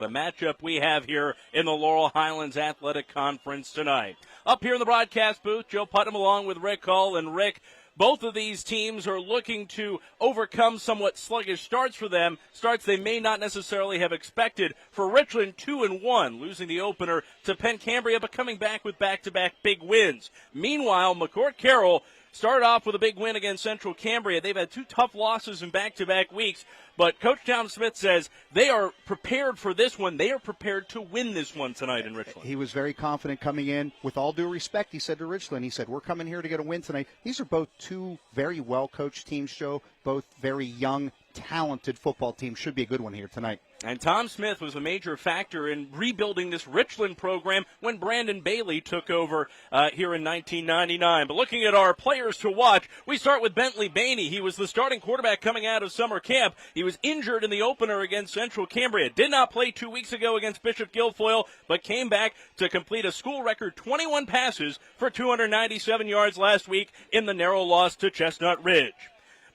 The matchup we have here in the Laurel Highlands Athletic Conference tonight. Up here in the broadcast booth, Joe Putnam along with Rick Hull. And Rick, both of these teams are looking to overcome somewhat sluggish starts for them, starts they may not necessarily have expected. For Richland, 2-1, losing the opener to Penn Cambria, but coming back with back-to-back big wins. Meanwhile, McCort-Carroll started off with a big win against Central Cambria. They've had two tough losses in back-to-back weeks, but Coach Tom Smith says they are prepared for this one. They are prepared to win this one tonight in Richland. He was very confident coming in. With all due respect, he said to Richland, he said, we're coming here to get a win tonight. These are both two very well-coached teams, Joe, both very young, talented football teams. Should be a good one here tonight. And Tom Smith was a major factor in rebuilding this Richland program when Brandon Bailey took over here in 1999. But looking at our players to watch, we start with Bentley Bainey. He was the starting quarterback coming out of summer camp. He was injured in the opener against Central Cambria. Did not play 2 weeks ago against Bishop Guilfoyle, but came back to complete a school record 21 passes for 297 yards last week in the narrow loss to Chestnut Ridge.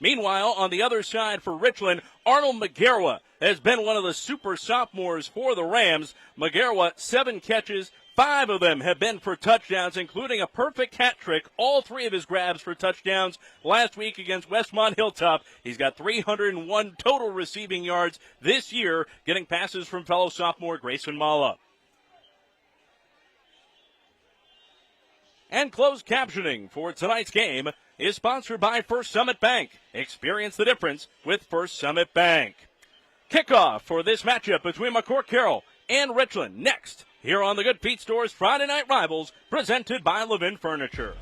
Meanwhile, on the other side for Richland, Arnold McGarwa has been one of the super sophomores for the Rams. McGarwa, 7 catches, 5 of them have been for touchdowns, including a perfect hat trick, all 3 of his grabs for touchdowns last week against Westmont Hilltop. He's got 301 total receiving yards this year, getting passes from fellow sophomore Grayson Mala. And closed captioning for tonight's game is sponsored by First Summit Bank. Experience the difference with First Summit Bank. Kickoff for this matchup between McCort-Carroll and Richland next here on the Good Feet Store's Friday Night Rivals, presented by Levin Furniture.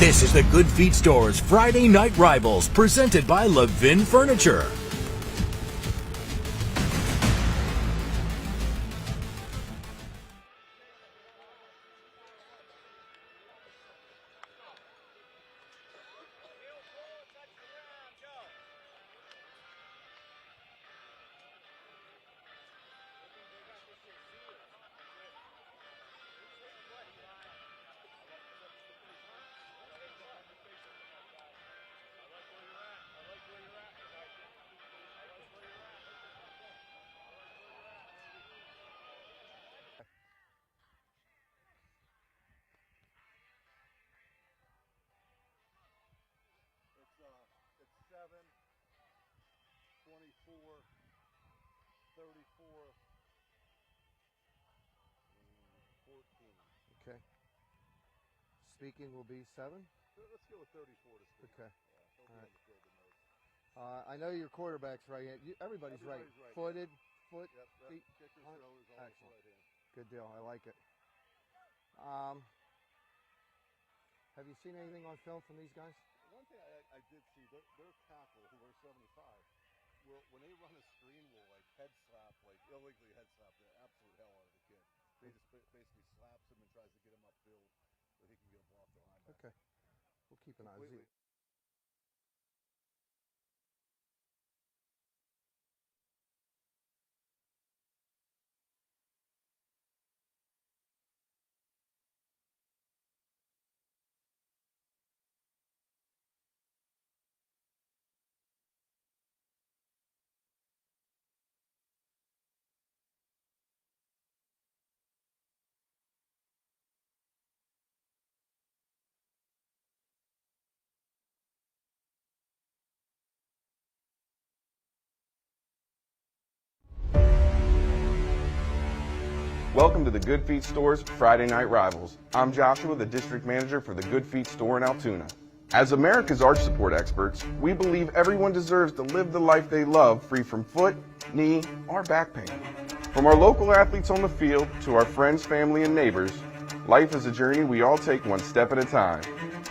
This is the Good Feet Store's Friday Night Rivals, presented by Levin Furniture. Okay. Speaking will be 7? Let's go with 34 to speak. Okay. All right. I know your quarterback's right hand. Everybody's right. Footed, foot, yep, feet. Kickers, throwers, all excellent. right hand. Good deal. I like it. Have you seen anything on film from these guys? One thing I did see, their tackle, who wears 75, when they run a screen, will like head slap, like illegally head slap the absolute hell out of the kid. They just basically slaps him and tries to get him upfield so he can get a ball off the linebacker. Okay. We'll keep an eye on it. Welcome to the Good Feet Store's Friday Night Rivals. I'm Joshua, the district manager for the Good Feet Store in Altoona. As America's arch support experts, we believe everyone deserves to live the life they love free from foot, knee, or back pain. From our local athletes on the field to our friends, family, and neighbors, life is a journey we all take one step at a time.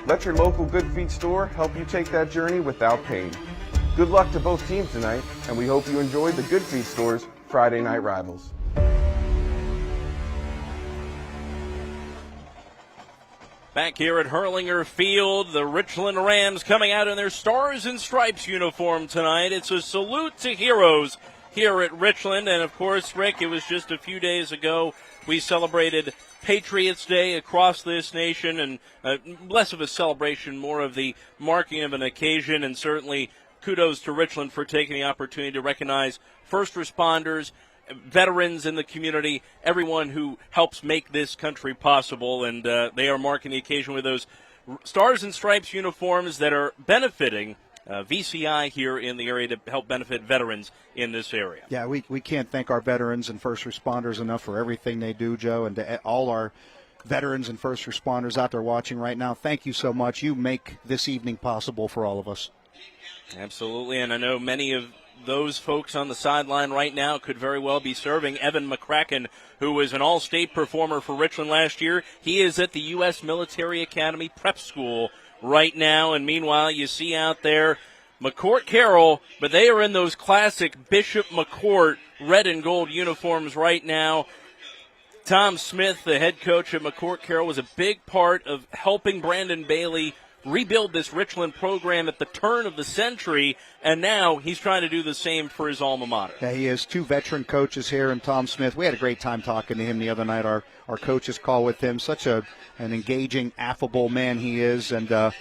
Let your local Good Feet store help you take that journey without pain. Good luck to both teams tonight, and we hope you enjoyed the Good Feet Store's Friday Night Rivals. Back here at Hurlinger Field, the Richland Rams coming out in their Stars and Stripes uniform tonight. It's a salute to heroes here at Richland. And, of course, Rick, it was just a few days ago we celebrated Patriots Day across this nation, and less of a celebration, more of the marking of an occasion, and certainly kudos to Richland for taking the opportunity to recognize first responders, veterans in the community, everyone who helps make this country possible, and they are marking the occasion with those Stars and Stripes uniforms that are benefiting VCI here in the area to help benefit veterans in this area. Yeah, we can't thank our veterans and first responders enough for everything they do, Joe, and to all our veterans and first responders out there watching right now, thank you so much. You make this evening possible for all of us. Absolutely, and I know many of those folks on the sideline right now could very well be serving. Evan McCracken, who was an all-state performer for Richland last year, he is at the U.S. Military Academy Prep School right now, and meanwhile you see out there McCort-Carroll, but they are in those classic Bishop McCort red and gold uniforms right now. Tom Smith, the head coach at McCort-Carroll, was a big part of helping Brandon Bailey rebuild this Richland program at the turn of the century, and now he's trying to do the same for his alma mater. Yeah, he has two veteran coaches here, and Tom Smith. We had a great time talking to him the other night, our coaches call with him. Such an engaging, affable man he is, and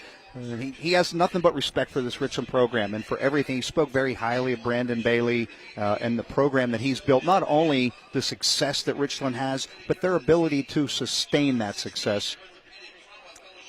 he has nothing but respect for this Richland program and for everything. He spoke very highly of Brandon Bailey and the program that he's built, not only the success that Richland has, but their ability to sustain that success.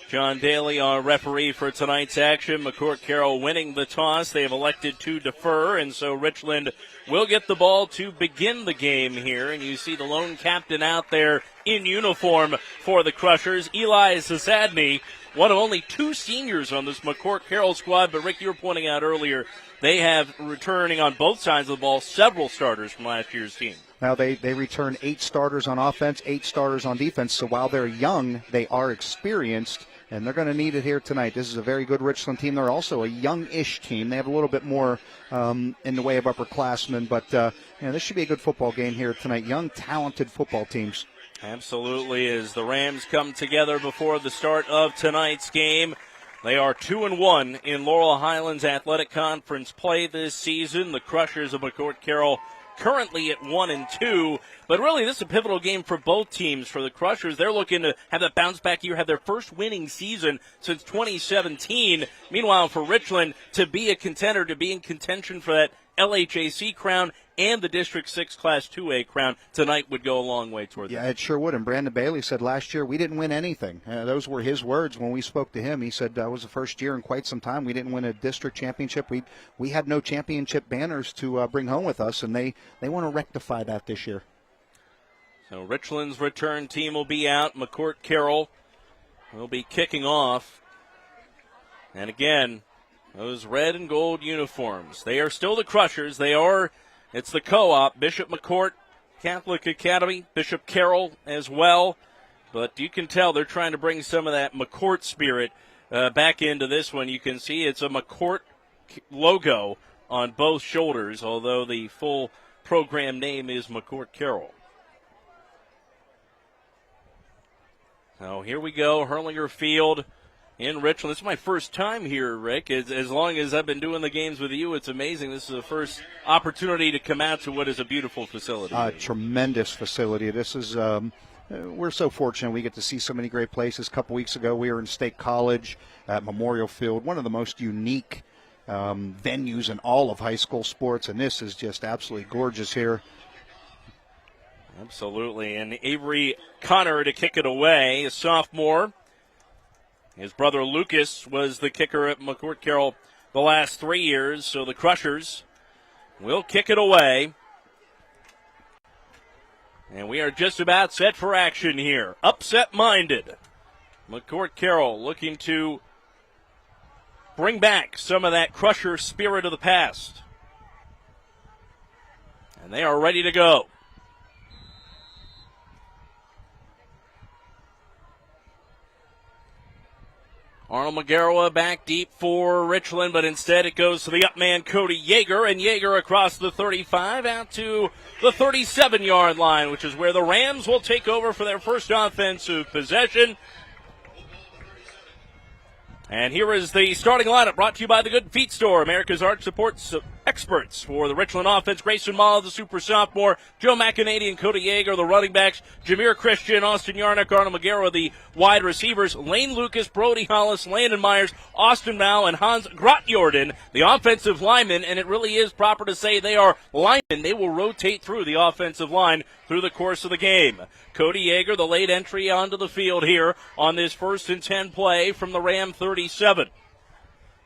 John Daly, our referee for tonight's action. McCort-Carroll winning the toss. They have elected to defer, and so Richland will get the ball to begin the game here. And you see the lone captain out there in uniform for the Crushers, Eli Zasadny, one of only two seniors on this McCort-Carroll squad. But, Rick, you were pointing out earlier, they have returning on both sides of the ball several starters from last year's team. Now they return 8 starters on offense, 8 starters on defense. So while they're young, they are experienced, and they're going to need it here tonight. This is a very good Richland team. They're also a young-ish team. They have a little bit more in the way of upperclassmen, but this should be a good football game here tonight. Young, talented football teams. Absolutely, as the Rams come together before the start of tonight's game. They are 2-1 in Laurel Highlands Athletic Conference play this season. The Crushers of McCort-Carroll currently at 1-2, but really this is a pivotal game for both teams. For the Crushers, they're looking to have that bounce back year, have their first winning season since 2017. Meanwhile, for Richland to be a contender, to be in contention for that LHAC crown and the District 6 Class 2A crown tonight would go a long way toward that. Yeah, it sure would. And Brandon Bailey said last year we didn't win anything. Those were his words when we spoke to him. He said that was the first year in quite some time we didn't win a district championship. We had no championship banners to bring home with us, and they want to rectify that this year. So Richland's return team will be out. McCort-Carroll will be kicking off. And again, those red and gold uniforms. They are still the Crushers. It's the co-op, Bishop McCort Catholic Academy, Bishop Carroll as well. But you can tell they're trying to bring some of that McCort spirit back into this one. You can see it's a McCort logo on both shoulders, although the full program name is McCort-Carroll. So here we go, Hurlinger Field in Richland. This is my first time here, Rick. As long as I've been doing the games with you, it's amazing. This is the first opportunity to come out to what is a beautiful facility. Tremendous facility. This is we're so fortunate we get to see so many great places. A couple weeks ago, we were in State College at Memorial Field, one of the most unique venues in all of high school sports, and this is just absolutely gorgeous here. Absolutely. And Avery Connor to kick it away, a sophomore. His brother Lucas was the kicker at McCort-Carroll the last 3 years, so the Crushers will kick it away. And we are just about set for action here. Upset-minded. McCort-Carroll looking to bring back some of that Crusher spirit of the past. And they are ready to go. Arnold Magaroa back deep for Richland, but instead it goes to the up man Cody Yeager, and Yeager across the 35 out to the 37-yard line, which is where the Rams will take over for their first offensive possession. And here is the starting lineup brought to you by the Good Feet Store, America's arch support experts for the Richland offense. Grayson Mala, the super sophomore, Joe McInerney and Cody Yeager, the running backs, Jameer Christian, Austin Yarnick, Arnold Magaro, the wide receivers, Lane Lucas, Brody Hollis, Landon Myers, Austin Mao, and Hans Grotjorden, the offensive linemen, and it really is proper to say they are linemen. They will rotate through the offensive line through the course of the game. Cody Yeager, the late entry onto the field here on this 1st and 10 play from the Ram 37.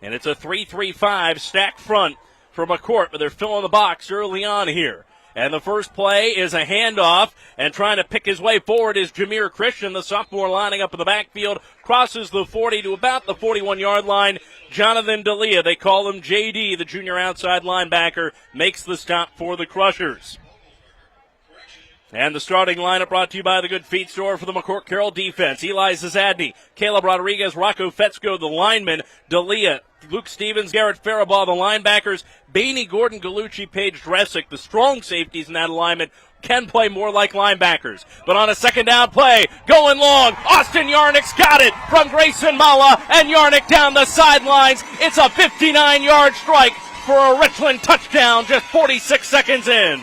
And it's a 3-3-5 stack front for McCourt, but they're filling the box early on here. And the first play is a handoff, and trying to pick his way forward is Jameer Christian, the sophomore, lining up in the backfield, crosses the 40 to about the 41-yard line. Jonathan D'Elia, they call him JD, the junior outside linebacker, makes the stop for the Crushers. And the starting lineup brought to you by the Good Feet Store for the McCort-Carroll defense. Eli Zazadny, Caleb Rodriguez, Rocco Fetzko, the lineman, D'Elia, Luke Stevens, Garrett Faribault, the linebackers, Bainey, Gordon, Gallucci, Paige Dressick, the strong safeties in that alignment, can play more like linebackers. But on a second down play, going long, Austin Yarnick's got it from Grayson Mala, and Yarnick down the sidelines. It's a 59-yard strike for a Richland touchdown just 46 seconds in.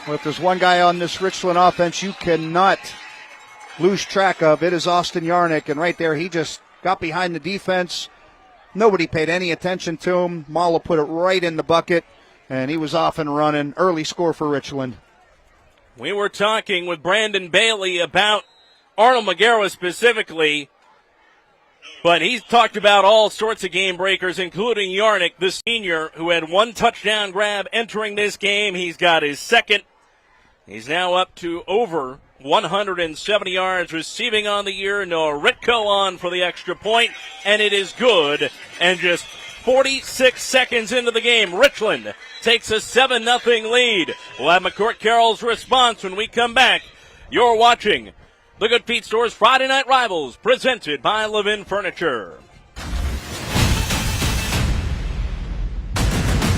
Well, if there's one guy on this Richland offense you cannot lose track of, it is Austin Yarnick. And right there, he just got behind the defense. Nobody paid any attention to him. Mala put it right in the bucket, and he was off and running. Early score for Richland. We were talking with Brandon Bailey about Arnold Magaro specifically, but he's talked about all sorts of game breakers, including Yarnick, the senior, who had one touchdown grab entering this game. He's got his second. He's now up to over 170 yards receiving on the year. Noah Ritko on for the extra point, and it is good. And just 46 seconds into the game, Richland takes a 7-0 lead. We'll have McCort-Carroll's response when we come back. You're watching the Good Feet Store's Friday Night Rivals, presented by Levin Furniture.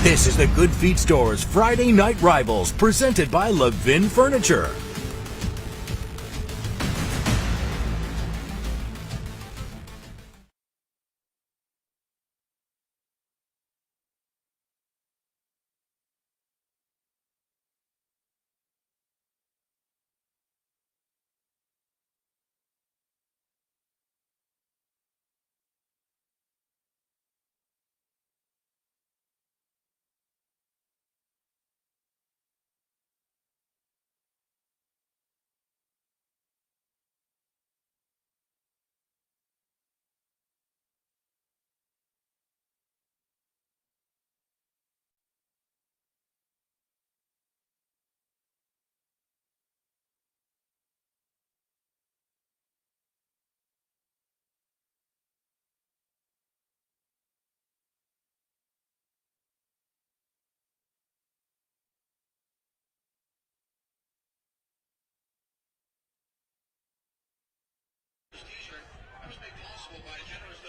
This is the Good Feet Store's Friday Night Rivals, presented by Levin Furniture.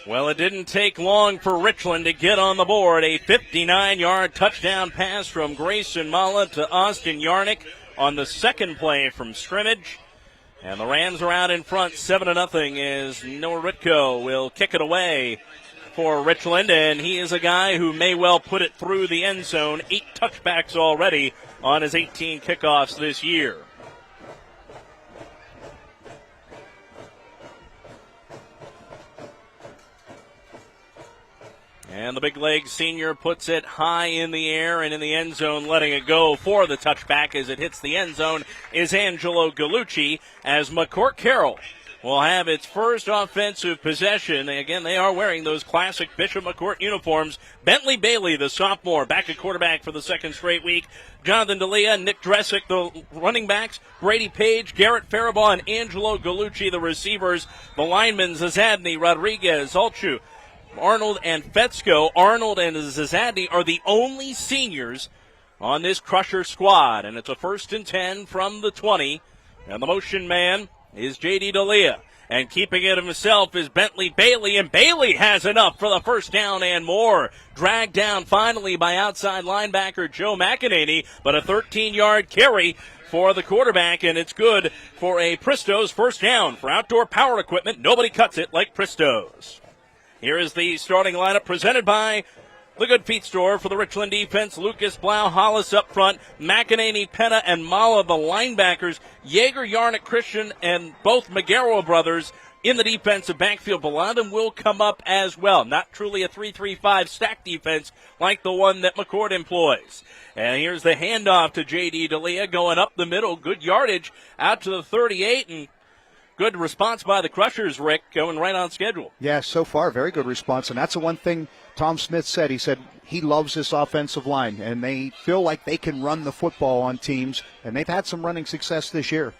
Well, it didn't take long for Richland to get on the board. A 59-yard touchdown pass from Grayson Mala to Austin Yarnick on the second play from scrimmage. And the Rams are out in front 7-0 as Noah Ritko will kick it away for Richland. And he is a guy who may well put it through the end zone. 8 touchbacks already on his 18 kickoffs this year. And the big leg senior puts it high in the air and in the end zone, letting it go for the touchback as it hits the end zone is Angelo Gallucci, as McCort-Carroll will have its first offensive possession. Again, they are wearing those classic Bishop McCort uniforms. Bentley Bailey, the sophomore, back at quarterback for the second straight week. Jonathan D'Elia, Nick Dressick, the running backs. Brady Page, Garrett Faribault, and Angelo Gallucci, the receivers. The linemen, Zazadny, Rodriguez, Alchu, Arnold and Fetzko. Arnold and Zazadny are the only seniors on this Crusher squad. And it's a 1st and 10 from the 20. And the motion man is J.D. D'Elia. And keeping it himself is Bentley Bailey. And Bailey has enough for the first down and more. Dragged down finally by outside linebacker Joe McInerney. But a 13-yard carry for the quarterback. And it's good for a Pristo's first down. For outdoor power equipment, nobody cuts it like Pristo's. Here is the starting lineup presented by The Good Feet store for the Richland defense. Lucas Blau, Hollis up front. McEnany, Penna, and Mala, the linebackers. Yeager, Yarnick, Christian, and both Magaro brothers in the defensive backfield. A lot of them will come up as well. Not truly a 3-3-5 stack defense like the one that McCord employs. And here's the handoff to J.D. D'Elia going up the middle. Good yardage out to the 38, and good response by the Crushers, Rick, going right on schedule. Yeah, so far, very good response. And that's the one thing Tom Smith said. He said he loves this offensive line, and they feel like they can run the football on teams, and they've had some running success this year.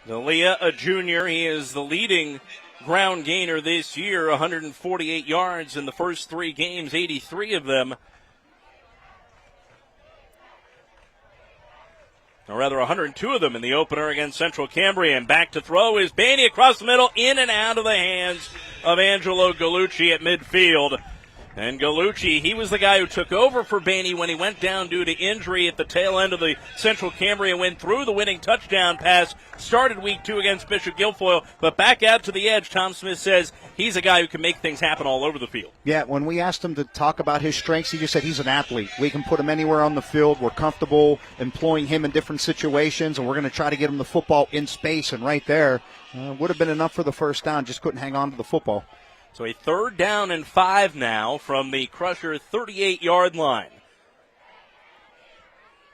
D'Elia, a junior, he is the leading ground gainer this year, 148 yards in the first 3 games, 83 of them. Or rather, 102 of them in the opener against Central Cambria. And back to throw is Baney across the middle, in and out of the hands of Angelo Gallucci at midfield. And Gallucci, he was the guy who took over for Baney when he went down due to injury at the tail end of the Central Cambria win, threw the winning touchdown pass, started week 2 against Bishop Guilfoyle, but back out to the edge. Tom Smith says he's a guy who can make things happen all over the field. Yeah, when we asked him to talk about his strengths, he just said he's an athlete. We can put him anywhere on the field. We're comfortable employing him in different situations, and we're going to try to get him the football in space. And right there, would have been enough for the first down, just couldn't hang on to the football. So a 3rd down and 5 now from the Crusher 38-yard line.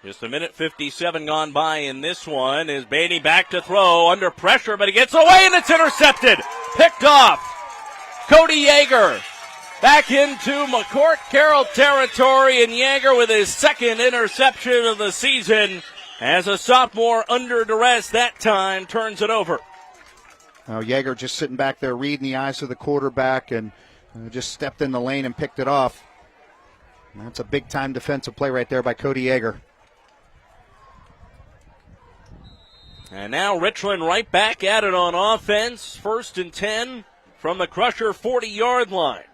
Just a minute 57 gone by in this one. Is Beatty back to throw under pressure, but he gets away and it's intercepted. Picked off. Cody Yeager back into McCort-Carroll territory, and Yeager with his 2nd interception of the season as a sophomore under duress that time turns it over. Yeager just sitting back there reading the eyes of the quarterback and just stepped in the lane and picked it off. That's a big-time defensive play right there by Cody Yeager. And now Richland right back at it on offense. 1st and 10 from the Crusher 40-yard line.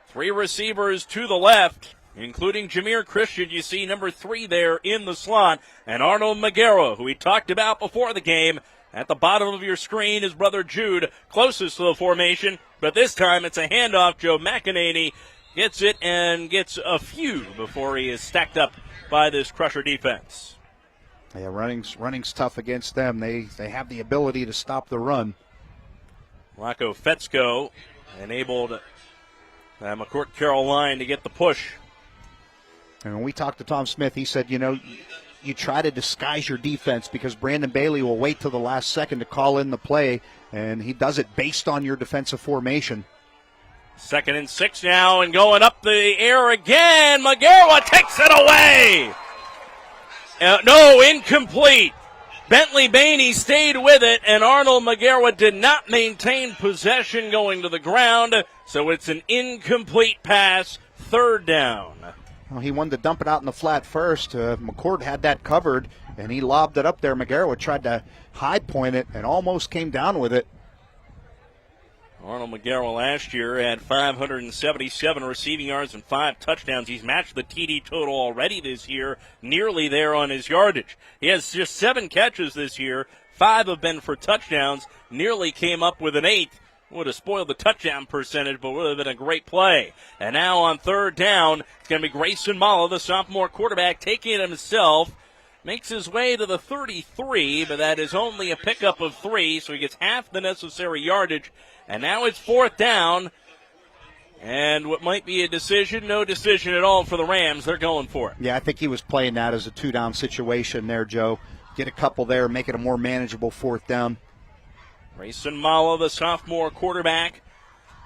3 receivers to the left, including Jameer Christian. You see number 3 there in the slot. And Arnold Magaro, who we talked about before the game. At the bottom of your screen is brother Jude, closest to the formation. But this time it's a handoff. Joe McEnany gets it and gets a few before he is stacked up by this Crusher defense. Yeah, running's tough against them. They have the ability to stop the run. Rocco Fetzko enabled McCort-Carroll line to get the push. And when we talked to Tom Smith, he said, you try to disguise your defense because Brandon Bailey will wait till the last second to call in the play, and he does it based on your defensive formation. 2nd and 6 now, and going up the air again. Magaro takes it away. No, incomplete. Bentley Bainey stayed with it, and Arnold Magaro did not maintain possession going to the ground, so it's an incomplete pass, 3rd down. Well, he wanted to dump it out in the flat first. McCord had that covered, and he lobbed it up there. Magaro tried to high point it and almost came down with it. Arnold Magaro last year had 577 receiving yards and 5 touchdowns. He's matched the TD total already this year, nearly there on his yardage. He has just 7 catches this year. 5 have been for touchdowns. Nearly came up with an 8th. Would have spoiled the touchdown percentage, but would have been a great play. And now on 3rd down, it's going to be Grayson Mala, the sophomore quarterback, taking it himself. Makes his way to the 33, but that is only a pickup of 3, so he gets half the necessary yardage. And now it's 4th down. And what might be a decision, no decision at all for the Rams. They're going for it. Yeah, I think he was playing that as a 2-down situation there, Joe. Get a couple there, make it a more manageable 4th down. Grayson Mala, the sophomore quarterback,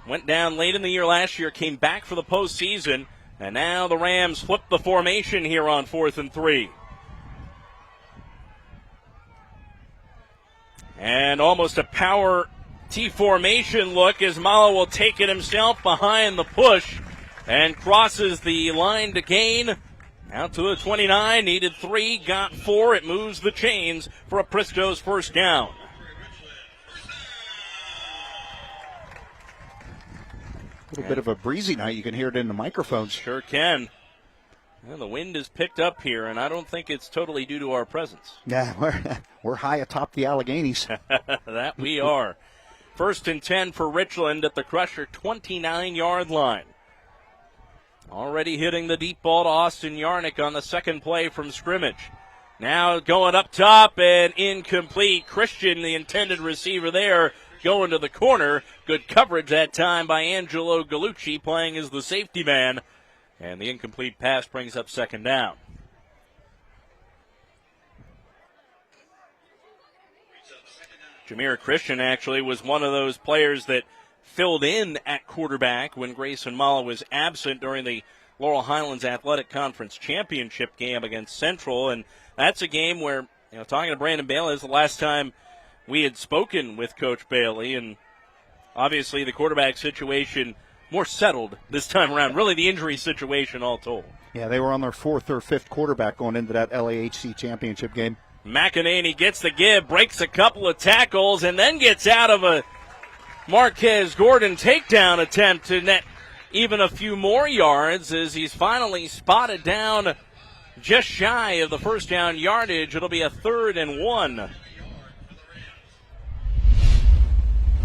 went down late in the year last year, came back for the postseason, and now the Rams flip the formation here on 4th and 3. And almost a power T formation look as Mala will take it himself behind the push and crosses the line to gain. Out to the 29, needed 3, got 4. It moves the chains for a Prisco's 1st down. A little bit of a breezy night. You can hear it in the microphones. Sure can. Well, the wind is picked up here, and I don't think it's totally due to our presence. Yeah, we're high atop the Alleghenies. That we are. 1st and 10 for Richland at the Crusher 29-yard line. Already hitting the deep ball to Austin Yarnick on the second play from scrimmage. Now going up top and incomplete. Christian, the intended receiver there, going to the corner. Good coverage that time by Angelo Gallucci, playing as the safety man. And the incomplete pass brings up second down. Jameer Christian actually was one of those players that filled in at quarterback when Grayson Mala was absent during the Laurel Highlands Athletic Conference Championship game against Central. And that's a game where, talking to Brandon Bailey, is the last time we had spoken with Coach Bailey. And obviously the quarterback situation more settled this time around. Really the injury situation all told. Yeah, they were on their fourth or fifth quarterback going into that LAHC championship game. McEnany gets the give, breaks a couple of tackles, and then gets out of a Marquez Gordon takedown attempt to net even a few more yards as he's finally spotted down just shy of the first down yardage. It'll be a 3rd and 1.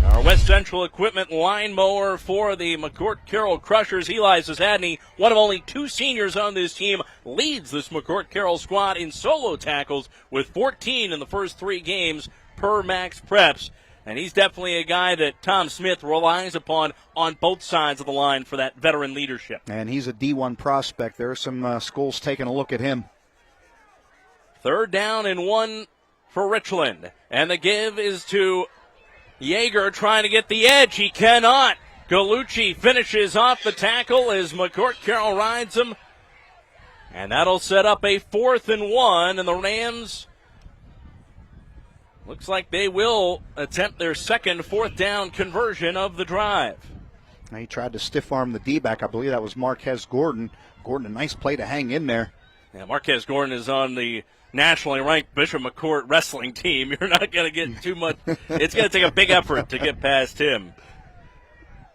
Our West Central equipment line mower for the McCort-Carroll Crushers, Eli Zazadny, one of only 2 seniors on this team, leads this McCort-Carroll squad in solo tackles with 14 in the first 3 games per Max Preps. And he's definitely a guy that Tom Smith relies upon on both sides of the line for that veteran leadership. And he's a D1 prospect. There are some schools taking a look at him. 3rd down and 1 for Richland. And the give is to Yeager trying to get the edge. He cannot. Gallucci finishes off the tackle as McCort-Carroll rides him. And that'll set up a 4th and 1. And the Rams, looks like they will attempt their second 4th down conversion of the drive. Now he tried to stiff arm the D-back. I believe that was Marquez Gordon. Gordon, a nice play to hang in there. Yeah, Marquez Gordon is on the nationally ranked Bishop McCort wrestling team. You're not going to get too much. It's going to take a big effort to get past him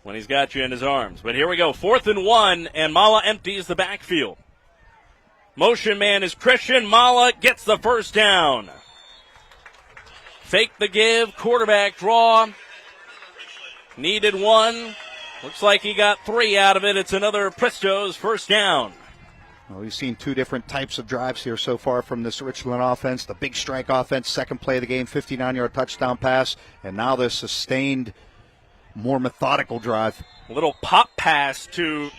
when he's got you in his arms. But here we go, 4th and 1, and Mala empties the backfield. Motion man is Christian. Mala gets the first down. Fake the give, quarterback draw. Needed 1. Looks like he got 3 out of it. It's another Pristo's first down. Well, we've seen 2 different types of drives here so far from this Richland offense. The big strike offense, second play of the game, 59-yard touchdown pass. And now the sustained, more methodical drive. A little pop pass to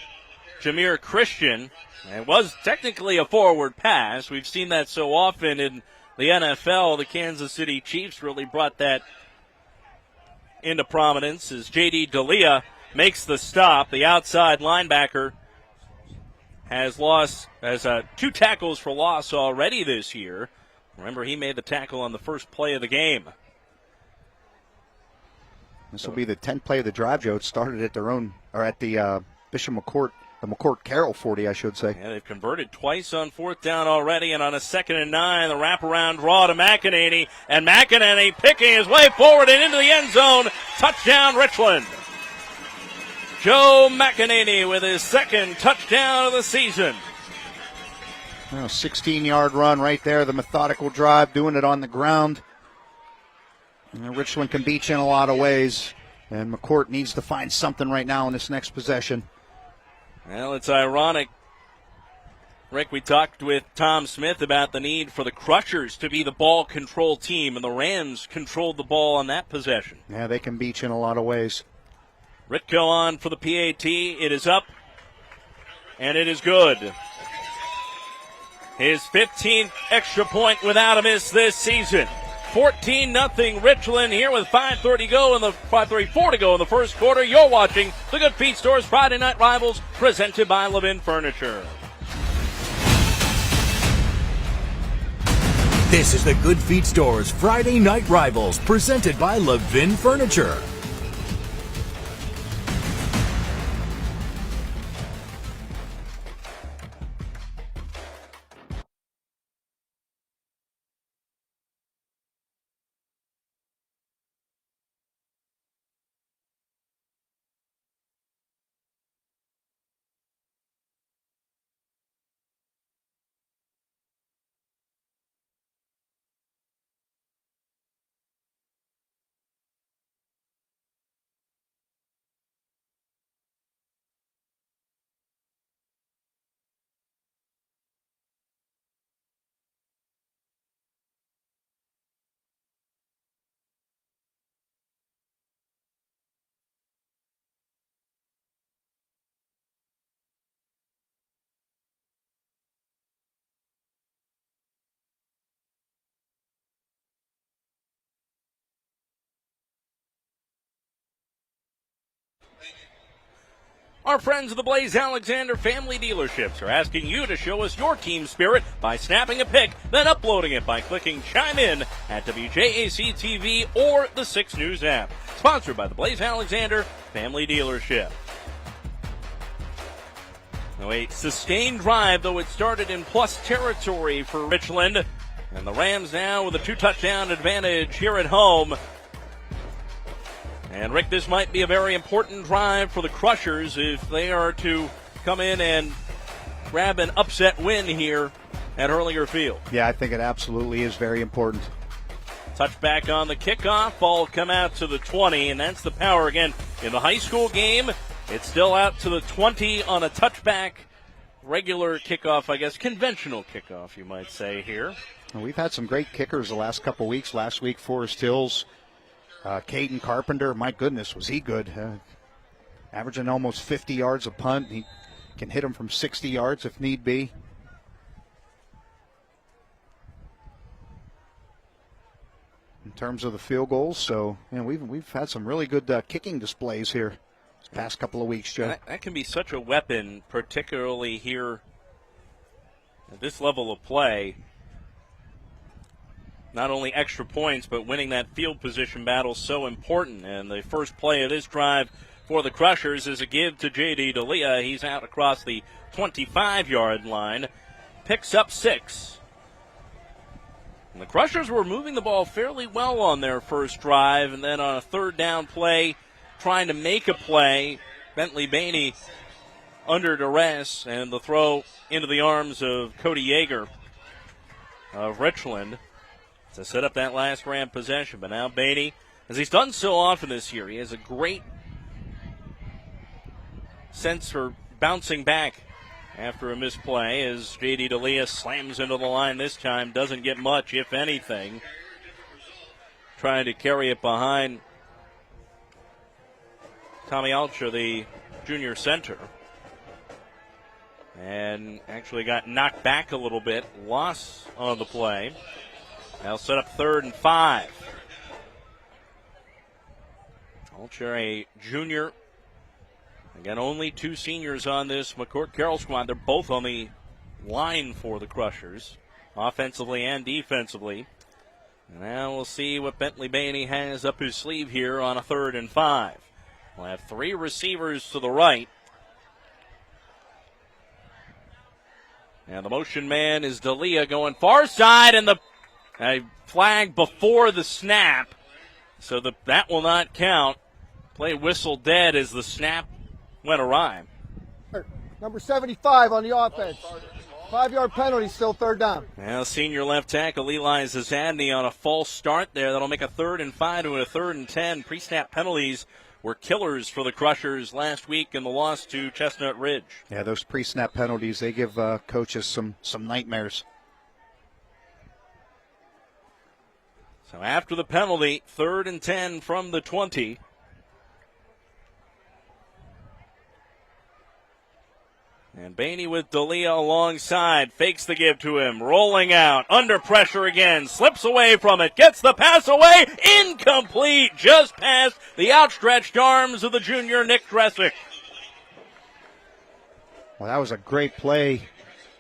Jameer Christian. It was technically a forward pass. We've seen that so often in the NFL. The Kansas City Chiefs really brought that into prominence as J.D. D'Elia makes the stop. The outside linebacker has 2 tackles for loss already this year. Remember, he made the tackle on the first play of the game. This will be the 10th play of the drive, Joe. It started at the Bishop McCort, the McCort-Carroll 40, I should say. Yeah, they've converted twice on 4th down already, and on a 2nd and 9, the wraparound draw to McEnany, and McEnany picking his way forward and into the end zone. Touchdown, Richland. Joe McEnany with his 2nd touchdown of the season. Well, 16-yard run right there, the methodical drive, doing it on the ground. And Richland can beat you in a lot of ways, and McCort needs to find something right now in this next possession. Well, it's ironic. Rick, we talked with Tom Smith about the need for the Crushers to be the ball control team, and the Rams controlled the ball on that possession. Yeah, they can beat you in a lot of ways. Ritko on for the PAT. It is up, and it is good. His 15th extra point without a miss this season. 14-0 Richland here with 5:34 to go in the first quarter. You're watching the Good Feet Stores Friday Night Rivals, presented by Levin Furniture. This is the Good Feet Stores Friday Night Rivals, presented by Levin Furniture. Our friends of the Blaze Alexander Family Dealerships are asking you to show us your team spirit by snapping a pic, then uploading it by clicking Chime In at WJAC TV or the 6 News app. Sponsored by the Blaze Alexander Family Dealership. Now a sustained drive, though it started in plus territory for Richland. And the Rams now with a 2-touchdown advantage here at home. And, Rick, this might be a very important drive for the Crushers if they are to come in and grab an upset win here at Hurlinger Field. Yeah, I think it absolutely is very important. Touchback on the kickoff. Ball will come out to the 20, and that's the power again. In the high school game, it's still out to the 20 on a touchback. Regular kickoff, I guess, conventional kickoff, you might say here. Well, we've had some great kickers the last couple weeks. Last week, Forrest Hills. Caden Carpenter, my goodness, was he good. Averaging almost 50 yards a punt. He can hit him from 60 yards if need be. In terms of the field goals, so we've had some really good kicking displays here this past couple of weeks, Joe. That can be such a weapon, particularly here at this level of play. Not only extra points, but winning that field position battle is so important. And the first play of this drive for the Crushers is a give to J.D. D'Elia. He's out across the 25-yard line. Picks up 6. And the Crushers were moving the ball fairly well on their first drive. And then on a third down play, trying to make a play, Bentley Bainey under duress. And the throw into the arms of Cody Yeager of Richland to set up that last Ram possession. But now Bainey, as he's done so often this year, he has a great sense for bouncing back after a misplay as J.D. D'Elia slams into the line this time. Doesn't get much, if anything. Trying to carry it behind Tommy Alcha, the junior center. And actually got knocked back a little bit. Loss on the play. Now set up 3rd and 5. Alcher, a junior. Again, only 2 seniors on this McCort-Carroll squad. They're both on the line for the Crushers, offensively and defensively. And now we'll see what Bentley Bainey has up his sleeve here on a 3rd and 5. We'll have 3 receivers to the right. And the motion man is D'Elia going far side, and the a flag before the snap, so that will not count. Play whistle dead as the snap went awry. Number 75 on the offense. 5-yard penalty, still 3rd down. Now senior left tackle Eli Zazadny on a false start there. That'll make a 3rd and 5 to a 3rd and 10. Pre-snap penalties were killers for the Crushers last week in the loss to Chestnut Ridge. Yeah, those pre-snap penalties, they give coaches some nightmares. So after the penalty, 3rd and 10 from the 20. And Bainey with D'Elia alongside, fakes the give to him, rolling out, under pressure again, slips away from it, gets the pass away, incomplete, just past the outstretched arms of the junior Nick Dressick. Well, that was a great play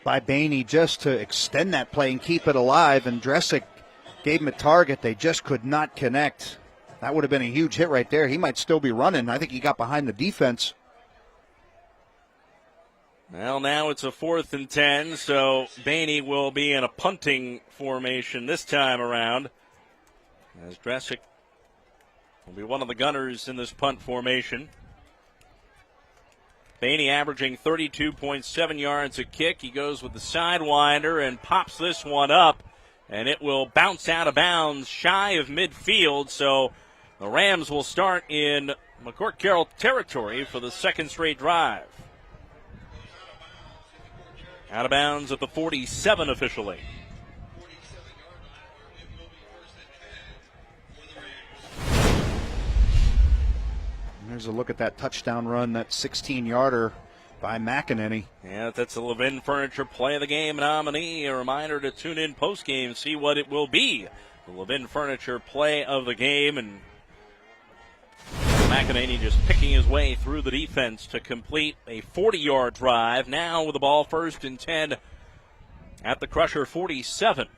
by Bainey just to extend that play and keep it alive, and Dressick gave him a target. They just could not connect. That would have been a huge hit right there. He might still be running. I think he got behind the defense. Well, now it's a 4th and 10, so Bainey will be in a punting formation this time around, as Dressick will be one of the gunners in this punt formation. Bainey averaging 32.7 yards a kick. He goes with the sidewinder and pops this one up, and it will bounce out of bounds shy of midfield, so the Rams will start in McCort-Carroll territory for the 2nd straight drive. Out of bounds at the 47 officially. There's a look at that touchdown run, that 16-yarder by McEnany. Yeah, that's a Levin Furniture Play of the Game nominee. A reminder to tune in postgame, see what it will be. The Levin Furniture Play of the Game. And McEnany just picking his way through the defense to complete a 40-yard drive. Now with the ball 1st and 10 at the Crusher 47.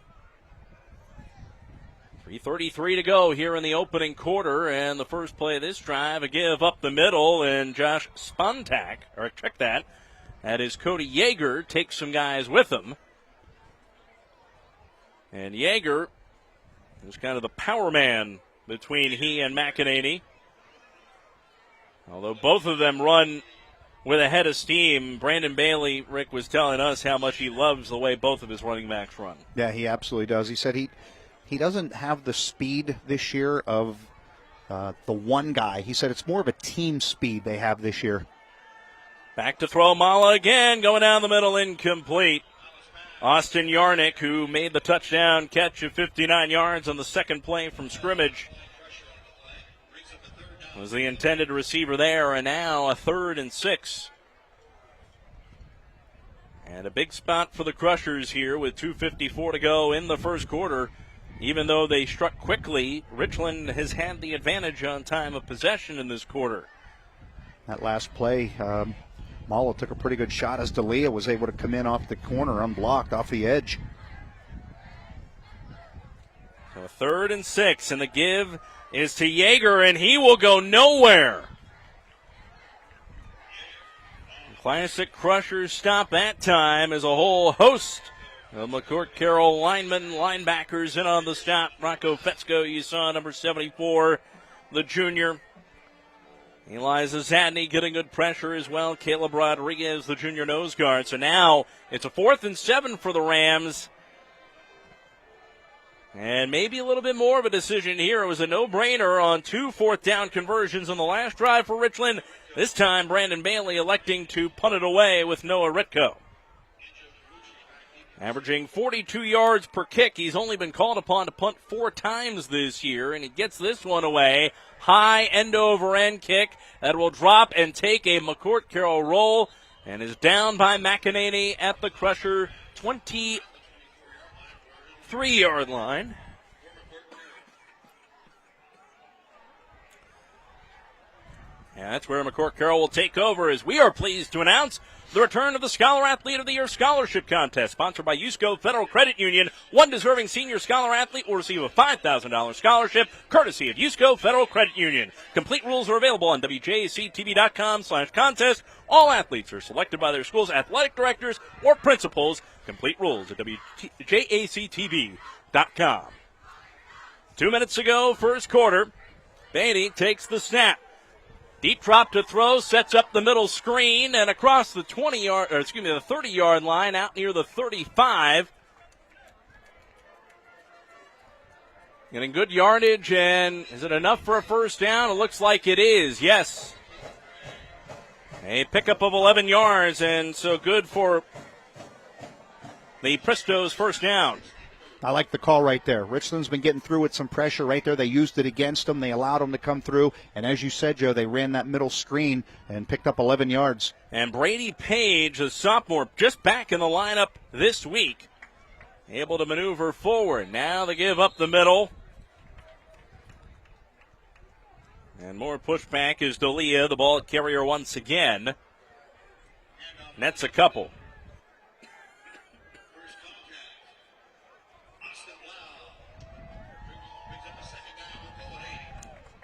3:33 to go here in the opening quarter, and the first play of this drive, a give up the middle, and Josh Spontak, or check that is Cody Yeager, takes some guys with him. And Yeager is kind of the power man between he and McEnany. Although both of them run with a head of steam, Brandon Bailey, Rick, was telling us how much he loves the way both of his running backs run. Yeah, he absolutely does. He said he doesn't have the speed this year of the one guy. He said it's more of a team speed they have this year. Back to throw, Mala again, going down the middle, incomplete. Austin Yarnick, who made the touchdown catch of 59 yards on the second play from scrimmage, was the intended receiver there, and now a 3rd and 6. And a big spot for the Crushers here with 2:54 to go in the first quarter. Even though they struck quickly, Richland has had the advantage on time of possession in this quarter. That last play, Mala took a pretty good shot as D'Elia was able to come in off the corner unblocked off the edge. So 3rd and 6, and the give is to Yeager, and he will go nowhere. Classic Crushers stop that time as a whole host of McCort-Carroll linebackers in on the stop. Rocco Fetzko, you saw, number 74, the junior. Eliza Zadney getting good pressure as well. Caleb Rodriguez, the junior nose guard. So now it's a 4th and 7 for the Rams. And maybe a little bit more of a decision here. It was a no-brainer on 2 fourth-down conversions on the last drive for Richland. This time, Brandon Bailey electing to punt it away with Noah Ritko. Averaging 42 yards per kick. He's only been called upon to punt 4 times this year, and he gets this one away. High end-over-end kick that will drop and take a McCort-Carroll roll and is down by McEnany at the Crusher 23-yard line. And that's where McCort-Carroll will take over, as we are pleased to announce the return of the Scholar Athlete of the Year Scholarship Contest, sponsored by USCO Federal Credit Union. One deserving senior Scholar Athlete will receive a $5,000 scholarship, courtesy of USCO Federal Credit Union. Complete rules are available on WJACTV.com/contest. All athletes are selected by their school's athletic directors or principals. Complete rules at WJACTV.com. 2 minutes to go, first quarter. Beatty takes the snap. Deep drop to throw, sets up the middle screen, and across the 30-yard line, out near the 35. Getting good yardage, and is it enough for a first down? It looks like it is, yes. A pickup of 11 yards, and so good for the Pristos' first down. I like the call right there. Richland's been getting through with some pressure right there. They used it against them. They allowed them to come through. And as you said, Joe, they ran that middle screen and picked up 11 yards. And Brady Page, the sophomore, just back in the lineup this week, able to maneuver forward. Now they give up the middle. And more pushback is D'Elia, the ball carrier once again. Nets a couple.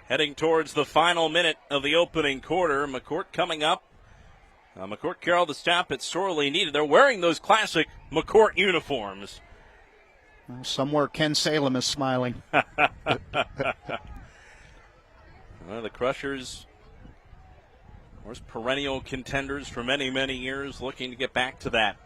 Heading towards the final minute of the opening quarter. McCourt coming up. McCort-Carroll, the stop it's sorely needed. They're wearing those classic McCourt uniforms. Well, somewhere Ken Salem is smiling. Well, the Crushers, of course, perennial contenders for many, many years, looking to get back to that.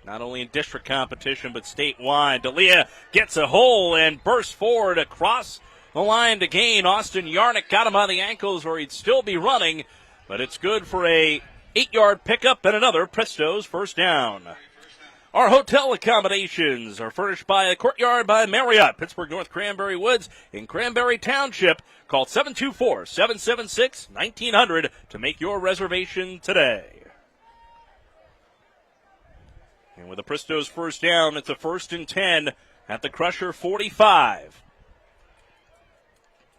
Not only in district competition, but statewide. D'Elia gets a hole and bursts forward across the line to gain. Austin Yarnick got him by the ankles where he'd still be running, but it's good for a 8-yard pickup and another Pristos first down. Our hotel accommodations are furnished by a Courtyard by Marriott, Pittsburgh North Cranberry Woods in Cranberry Township. Call 724-776-1900 to make your reservation today. And with the Pristos first down, it's a 1st and 10 at the Crusher 45.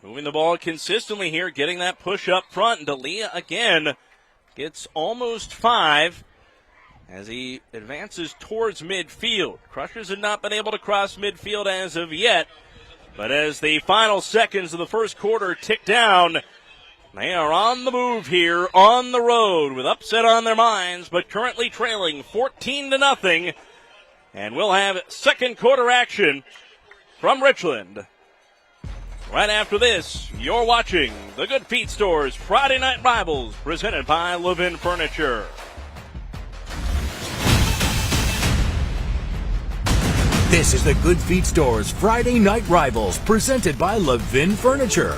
moving the ball consistently here, getting that push up front. And D'Elia again gets almost 5 as he advances towards midfield. Crushers have not been able to cross midfield as of yet, but as the final seconds of the first quarter tick down, they are on the move here, on the road, with upset on their minds, but currently trailing 14-0. And we'll have second quarter action from Richland. Right after this, you're watching the Good Feet Store's Friday Night Rivals, presented by Levin Furniture. This is the Good Feet Store's Friday Night Rivals, presented by Levin Furniture.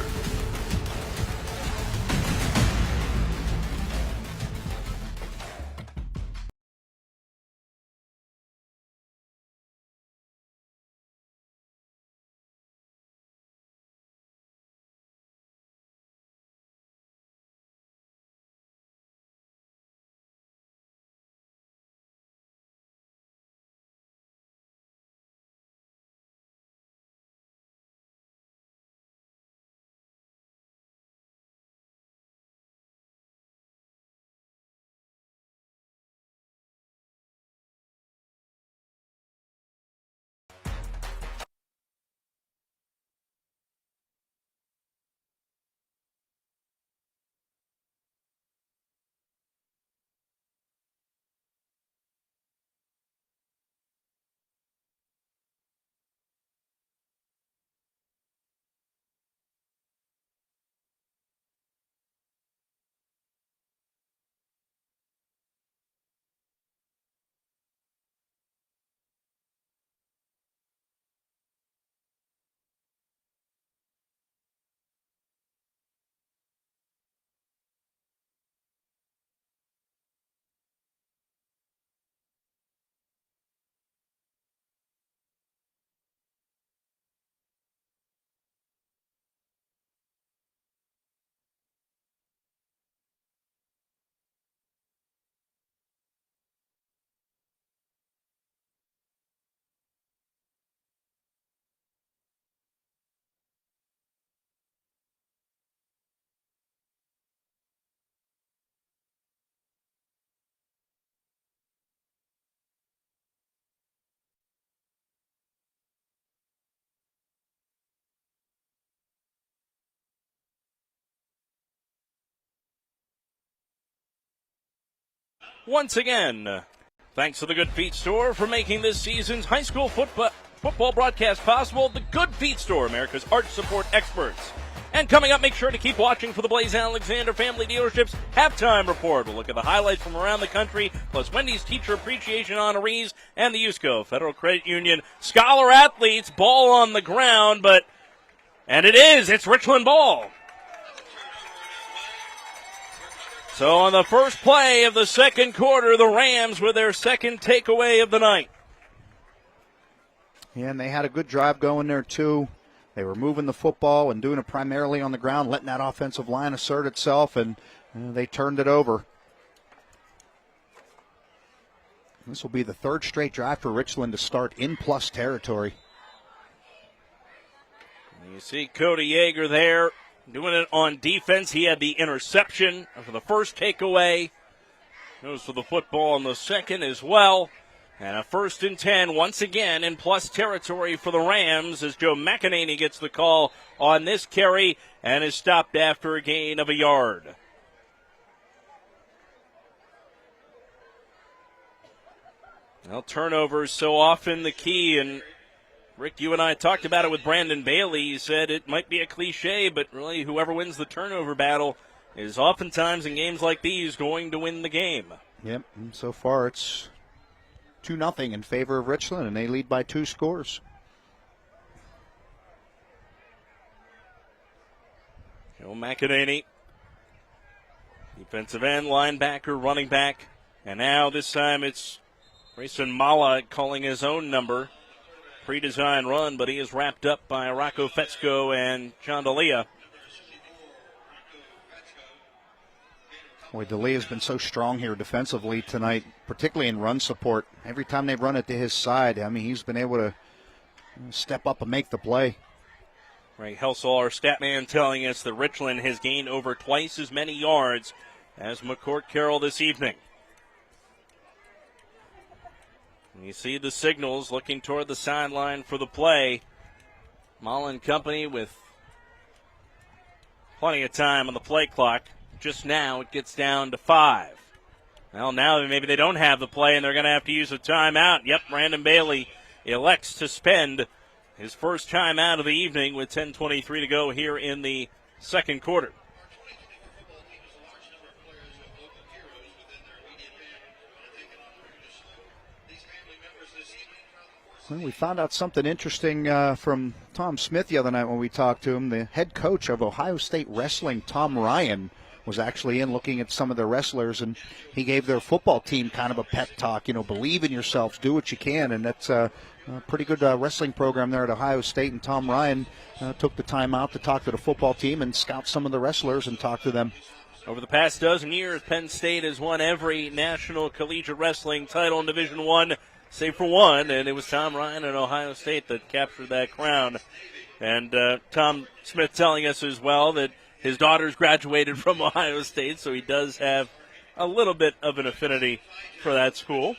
Once again, thanks to the Good Feet Store for making this season's high school football broadcast possible. The Good Feet Store, America's arch support experts. And coming up, make sure to keep watching for the Blaze Alexander Family Dealerships Halftime Report. We'll look at the highlights from around the country, plus Wendy's Teacher Appreciation Honorees and the USCO Federal Credit Union Scholar Athletes. Ball on the ground, it's Richland ball. So on the first play of the second quarter, the Rams with their second takeaway of the night. Yeah, and they had a good drive going there, too. They were moving the football and doing it primarily on the ground, letting that offensive line assert itself, and they turned it over. This will be the third straight drive for Richland to start in plus territory. You see Cody Yeager there doing it on defense. He had the interception for the first takeaway. Goes for the football on the second as well. And a 1st and 10 once again in plus territory for the Rams as Joe McEnany gets the call on this carry and is stopped after a gain of a yard. Well, turnovers so often the key, and Rick, you and I talked about it with Brandon Bailey. He said it might be a cliche, but really whoever wins the turnover battle is oftentimes in games like these going to win the game. Yep, and so far it's 2-0 in favor of Richland, and they lead by 2 scores. Joe McEnany, defensive end, linebacker, running back, and now this time it's Grayson Mala calling his own number. Pre-designed run, but he is wrapped up by Rocco Fetzko and John D'Elia. Boy, D'Elia has been so strong here defensively tonight, particularly in run support. Every time they run it to his side, I mean, he's been able to step up and make the play. Greg Helsall, our stat man, telling us that Richland has gained over twice as many yards as McCort-Carroll this evening. And you see the signals looking toward the sideline for the play. Mullen company with plenty of time on the play clock. Just now it gets down to 5. Well, now maybe they don't have the play and they're going to have to use a timeout. Yep, Brandon Bailey elects to spend his first timeout of the evening with 10:23 to go here in the second quarter. Well, we found out something interesting from Tom Smith the other night when we talked to him. The head coach of Ohio State Wrestling, Tom Ryan, was actually in looking at some of the wrestlers, and he gave their football team kind of a pep talk. Believe in yourselves, do what you can, and that's a pretty good wrestling program there at Ohio State. And Tom Ryan took the time out to talk to the football team and scout some of the wrestlers and talk to them. Over the past dozen years, Penn State has won every national collegiate wrestling title in Division I, save for one, and it was Tom Ryan and Ohio State that captured that crown. And Tom Smith telling us as well that his daughter's graduated from Ohio State, so he does have a little bit of an affinity for that school.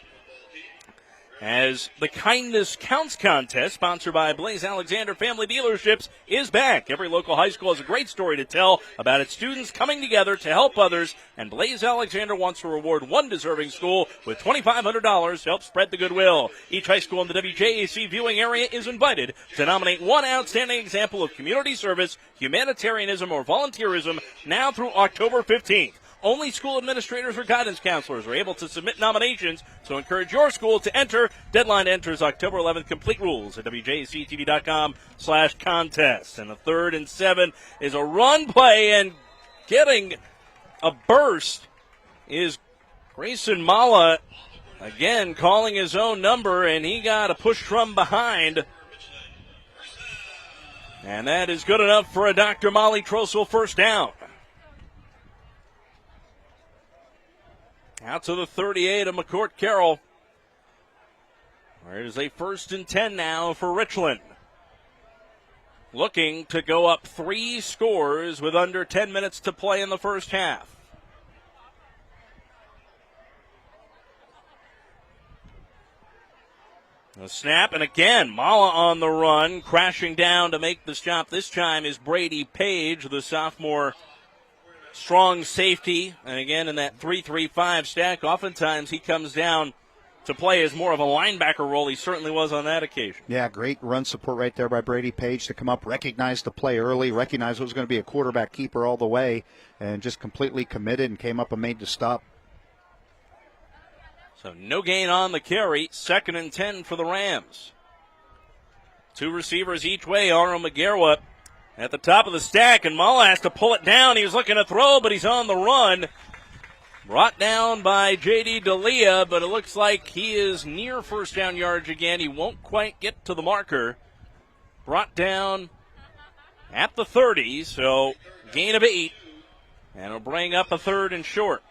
As the Kindness Counts contest, sponsored by Blaze Alexander Family Dealerships, is back. Every local high school has a great story to tell about its students coming together to help others, and Blaze Alexander wants to reward one deserving school with $2,500 to help spread the goodwill. Each high school in the WJAC viewing area is invited to nominate one outstanding example of community service, humanitarianism, or volunteerism now through October 15th. Only school administrators or guidance counselors are able to submit nominations, so encourage your school to enter. Deadline enters October 11th. Complete rules at WJACTV.com/contest. And the 3rd and 7 is a run play, and getting a burst is Grayson Mala, again calling his own number, and he got a push from behind. And that is good enough for a Dr. Molly Trossel first down. Out to the 38 of McCort-Carroll, where it is a 1st and 10 now for Richland. Looking to go up 3 scores with under 10 minutes to play in the first half. A snap, and again, Mala on the run, crashing down to make the stop. This time is Brady Page, the sophomore strong safety, and again in that 3-3-5 stack, oftentimes he comes down to play as more of a linebacker role. He certainly was on that occasion. Yeah, great run support right there by Brady Page to come up, recognize the play early, recognize it was going to be a quarterback keeper all the way, and just completely committed and came up and made the stop. So no gain on the carry, 2nd and 10 for the Rams. 2 receivers each way. Aro McGarwa at the top of the stack, and Mala has to pull it down. He was looking to throw, but he's on the run. Brought down by J.D. D'Elia, but it looks like he is near first down yardage again. He won't quite get to the marker. Brought down at the 30, so gain of 8, and it'll bring up a 3rd and short.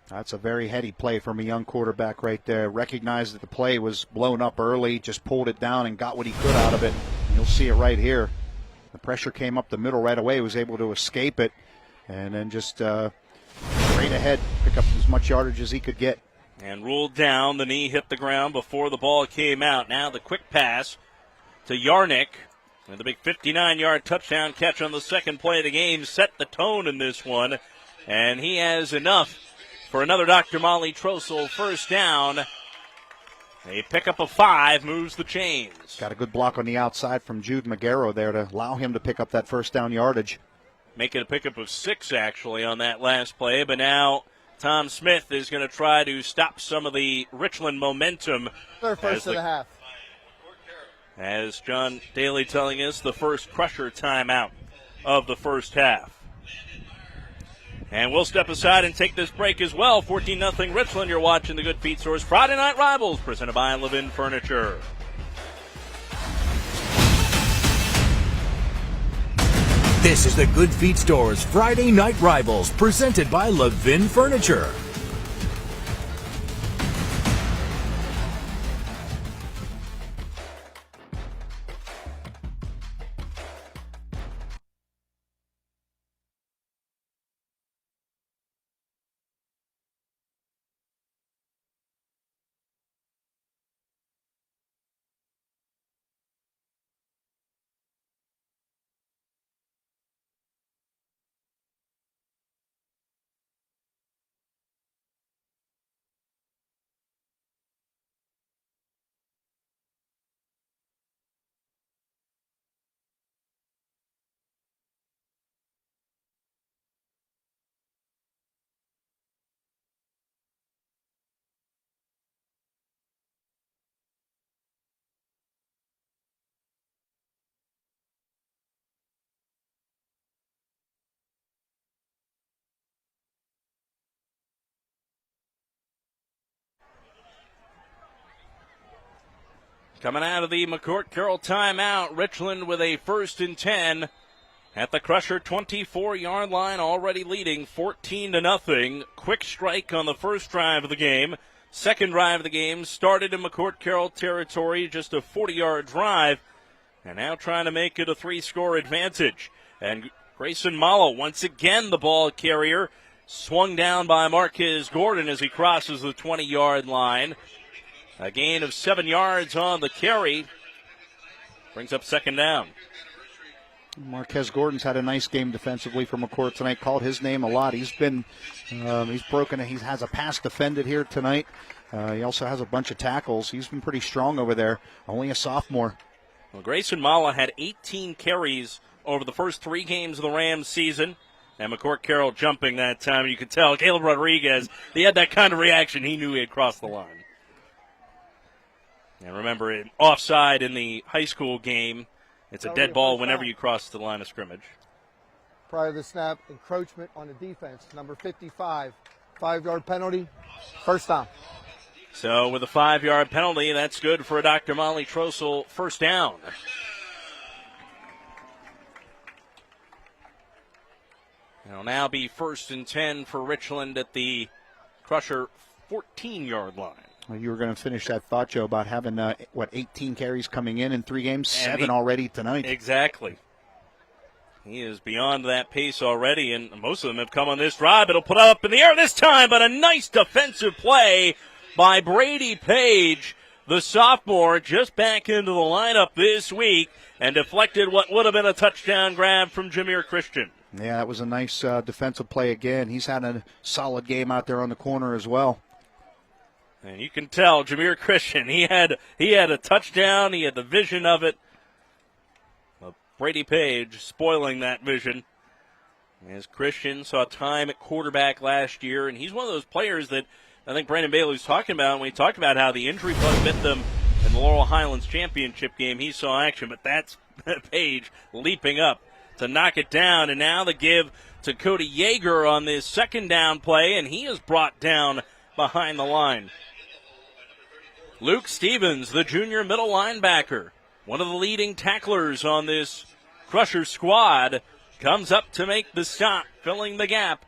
That's a very heady play from a young quarterback right there. Recognized that the play was blown up early, just pulled it down and got what he could out of it. And you'll see it right here. The pressure came up the middle right away. He was able to escape it and then just straight ahead, pick up as much yardage as he could get. And ruled down. The knee hit the ground before the ball came out. Now the quick pass to Yarnick. And the big 59-yard touchdown catch on the second play of the game set the tone in this one. And he has enough for another Dr. Molly Trossel first down. A pickup of 5 moves the chains. Got a good block on the outside from Jude Magaro there to allow him to pick up that first down yardage. Make it a pickup of 6, actually, on that last play. But now Tom Smith is going to try to stop some of the Richland momentum. Their first of the half. As John Daly telling us, the first crusher timeout of the first half. And we'll step aside and take this break as well. 14-0 Richland. You're watching the Good Feet Stores Friday Night Rivals, presented by Levin Furniture. This is the Good Feet Stores Friday Night Rivals, presented by Levin Furniture. Coming out of the McCort-Carroll timeout, Richland with a 1st and 10 at the Crusher 24-yard line, already leading 14-0. Quick strike on the first drive of the game. Second drive of the game started in McCort-Carroll territory, just a 40-yard drive, and now trying to make it a 3-score advantage. And Grayson Mallow, once again the ball carrier, swung down by Marquez Gordon as he crosses the 20-yard line. A gain of 7 yards on the carry. Brings up 2nd down. Marquez Gordon's had a nice game defensively for McCort tonight. Called his name a lot. He's been, he's broken. He has a pass defended here tonight. He also has a bunch of tackles. He's been pretty strong over there. Only a sophomore. Well, Grayson Mala had 18 carries over the first 3 games of the Rams season. And McCort-Carroll jumping that time. You could tell Caleb Rodriguez, he had that kind of reaction. He knew he had crossed the line. And remember, offside in the high school game, it's a dead ball whenever you cross the line of scrimmage. Prior to the snap, encroachment on the defense, number 55. 5-yard penalty, 1st down. So with a 5-yard penalty, that's good for Dr. Molly Trossel, 1st down. It'll now be 1st and 10 for Richland at the Crusher 14-yard line. Well, you were going to finish that thought, Joe, about having, 18 carries coming in 3 games, 7 already tonight. Exactly. He is beyond that pace already, and most of them have come on this drive. It'll put up in the air this time, but a nice defensive play by Brady Page, the sophomore, just back into the lineup this week, and deflected what would have been a touchdown grab from Jameer Christian. Yeah, that was a nice defensive play again. He's had a solid game out there on the corner as well. And you can tell Jameer Christian, he had a touchdown, he had the vision of it. Brady Page spoiling that vision. As Christian saw time at quarterback last year, and he's one of those players that I think Brandon Bailey was talking about when he talked about how the injury bug bit them in the Laurel Highlands championship game. He saw action, but that's Page leaping up to knock it down, and now the give to Cody Yeager on this 2nd down play, and he is brought down behind the line. Luke Stevens, the junior middle linebacker, one of the leading tacklers on this Crusher squad, comes up to make the stop, filling the gap.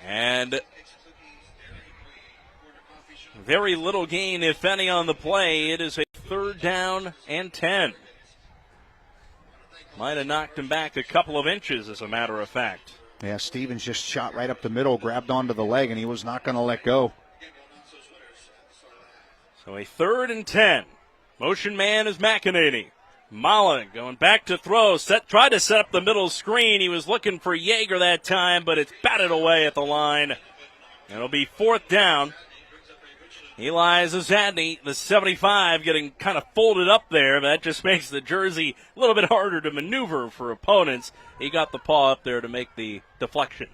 And very little gain, if any, on the play. It is a 3rd down and 10. Might have knocked him back a couple of inches, as a matter of fact. Yeah, Stevens just shot right up the middle, grabbed onto the leg, and he was not going to let go. So a 3rd and 10. Motion man is McEnany. Mala going back to throw. Tried to set up the middle screen. He was looking for Yeager that time, but it's batted away at the line. It'll be 4th down. Eli Zadney, the 75, getting kind of folded up there. That just makes the jersey a little bit harder to maneuver for opponents. He got the paw up there to make the deflection.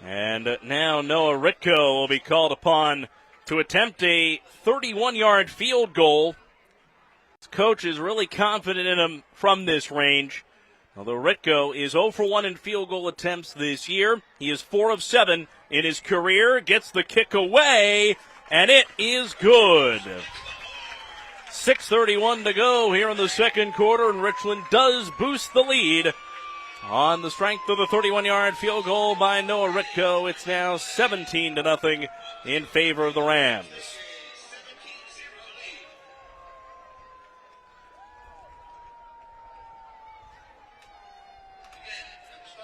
And now Noah Ritko will be called upon to attempt a 31-yard field goal. His coach is really confident in him from this range. Although Ritko is 0 for 1 in field goal attempts this year. He is 4 of 7 in his career. Gets the kick away, and it is good. 6:31 to go here in the 2nd quarter, and Richland does boost the lead on the strength of the 31-yard field goal by Noah Ritko. It's now 17-0 in favor of the Rams.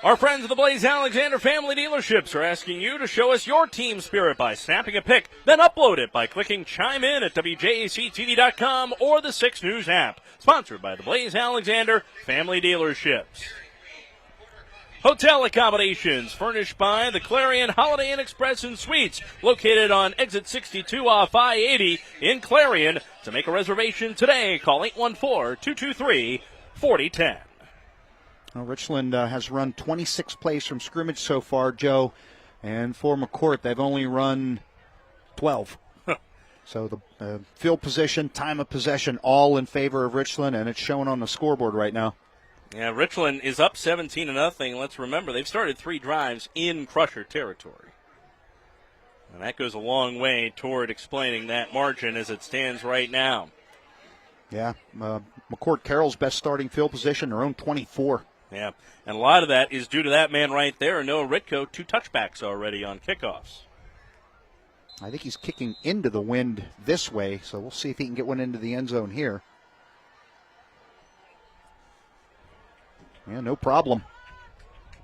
Our friends at the Blaze Alexander Family Dealerships are asking you to show us your team spirit by snapping a pic, then upload it by clicking Chime In at WJACTV.com or the 6 News app. Sponsored by the Blaze Alexander Family Dealerships. Hotel accommodations furnished by the Clarion Holiday Inn Express and Suites, located on exit 62 off I-80 in Clarion. To make a reservation today, call 814-223-4010. Well, Richland has run 26 plays from scrimmage so far, Joe, and for McCort, they've only run 12. So the field position, time of possession, all in favor of Richland, and it's shown on the scoreboard right now. Yeah, Richland is up 17-0. Let's remember, they've started 3 drives in Crusher territory. And that goes a long way toward explaining that margin as it stands right now. Yeah, McCort-Carroll's best starting field position, their own 24. Yeah, and a lot of that is due to that man right there, Noah Ritko, 2 touchbacks already on kickoffs. I think he's kicking into the wind this way, so we'll see if he can get one into the end zone here. Yeah, no problem.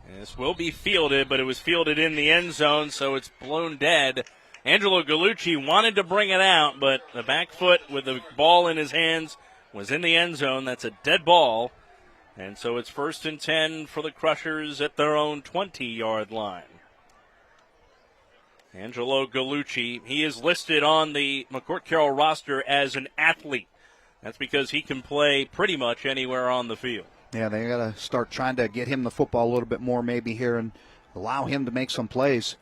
And this will be fielded, but it was fielded in the end zone, so it's blown dead. Angelo Gallucci wanted to bring it out, but the back foot with the ball in his hands was in the end zone. That's a dead ball. And so it's 1st and 10 for the Crushers at their own 20-yard line. Angelo Gallucci, he is listed on the McCort-Carroll roster as an athlete. That's because he can play pretty much anywhere on the field. Yeah, they got to start trying to get him the football a little bit more maybe here and allow him to make some plays.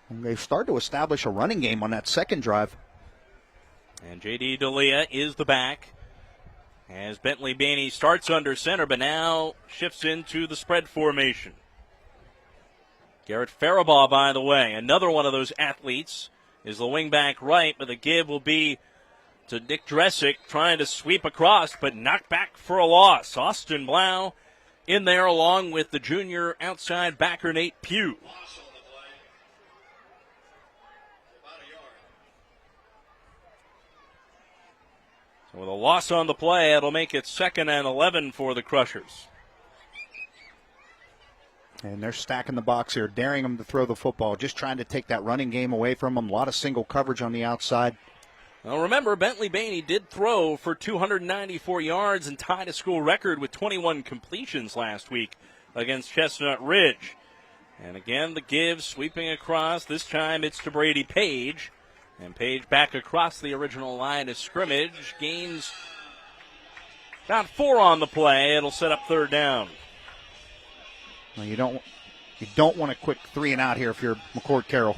And they've started to establish a running game on that second drive. And J.D. D'Elia is the back as Bentley Baney starts under center, but now shifts into the spread formation. Garrett Faribaugh, by the way, another one of those athletes, is the wingback right, but the give will be to Nick Dressick trying to sweep across, but knocked back for a loss. Austin Blau in there along with the junior outside backer Nate Pugh. So with a loss on the play, it'll make it 2nd and 11 for the Crushers. And they're stacking the box here, daring them to throw the football, just trying to take that running game away from them. A lot of single coverage on the outside. Well, remember, Bentley Baney did throw for 294 yards and tied a school record with 21 completions last week against Chestnut Ridge. And again, the give sweeping across. This time it's to Brady Page. And Page back across the original line of scrimmage. Gains about 4 on the play. It'll set up 3rd down. Well, you don't want a quick 3 and out here if you're McCort-Carroll.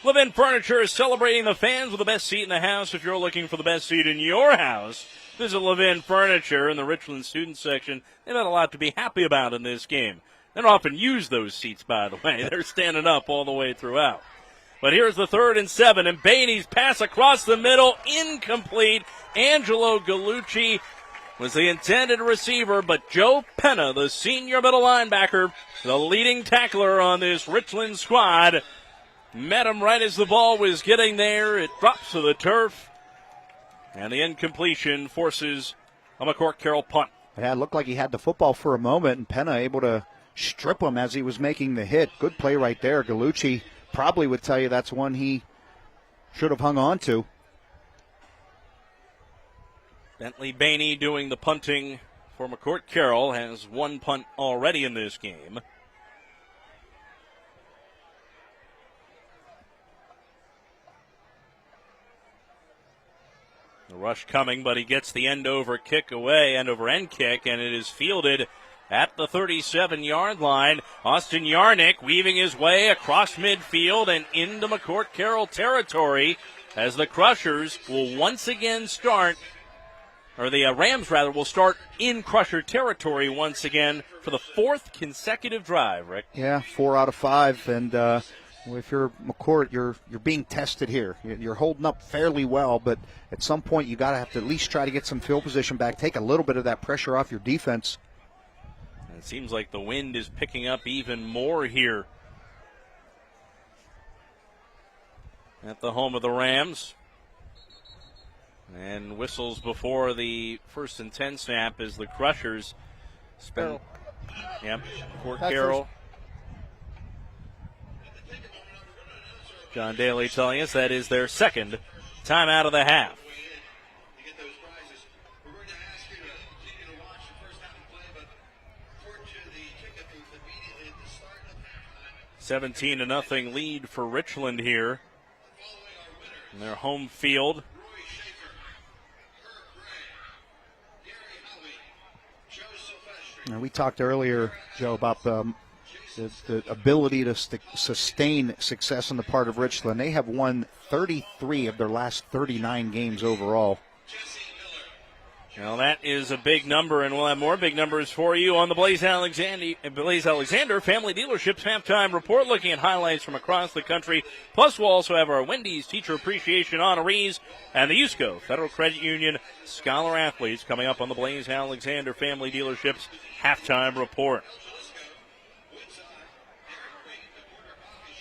Levin Furniture is celebrating the fans with the best seat in the house. If you're looking for the best seat in your house, visit Levin Furniture in the Richland student section. They've had a lot to be happy about in this game. They don't often use those seats, by the way. They're standing up all the way throughout. But here's the 3rd and 7, and Baney's pass across the middle, incomplete. Angelo Gallucci was the intended receiver, but Joe Penna, the senior middle linebacker, the leading tackler on this Richland squad, met him right as the ball was getting there. It drops to the turf, and the incompletion forces a McCort-Carroll punt. Yeah, it looked like he had the football for a moment, and Penna able to strip him as he was making the hit. Good play right there. Gallucci probably would tell you that's one he should have hung on to. Bentley Baney doing the punting for McCort-Carroll, has 1 punt already in this game. The rush coming, but he gets the end over kick away, end over end kick, and it is fielded at the 37-yard line. Austin Yarnick weaving his way across midfield and into McCort-Carroll territory as the Crushers will once again start, or the Rams rather, will start in Crusher territory once again for the 4th consecutive drive, Rick. Yeah, 4 out of 5, and if you're McCort, you're being tested here. You're holding up fairly well, but at some point you got to have to at least try to get some field position back, take a little bit of that pressure off your defense. It seems like the wind is picking up even more here at the home of the Rams. And whistles before the 1st and 10 snap as the Crushers spend. Yep, McCort-Carroll. John Daly telling us that is their 2nd timeout of the half. 17-0 lead for Richland here in their home field. And we talked earlier, Joe, about the ability to sustain success on the part of Richland. They have won 33 of their last 39 games overall. Well, that is a big number, and we'll have more big numbers for you on the Blaze Alexander Family Dealerships Halftime Report, looking at highlights from across the country. Plus, we'll also have our Wendy's Teacher Appreciation honorees and the USCO Federal Credit Union Scholar Athletes coming up on the Blaze Alexander Family Dealerships Halftime Report.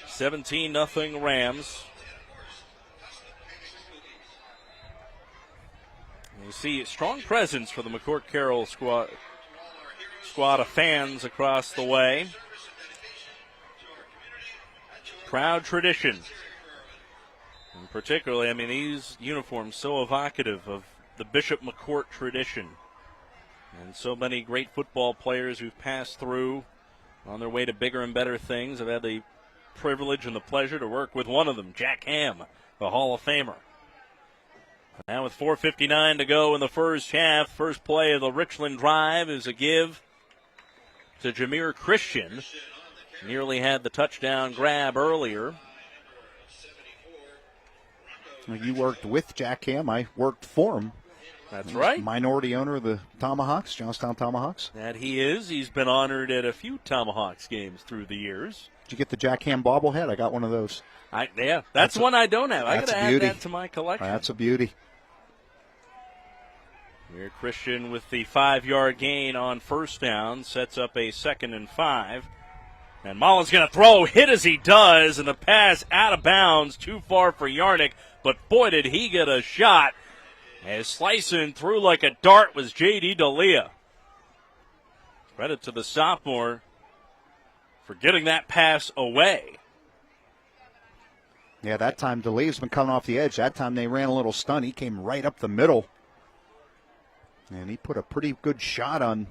17-0 Rams. You see a strong presence for the McCort-Carroll squad of fans across the way. Proud tradition. And particularly, I mean, these uniforms so evocative of the Bishop McCort tradition. And so many great football players who've passed through on their way to bigger and better things. I've had the privilege and the pleasure to work with one of them, Jack Ham, the Hall of Famer. Now with 4:59 to go in the first half, first play of the Richland drive is a give to Jameer Christian. Nearly had the touchdown grab earlier. You worked with Jack Ham. I worked for him. That's right. Minority owner of the Tomahawks, Johnstown Tomahawks. That he is. He's been honored at a few Tomahawks games through the years. Did you get the Jack Ham bobblehead? I got one of those. That's one I don't have. I got to add that to my collection. That's a beauty. Here Christian with the 5-yard gain on first down, sets up a 2nd and 5. And Mullen's going to throw, hit as he does, and the pass out of bounds, too far for Yarnick. But boy, did he get a shot. As slicing through like a dart was J.D. D'Elia. Credit to the sophomore for getting that pass away. Yeah, that time D'Elia's been coming off the edge. That time they ran a little stunt. He came right up the middle. And he put a pretty good shot on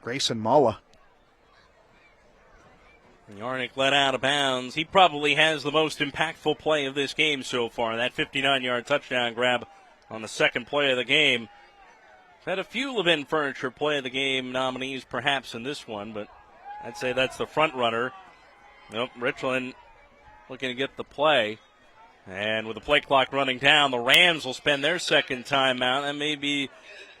Grayson Mulla. Yarnick let out of bounds. He probably has the most impactful play of this game so far. That 59-yard touchdown grab on the second play of the game. Had a few Levin Furniture play of the game nominees perhaps in this one, but I'd say that's the front runner. Nope, Richland looking to get the play. And with the play clock running down, the Rams will spend their second timeout. That may be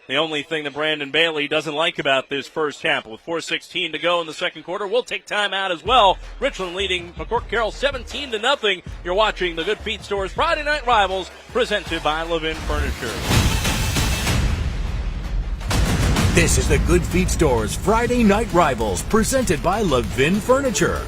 the only thing that Brandon Bailey doesn't like about this first half. With 4:16 to go in the second quarter, we'll take timeout as well. Richland leading McCort-Carroll 17-0. You're watching the Good Feet Store's Friday Night Rivals, presented by Levin Furniture. This is the Good Feet Store's Friday Night Rivals, presented by Levin Furniture.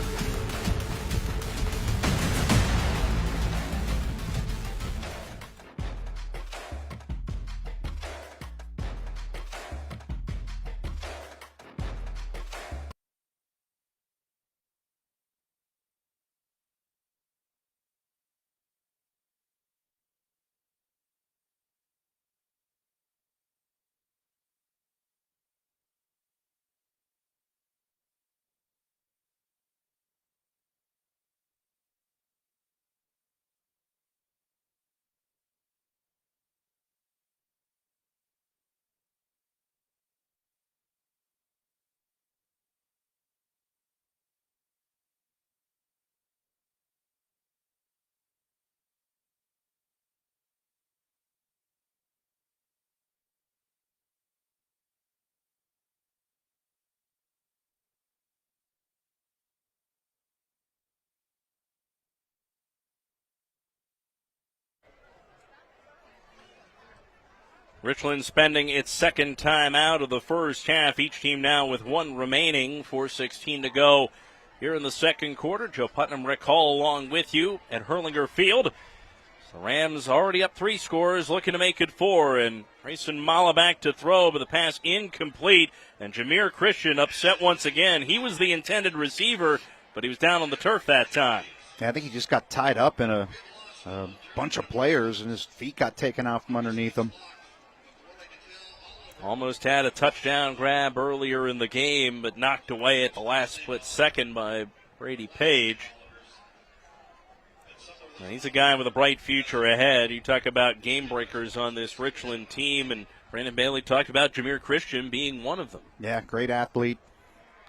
Richland spending its second time out of the first half. Each team now with one remaining. 4:16 to go here in the second quarter. Joe Putnam, Rick Hall along with you at Hurlinger Field. The Rams already up 3 scores, looking to make it 4. And Grayson Mulla back to throw, but the pass incomplete. And Jameer Christian upset once again. He was the intended receiver, but he was down on the turf that time. Yeah, I think he just got tied up in a bunch of players, and his feet got taken out from underneath him. Almost had a touchdown grab earlier in the game, but knocked away at the last split second by Brady Page. Now, he's a guy with a bright future ahead. You talk about game breakers on this Richland team, and Brandon Bailey talked about Jameer Christian being one of them. Yeah, great athlete.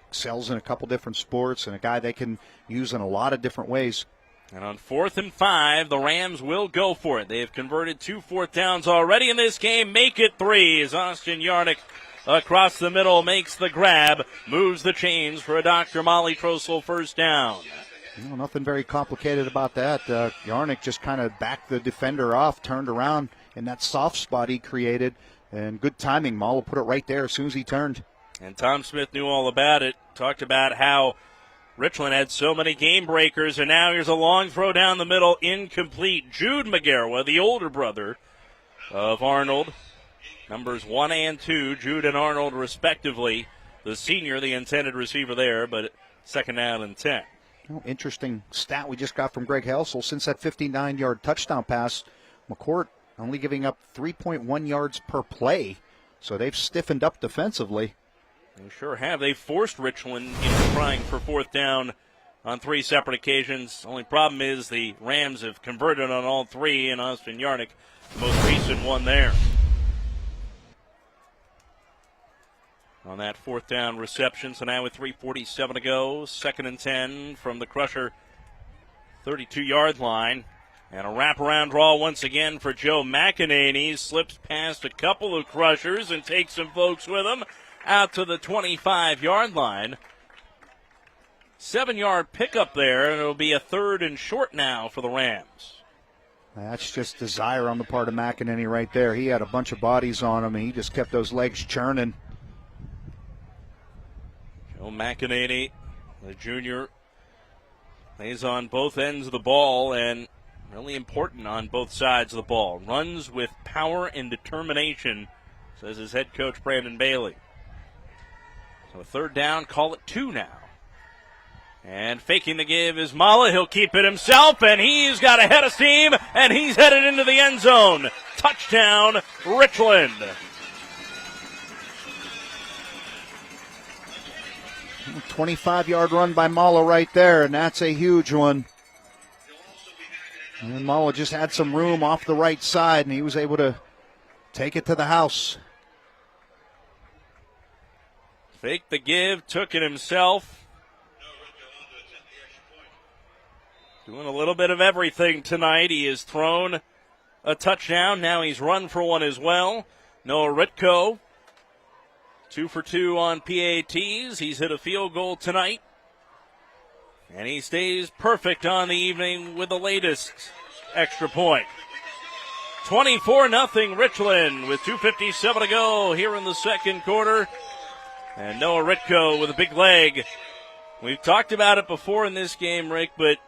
Excels in a couple different sports, and a guy they can use in a lot of different ways. And on 4th and 5, the Rams will go for it. They have converted 2 fourth downs already in this game. Make it 3 as Austin Yarnick across the middle makes the grab, moves the chains for a Dr. Molly Trossel first down. Well, nothing very complicated about that. Yarnick just kind of backed the defender off, turned around in that soft spot he created, and good timing. Mala put it right there as soon as he turned. And Tom Smith knew all about it, talked about how Richland had so many game breakers, and now here's a long throw down the middle, incomplete. Jude McGarwa, the older brother of Arnold, numbers 1 and 2, Jude and Arnold respectively. The senior, the intended receiver there, but second down and 10. Oh, interesting stat we just got from Greg Helsel. Since that 59-yard touchdown pass, McCourt only giving up 3.1 yards per play. So they've stiffened up defensively. They sure have. They forced Richland into trying for 4th down on 3 separate occasions. Only problem is the Rams have converted on all 3, and Austin Yarnick, the most recent one there. On that 4th down reception, so now with 3:47 to go, 2nd and 10 from the Crusher 32-yard line. And a wraparound draw once again for Joe McEnany. Slips past a couple of Crushers and takes some folks with him out to the 25-yard line. 7-yard pickup there, and it'll be a 3rd and short now for the Rams. That's just desire on the part of McEnany right there. He had a bunch of bodies on him, and he just kept those legs churning. Joe McEnany, the junior, plays on both ends of the ball and really important on both sides of the ball. Runs with power and determination, says his head coach Brandon Bailey. So 3rd down, call it 2 now. And faking the give is Mala. He'll keep it himself, and he's got a head of steam, and he's headed into the end zone. Touchdown, Richland. 25-yard run by Mala right there, and that's a huge one. And Mala just had some room off the right side, and he was able to take it to the house. Faked the give, took it himself. Doing a little bit of everything tonight. He has thrown a touchdown. Now he's run for one as well. Noah Ritko, 2 for 2 on PATs. He's hit a field goal tonight. And he stays perfect on the evening with the latest extra point. 24-0 Richland with 2:57 to go here in the second quarter. And Noah Ritko with a big leg. We've talked about it before in this game, Rick, but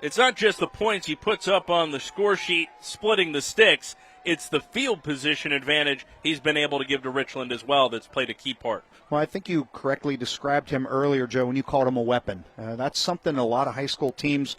it's not just the points he puts up on the score sheet splitting the sticks. It's the field position advantage he's been able to give to Richland as well that's played a key part. Well, I think you correctly described him earlier, Joe, when you called him a weapon. That's something a lot of high school teams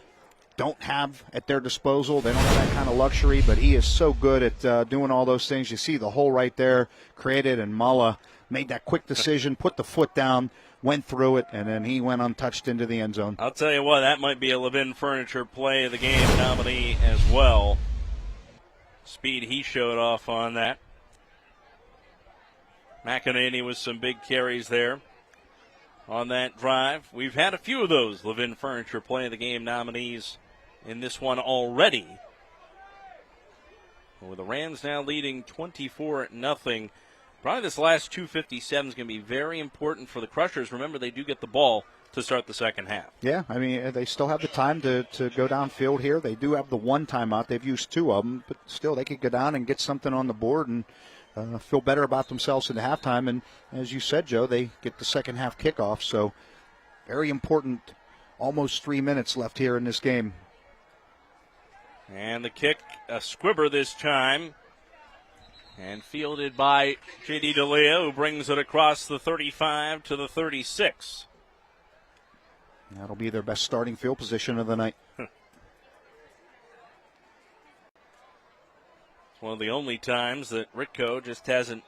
don't have at their disposal. They don't have that kind of luxury, but he is so good at doing all those things. You see the hole right there created, and Mala made that quick decision, put the foot down, went through it, and then he went untouched into the end zone. I'll tell you what, that might be a Levin Furniture Play of the Game nominee as well. Speed he showed off on that. McEnany with some big carries there on that drive. We've had a few of those Levin Furniture Play of the Game nominees in this one already. With the Rams now leading 24-0. Probably this last 2:57 is going to be very important for the Crushers. Remember, they do get the ball to start the second half. Yeah, I mean, they still have the time to go downfield here. They do have the one timeout. They've used 2 of them, but still they could go down and get something on the board and feel better about themselves in the halftime. And as you said, Joe, they get the second half kickoff. So very important, almost 3 minutes left here in this game. And the kick, a squibber this time. And fielded by J.D. DeLeo, who brings it across the 35 to the 36. That'll be their best starting field position of the night. It's one of the only times that Ritko just hasn't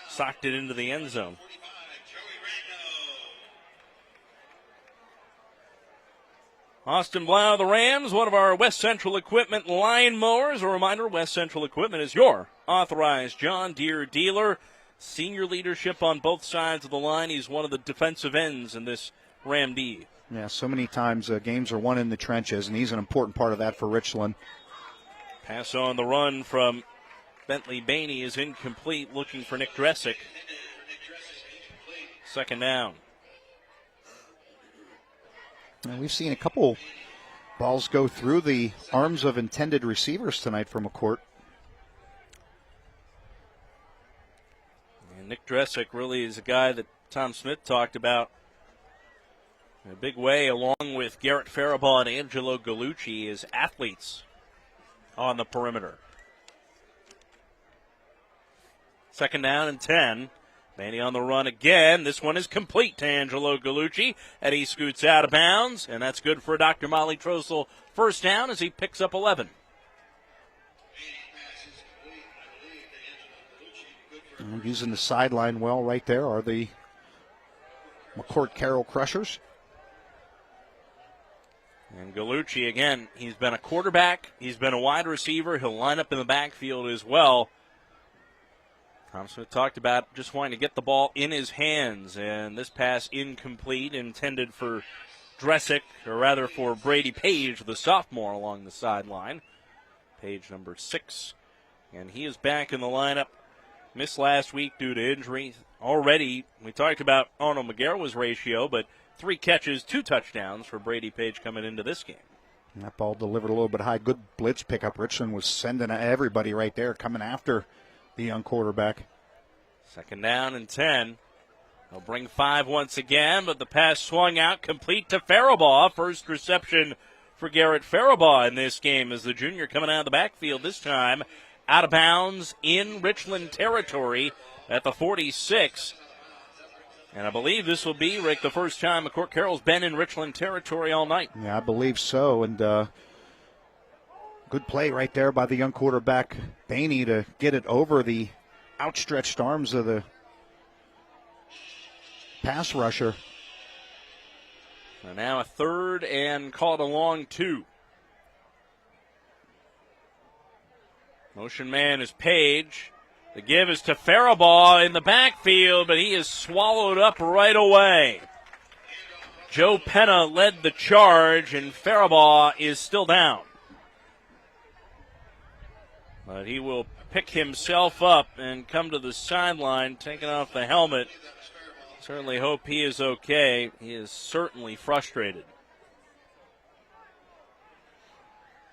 socked it into the end zone. Austin Blau of the Rams, one of our West Central Equipment line mowers. A reminder, West Central Equipment is your authorized John Deere dealer. Senior leadership on both sides of the line. He's one of the defensive ends in this Ram D. Yeah, so many times games are won in the trenches, and he's an important part of that for Richland. Pass on the run from Bentley Bainey is incomplete, looking for Nick Dressick. Second down. And we've seen a couple balls go through the arms of intended receivers tonight from McCourt. And Nick Dressick really is a guy that Tom Smith talked about in a big way, along with Garrett Faribault and Angelo Gallucci, as athletes on the perimeter. Second down and 10. Bainey on the run again. This one is complete to Angelo Gallucci, and he scoots out of bounds, and that's good for Dr. Molly Trossel. First down as he picks up 11. And using the sideline well right there are the McCort-Carroll Crushers. And Gallucci, again, he's been a quarterback. He's been a wide receiver. He'll line up in the backfield as well. Tom Smith talked about just wanting to get the ball in his hands, and this pass incomplete, intended for Dressick, or rather for Brady Page, the sophomore, along the sideline. Page number 6, and he is back in the lineup. Missed last week due to injury. Already, we talked about Arnold Maguire's ratio, but 3 catches, 2 touchdowns for Brady Page coming into this game. And that ball delivered a little bit high. Good blitz pickup. Richland was sending everybody right there, coming after the young quarterback. Second down and 10. They'll bring 5 once again, but the pass swung out complete to Faribault. First reception for Garrett Faribault in this game as the junior coming out of the backfield this time. Out of bounds in Richland territory at the 46. And I believe this will be, Rick, the first time McCort-Carroll's been in Richland territory all night. Yeah, I believe so. And good play right there by the young quarterback, Bainey, to get it over the outstretched arms of the pass rusher. So now a third and called a long 2. Motion man is Page. The give is to Faribault in the backfield, but he is swallowed up right away. Joe Penna led the charge, and Faribault is still down. But he will pick himself up and come to the sideline, taking off the helmet. Certainly hope he is okay. He is certainly frustrated.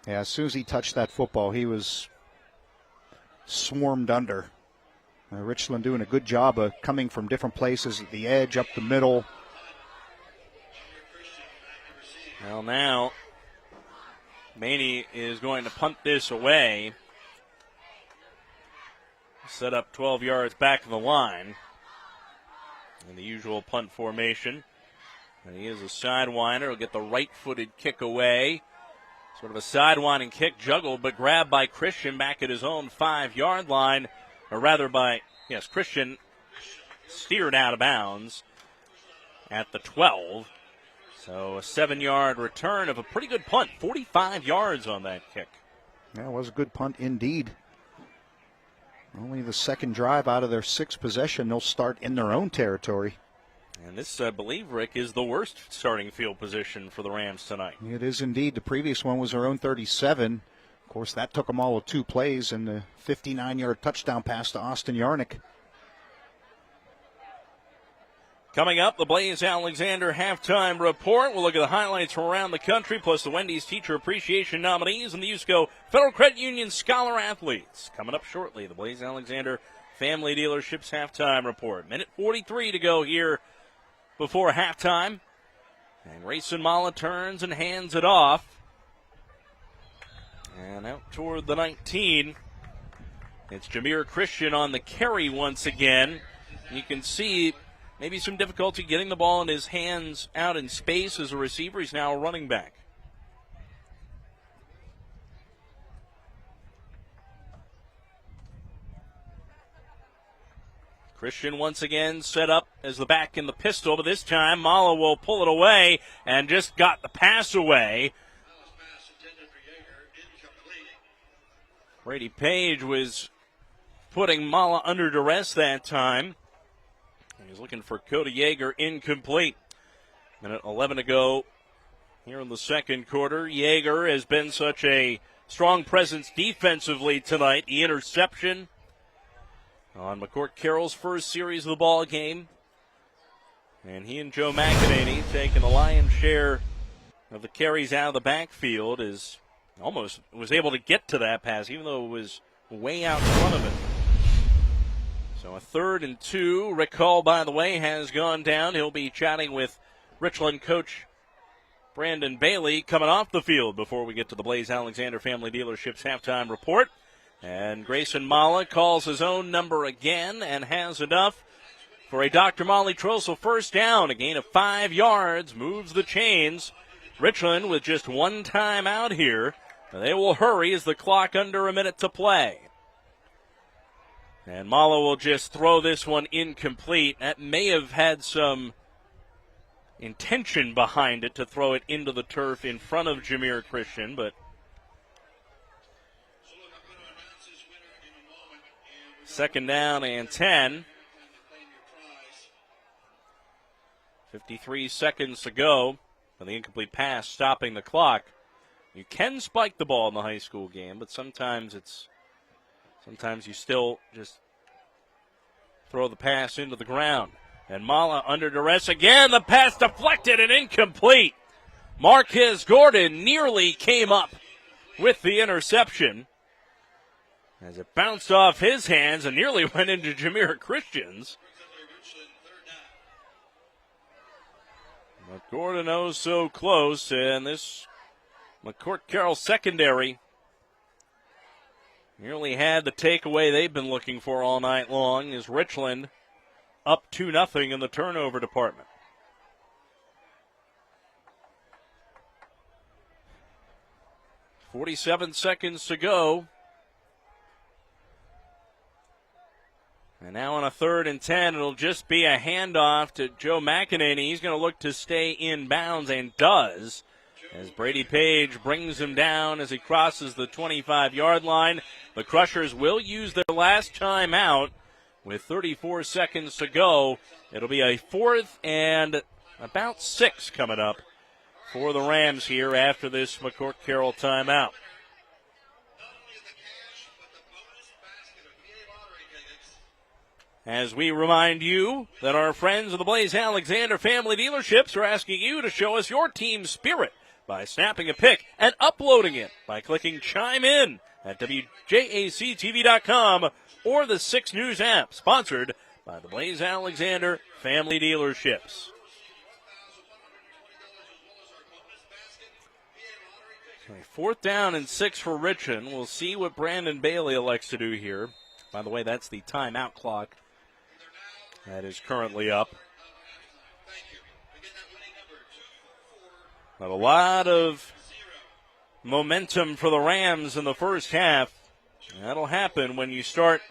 Yeah, as soon as he touched that football, he was swarmed under. Richland doing a good job of coming from different places at the edge, up the middle. Well, now, Maney is going to punt this away. Set up 12 yards back of the line in the usual punt formation. And he is a sidewinder. He'll get the right-footed kick away. Sort of a sidewinding kick, juggled, but grabbed by Christian back at his own 5-yard line. Or rather Christian steered out of bounds at the 12. So a 7-yard return of a pretty good punt. 45 yards on that kick. Yeah, it was a good punt indeed. Only the second drive out of their 6th possession. They'll start in their own territory. And this, I believe, Rick, is the worst starting field position for the Rams tonight. It is indeed. The previous one was their own 37. Of course, that took them all with 2 plays and the 59-yard touchdown pass to Austin Yarnick. Coming up, the Blaze Alexander halftime report. We'll look at the highlights from around the country, plus the Wendy's Teacher Appreciation nominees and the USCO Federal Credit Union Scholar Athletes. Coming up shortly, the Blaze Alexander Family Dealerships halftime report. Minute 43 to go here before halftime. And Grayson Mala turns and hands it off. And out toward the 19. It's Jameer Christian on the carry once again. You can see maybe some difficulty getting the ball in his hands out in space as a receiver. He's now a running back. Christian once again set up as the back in the pistol, but this time Mala will pull it away and just got the pass away. Brady Page was putting Mala under duress that time. He's looking for Cody Yeager, incomplete. Minute 11 to go here in the second quarter. Yeager has been such a strong presence defensively tonight. The interception on McCort-Carroll's first series of the ball game. And he and Joe McEnany taking the lion's share of the carries out of the backfield, is almost was able to get to that pass, even though it was way out in front of it. So a 3rd and 2. Rick Hall, by the way, has gone down. He'll be chatting with Richland coach Brandon Bailey coming off the field before we get to the Blaze Alexander Family Dealerships halftime report. And Grayson Mala calls his own number again and has enough for a Dr. Molly Trossel first down. A gain of 5 yards, moves the chains. Richland with just one time out here. They will hurry as the clock under a minute to play. And Mala will just throw this one incomplete. That may have had some intention behind it to throw it into the turf in front of Jameer Christian, but second down and 10. 53 seconds to go for the incomplete pass, stopping the clock. You can spike the ball in the high school game, but sometimes you still just throw the pass into the ground. And Mala under duress again. The pass deflected and incomplete. Marquez Gordon nearly came up with the interception as it bounced off his hands and nearly went into Jameer Christian's. But Gordon oh so close, and this McCort-Carroll secondary nearly had the takeaway they've been looking for all night long, as Richland up 2-0 in the turnover department. .47 seconds to go. And now on a 3rd and 10, it'll just be a handoff to Joe McEnany. He's going to look to stay in bounds, and does, as Brady Page brings him down as he crosses the 25-yard line. The Crushers will use their last time out with 34 seconds to go. It'll be a 4th and about 6 coming up for the Rams here after this McCort-Carroll timeout. As we remind you that our friends of the Blaze Alexander Family Dealerships are asking you to show us your team spirit by snapping a pic and uploading it by clicking Chime In at WJACTV.com or the 6 News app, sponsored by the Blaze Alexander Family Dealerships. Okay, 4th down and 6 for Richland. We'll see what Brandon Bailey elects to do here. By the way, that's the timeout clock that is currently up. But a lot of momentum for the Rams in the first half. That'll happen when you start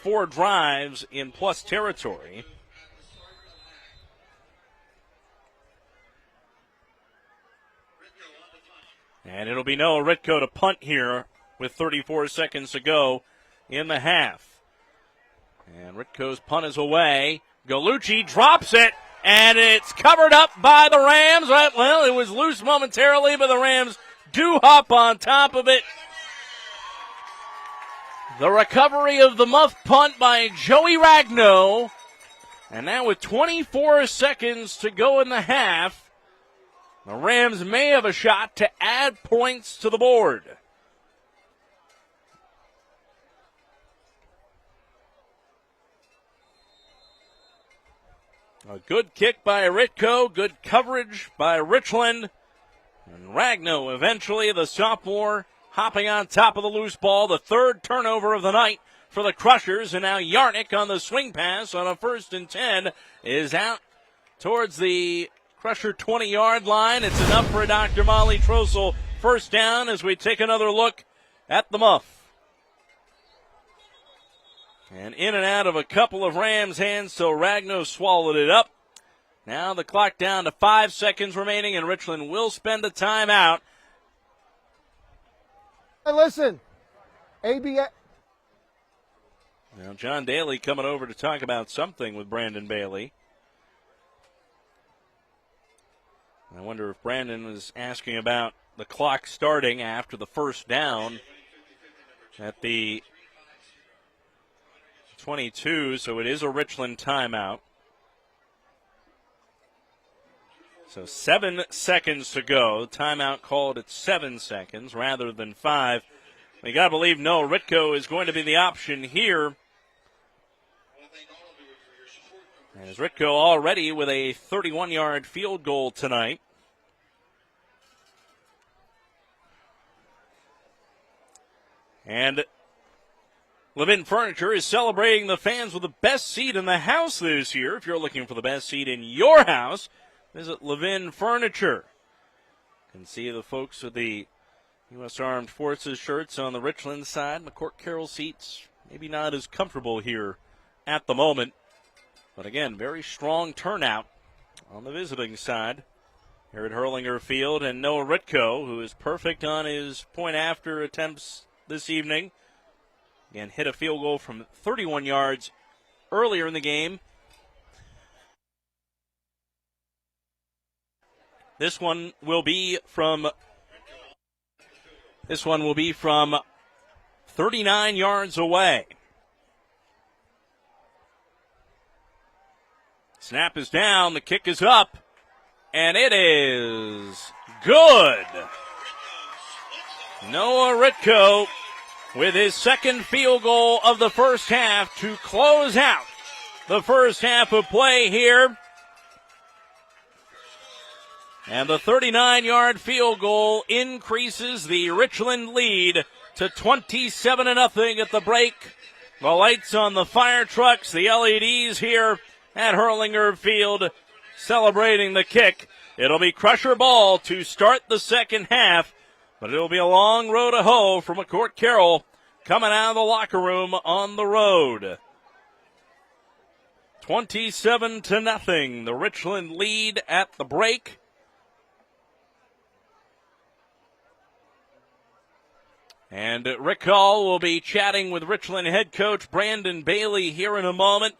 4 drives in plus territory. And it'll be Noah Ritko to punt here with 34 seconds to go in the half. And Ritko's punt is away. Galucci drops it, and it's covered up by the Rams. Well, it was loose momentarily, but the Rams do hop on top of it. The recovery of the muff punt by Joey Ragno. And now with 24 seconds to go in the half, the Rams may have a shot to add points to the board. A good kick by Ritko, good coverage by Richland. And Ragno eventually, the sophomore, hopping on top of the loose ball. The 3rd turnover of the night for the Crushers. And now Yarnick on the swing pass on a 1st and 10 is out towards the Crusher 20-yard line. It's enough for Dr. Molly Trossel. First down as we take another look at the muff. And in and out of a couple of Rams' hands, so Ragno swallowed it up. Now the clock down to 5 seconds remaining, and Richland will spend a timeout. Hey, listen, ABS. Now John Daly coming over to talk about something with Brandon Bailey. I wonder if Brandon was asking about the clock starting after the first down at the 22, so it is a Richland timeout. So 7 seconds to go. Timeout called at 7 seconds rather than 5. We got to believe Noah Ritko is going to be the option here. As Ritko already with a 31-yard field goal tonight. And Levin Furniture is celebrating the fans with the best seat in the house this year. If you're looking for the best seat in your house, visit Levin Furniture. You can see the folks with the U.S. Armed Forces shirts on the Richland side. McCort-Carroll seats maybe not as comfortable here at the moment. But again, very strong turnout on the visiting side here at Hurlinger Field. And Noah Ritko, who is perfect on his point after attempts this evening. Again, hit a field goal from 31 yards earlier in the game. This one will be from 39 yards away. Snap is down, the kick is up, and it is good. Noah Ritko with his second field goal of the first half to close out the first half of play here. And the 39-yard field goal increases the Richland lead to 27-0 at the break. The lights on the fire trucks, the LEDs here at Hurlinger Field celebrating the kick. It'll be Crusher ball to start the second half, but it'll be a long road to hoe for McCort-Carroll coming out of the locker room on the road. 27-0, the Richland lead at the break. And Rick Hall will be chatting with Richland head coach Brandon Bailey here in a moment.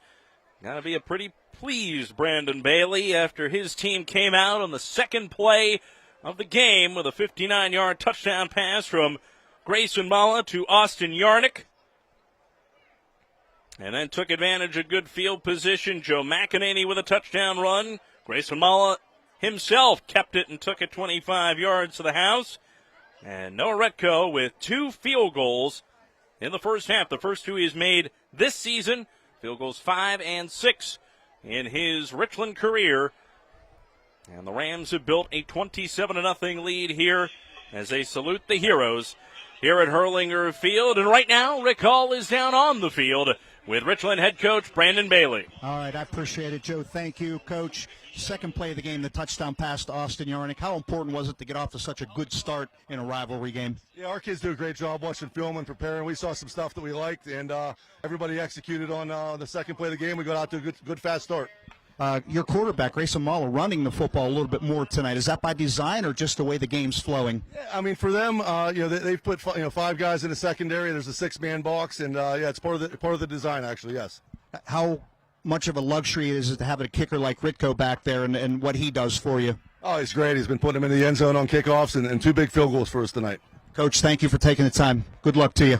Got to be a pretty pleased Brandon Bailey after his team came out on the second play of the game with a 59-yard touchdown pass from Grayson Mala to Austin Yarnick. And then took advantage of good field position. Joe McEnany with a touchdown run. Grayson Mala himself kept it and took it 25 yards to the house. And Noah Ritko with 2 field goals in the first half. The first 2 he's made this season. Field goals 5 and 6 in his Richland career. And the Rams have built a 27-0 lead here as they salute the heroes here at Hurlinger Field. And right now, Rick Hall is down on the field with Richland head coach Brandon Bailey. All right, I appreciate it, Joe. Thank you, Coach. Second play of the game, the touchdown pass to Austin Yarnick. How important was it to get off to such a good start in a rivalry game? Yeah, our kids do a great job watching film and preparing. We saw some stuff that we liked, and everybody executed on the second play of the game. We got out to a good fast start. Your quarterback, Grayson Mala, running the football a little bit more tonight. Is that by design or just the way the game's flowing? Yeah, I mean, for them, they've put 5 guys in the secondary. There's a 6-man box, and it's part of the design, actually. Yes. How much of a luxury is it to have a kicker like Ritko back there and what he does for you? Oh, he's great. He's been putting them in the end zone on kickoffs and 2 big field goals for us tonight. Coach, thank you for taking the time. Good luck to you.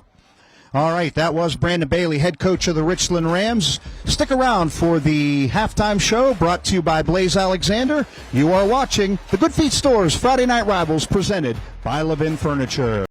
All right, that was Brandon Bailey, head coach of the Richland Rams. Stick around for the halftime show brought to you by Blaze Alexander. You are watching the Good Feet Stores Friday Night Rivals presented by Levin Furniture.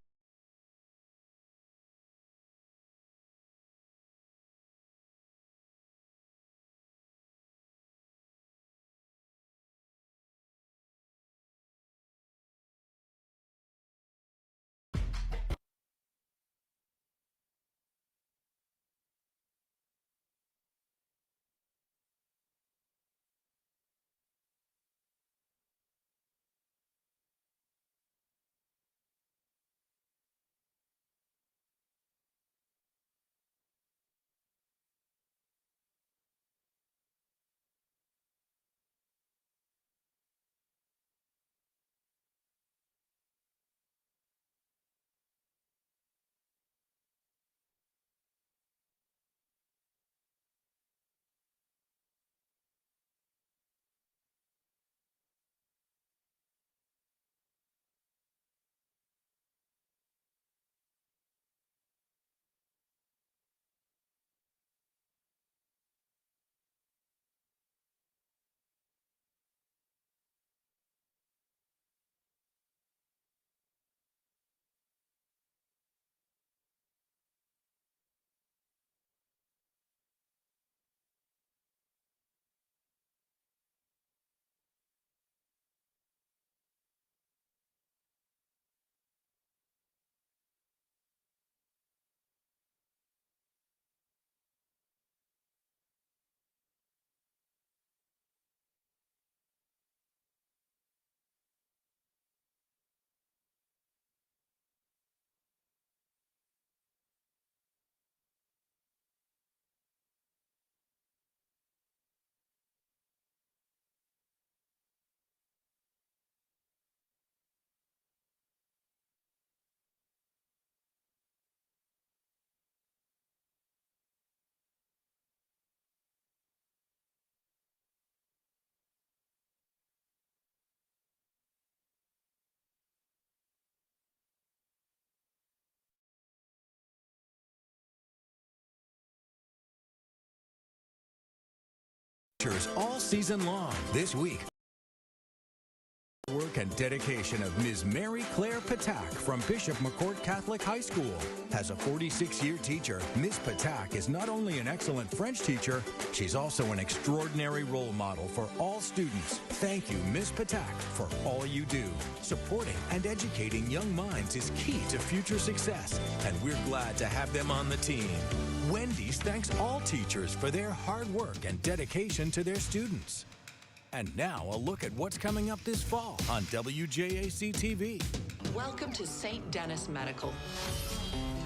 Teachers all season long. This week, work and dedication of Ms. Mary Claire Patak from Bishop McCort Catholic High School. As a 46-year teacher, Ms. Patak is not only an excellent French teacher, she's also an extraordinary role model for all students. Thank you, Ms. Patak, for all you do. Supporting and educating young minds is key to future success, and we're glad to have them on the team. Wendy's thanks all teachers for their hard work and dedication to their students. And now a look at what's coming up this fall on WJAC TV. Welcome to St. Denis Medical.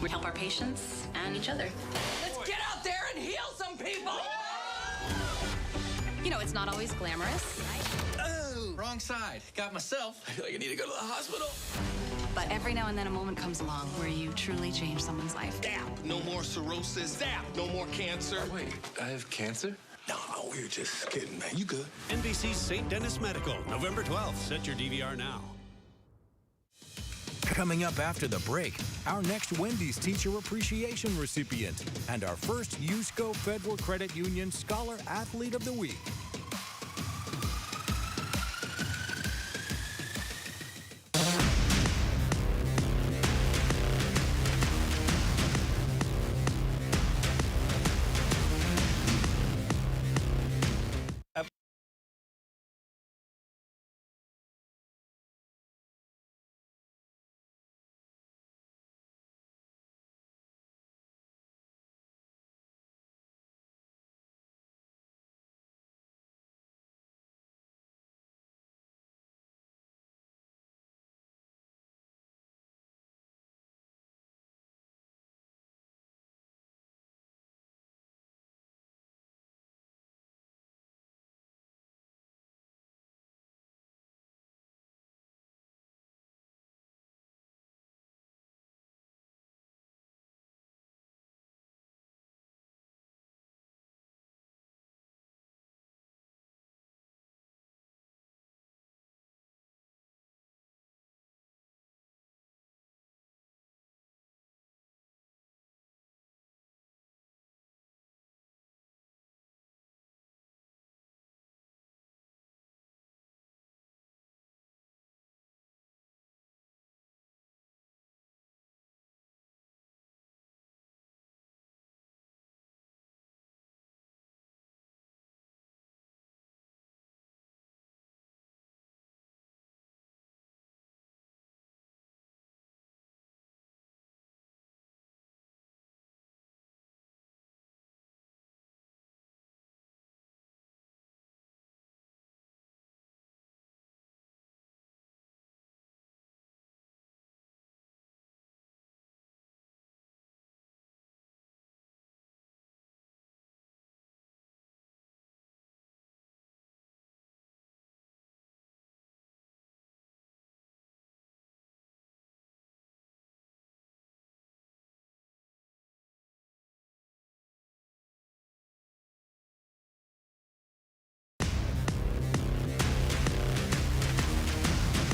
We help our patients and each other. Let's get out there and heal some people! You know, it's not always glamorous. Oh, wrong side. Got myself. I feel like I need to go to the hospital. But every now and then a moment comes along where you truly change someone's life. Zap! No more cirrhosis. Zap! No more cancer. Oh, wait, I have cancer? No, we were just kidding, man. You good. NBC's St. Denis Medical, November 12th. Set your DVR now. Coming up after the break, our next Wendy's Teacher Appreciation recipient and our first USCO Federal Credit Union Scholar Athlete of the Week.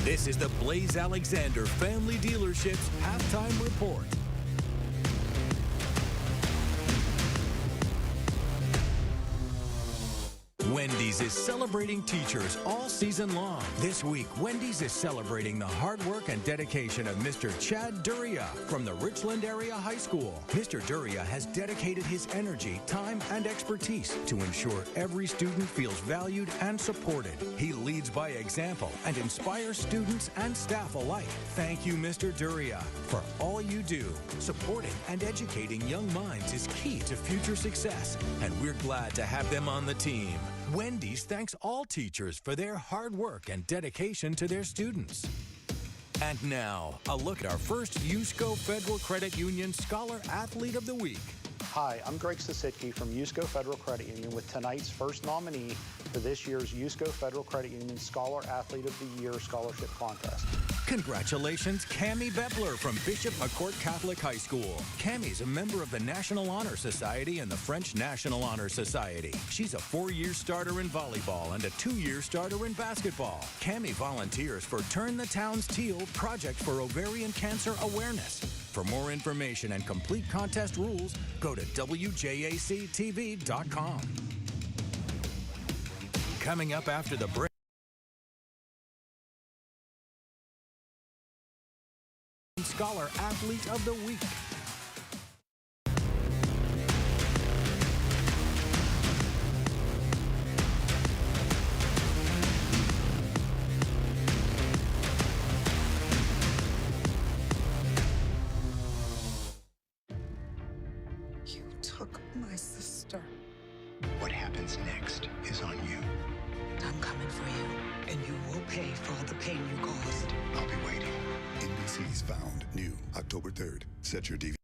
This is the Blaze Alexander Family Dealerships Halftime Report. Wendy's is celebrating teachers all season long. This week, Wendy's is celebrating the hard work and dedication of Mr. Chad Duria from the Richland Area High School. Mr. Duria has dedicated his energy, time, and expertise to ensure every student feels valued and supported. He leads by example and inspires students and staff alike. Thank you, Mr. Duria, for all you do. Supporting and educating young minds is key to future success, and we're glad to have them on the team. Wendy's thanks all teachers for their hard work and dedication to their students. And now, a look at our first USCO Federal Credit Union Scholar Athlete of the Week. Hi, I'm Greg Sasitke from USCO Federal Credit Union with tonight's first nominee for this year's USCO Federal Credit Union Scholar Athlete of the Year Scholarship Contest. Congratulations, Cammie Bepler from Bishop McCort Catholic High School. Cammie's a member of the National Honor Society and the French National Honor Society. She's a 4-year starter in volleyball and a 2-year starter in basketball. Cammie volunteers for Turn the Town's Teal Project for Ovarian Cancer Awareness. For more information and complete contest rules, go to WJACTV.com. Coming up after the break. Scholar Athlete of the Week. You took my sister. What happens next is on you. I'm coming for you, and you will pay for all the pain you caused. I'll be waiting. NBC's Found, new October 3rd. Set your DVD.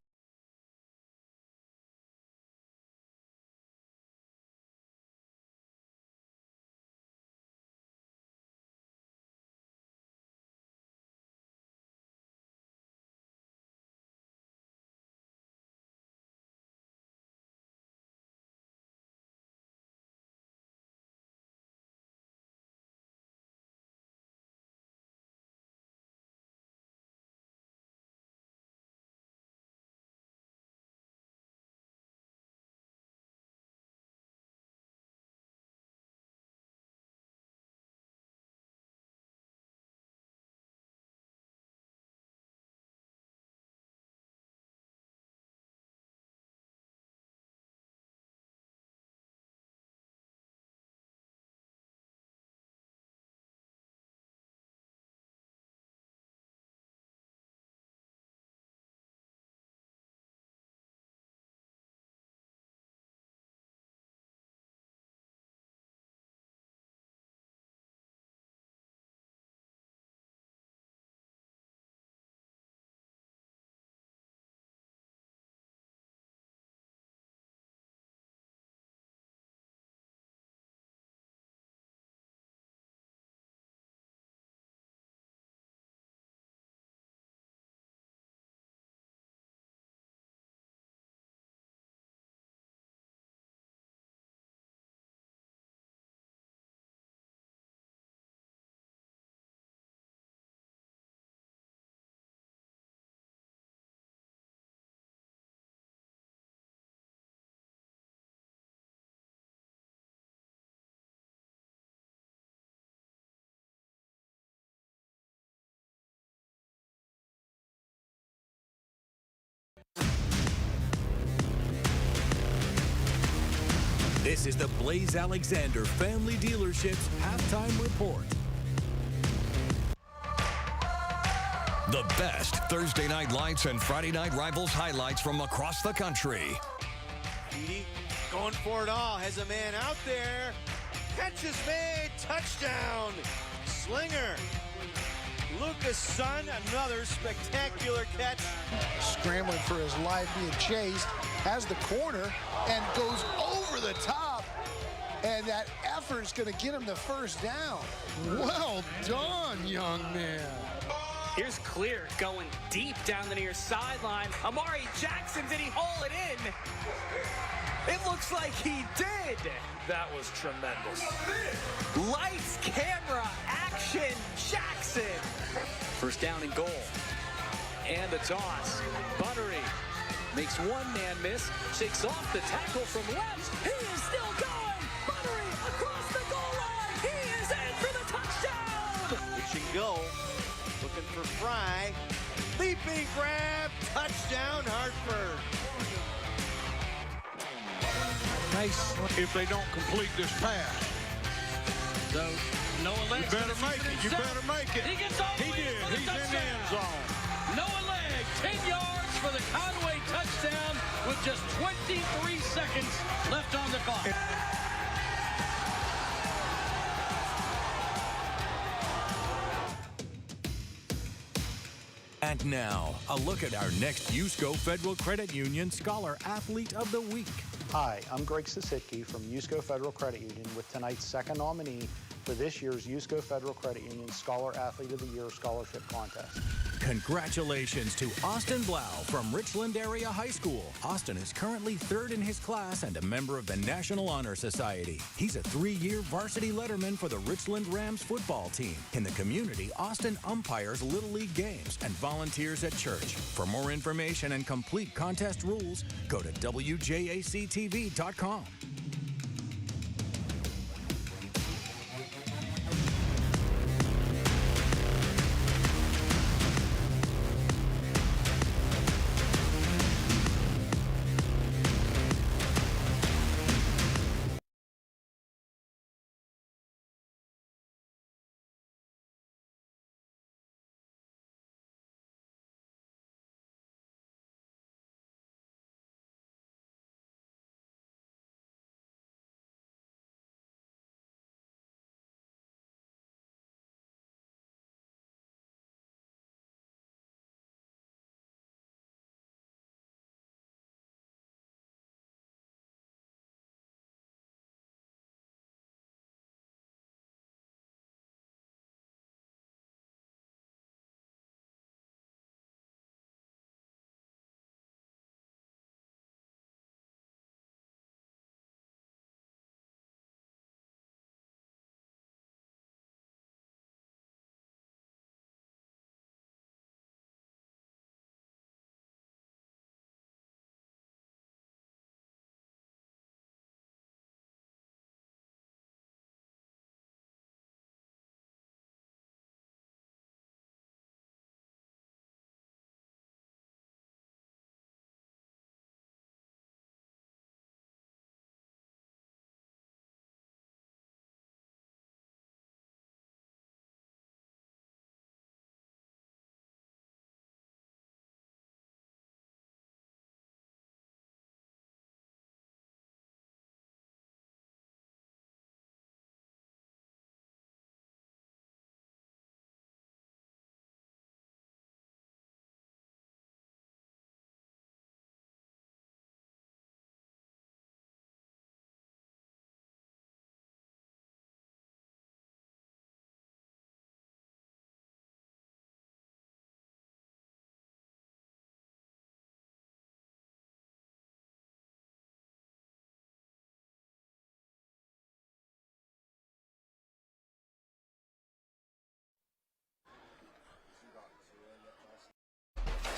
This is the Blaze Alexander Family Dealerships Halftime Report. The best Thursday Night Lights and Friday Night Rivals highlights from across the country. Edie going for it all, has a man out there. Catch is made, touchdown. Slinger. Lucas Sun, another spectacular catch. Scrambling for his life, being chased, has the corner, and goes over the top. And that effort is going to get him the first down. Well done, young man. Here's Clear going deep down the near sideline. Amari Jackson, did he haul it in? It looks like he did. That was tremendous. Lights, camera, action, Jackson. First down and goal. And the toss. Buttery makes one man miss. Shakes off the tackle from left. He is still going. Buttery across the goal line. He is in for the touchdown. Pitch and go. Looking for Fry. Leaping grab. Touchdown, Hartford. Nice if they don't complete this pass. So, Noah Legg. You better make it. You better make it. He gets all the way did. for the He's touchdown. in the end zone. Noah Legg, 10 yards for the Conway touchdown with just 23 seconds left on the clock. And now, a look at our next USCO Federal Credit Union Scholar Athlete of the Week. Hi, I'm Greg Sasitke from USCO Federal Credit Union with tonight's second nominee for this year's USCO Federal Credit Union Scholar Athlete of the Year Scholarship Contest. Congratulations to Austin Blau from Richland Area High School. Austin is currently third in his class and a member of the National Honor Society. He's a 3-year varsity letterman for the Richland Rams football team. In the community, Austin umpires Little League games and volunteers at church. For more information and complete contest rules, go to WJACTV.com.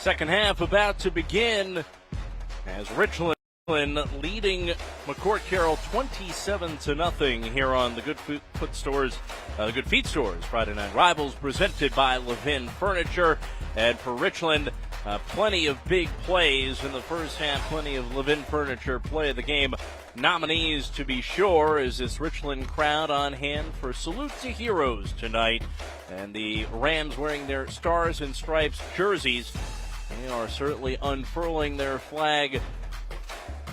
Second half about to begin as Richland leading McCort-Carroll 27-0 here on the Good Feet Stores Friday Night Rivals, presented by Levin Furniture. And for Richland, plenty of big plays in the first half, plenty of Levin Furniture play of the game. Nominees, to be sure, is this Richland crowd on hand for Salute to Heroes tonight. And the Rams wearing their Stars and Stripes jerseys. They are certainly unfurling their flag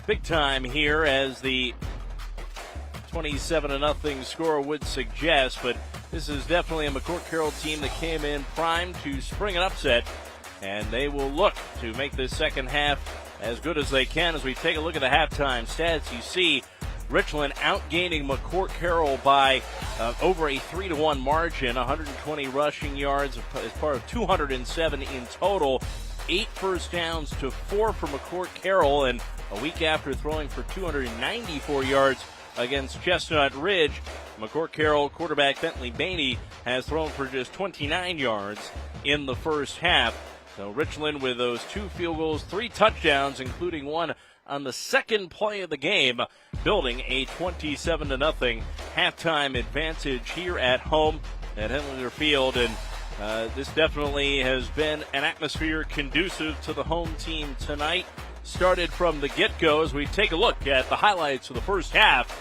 big time here, as the 27-0 score would suggest. But this is definitely a McCort-Carroll team that came in primed to spring an upset, and they will look to make this second half as good as they can. As we take a look at the halftime stats, you see Richland outgaining McCort-Carroll by over a 3-1 margin, 120 rushing yards as part of 207 in total. 8 first downs to 4 for McCort-Carroll, and a week after throwing for 294 yards against Chestnut Ridge, McCort-Carroll quarterback Bentley Bainey has thrown for just 29 yards in the first half. So Richland with those 2 field goals, 3 touchdowns, including one on the second play of the game, building a 27-0 halftime advantage here at home at Henlinger Field. And this definitely has been an atmosphere conducive to the home team tonight. Started from the get-go as we take a look at the highlights of the first half.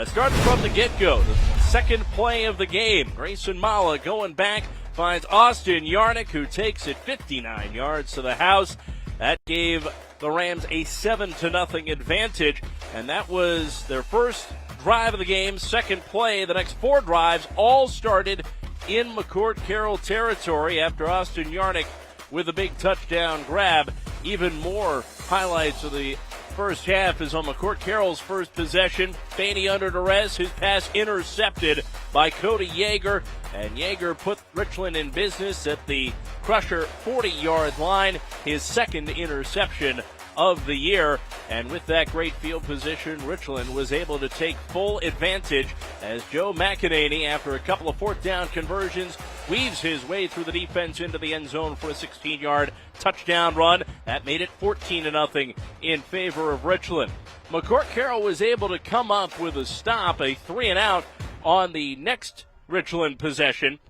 Started from the get-go, the second play of the game. Grayson Mala going back, finds Austin Yarnick, who takes it 59 yards to the house. That gave the Rams a 7-0 advantage, and that was their first drive of the game, second play. The next 4 drives all started in McCort-Carroll territory after Austin Yarnick with a big touchdown grab. Even more highlights of the first half is on McCort-Carroll's first possession. Bainey under duress, his pass intercepted by Cody Yeager, and Yeager put Richland in business at the Crusher 40-yard line, his second interception of the year. And with that great field position, Richland was able to take full advantage as Joe McEnany, after a couple of fourth down conversions, weaves his way through the defense into the end zone for a 16-yard touchdown run. That made it 14-0 in favor of Richland. McCort-Carroll was able to come up with a stop, a 3-and-out on the next Richland possession.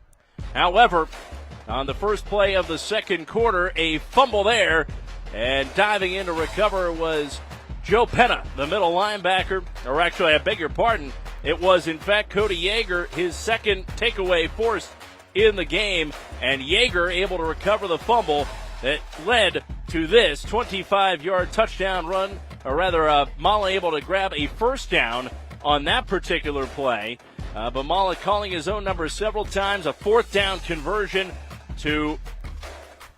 However, on the first play of the second quarter, a fumble there, and diving in to recover was Joe Penna, the middle linebacker. Or actually, I beg your pardon, it was in fact Cody Yeager, his second takeaway forced in the game, and Yeager able to recover the fumble that led to this 25-yard touchdown run, or rather, Mala able to grab a first down on that particular play. But Mala calling his own number several times, a fourth down conversion to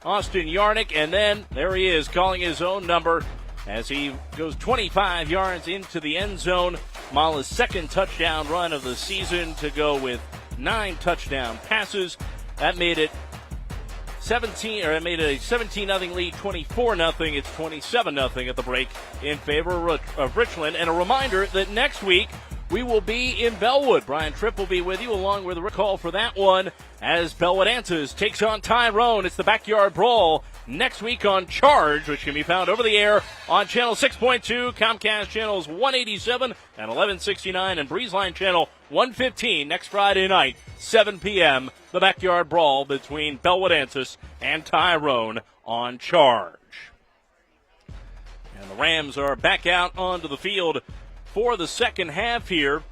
Austin Yarnick, and then there he is calling his own number as he goes 25 yards into the end zone. Mala's second touchdown run of the season to go with 9 touchdown passes. That made it a 17-0 lead, 24-0. It's 27-0 at the break in favor of Richland. And a reminder that next week we will be in Bellwood. Brian Tripp will be with you along with a call for that one as Bellwood Answers takes on Tyrone. It's the Backyard Brawl next week on Charge, which can be found over the air on Channel 6.2, Comcast Channels 187 and 1169, and BreezeLine Channel 115 next Friday night, 7 p.m. The Backyard Brawl between Bellwood Answers and Tyrone on Charge. And the Rams are back out onto the field for the second half here.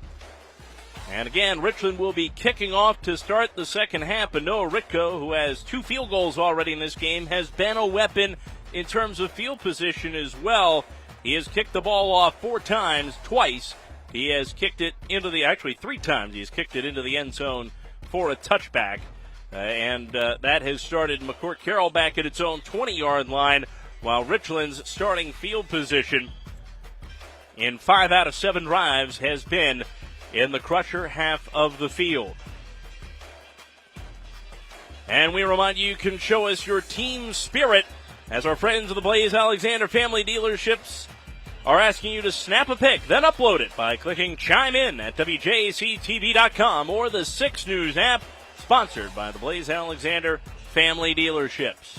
And again, Richland will be kicking off to start the second half, but Noah Ritko, who has 2 field goals already in this game, has been a weapon in terms of field position as well. He has kicked the ball off 4 times, twice. He has kicked it into 3 times. He has kicked it into the end zone for a touchback. And that has started McCort-Carroll back at its own 20-yard line, while Richland's starting field position in 5 out of 7 drives has been in the Crusher half of the field. And we remind you can show us your team spirit as our friends of the Blaze Alexander Family Dealerships are asking you to snap a pic, then upload it by clicking Chime In at WJACTV.com or the 6 News app, sponsored by the Blaze Alexander Family Dealerships.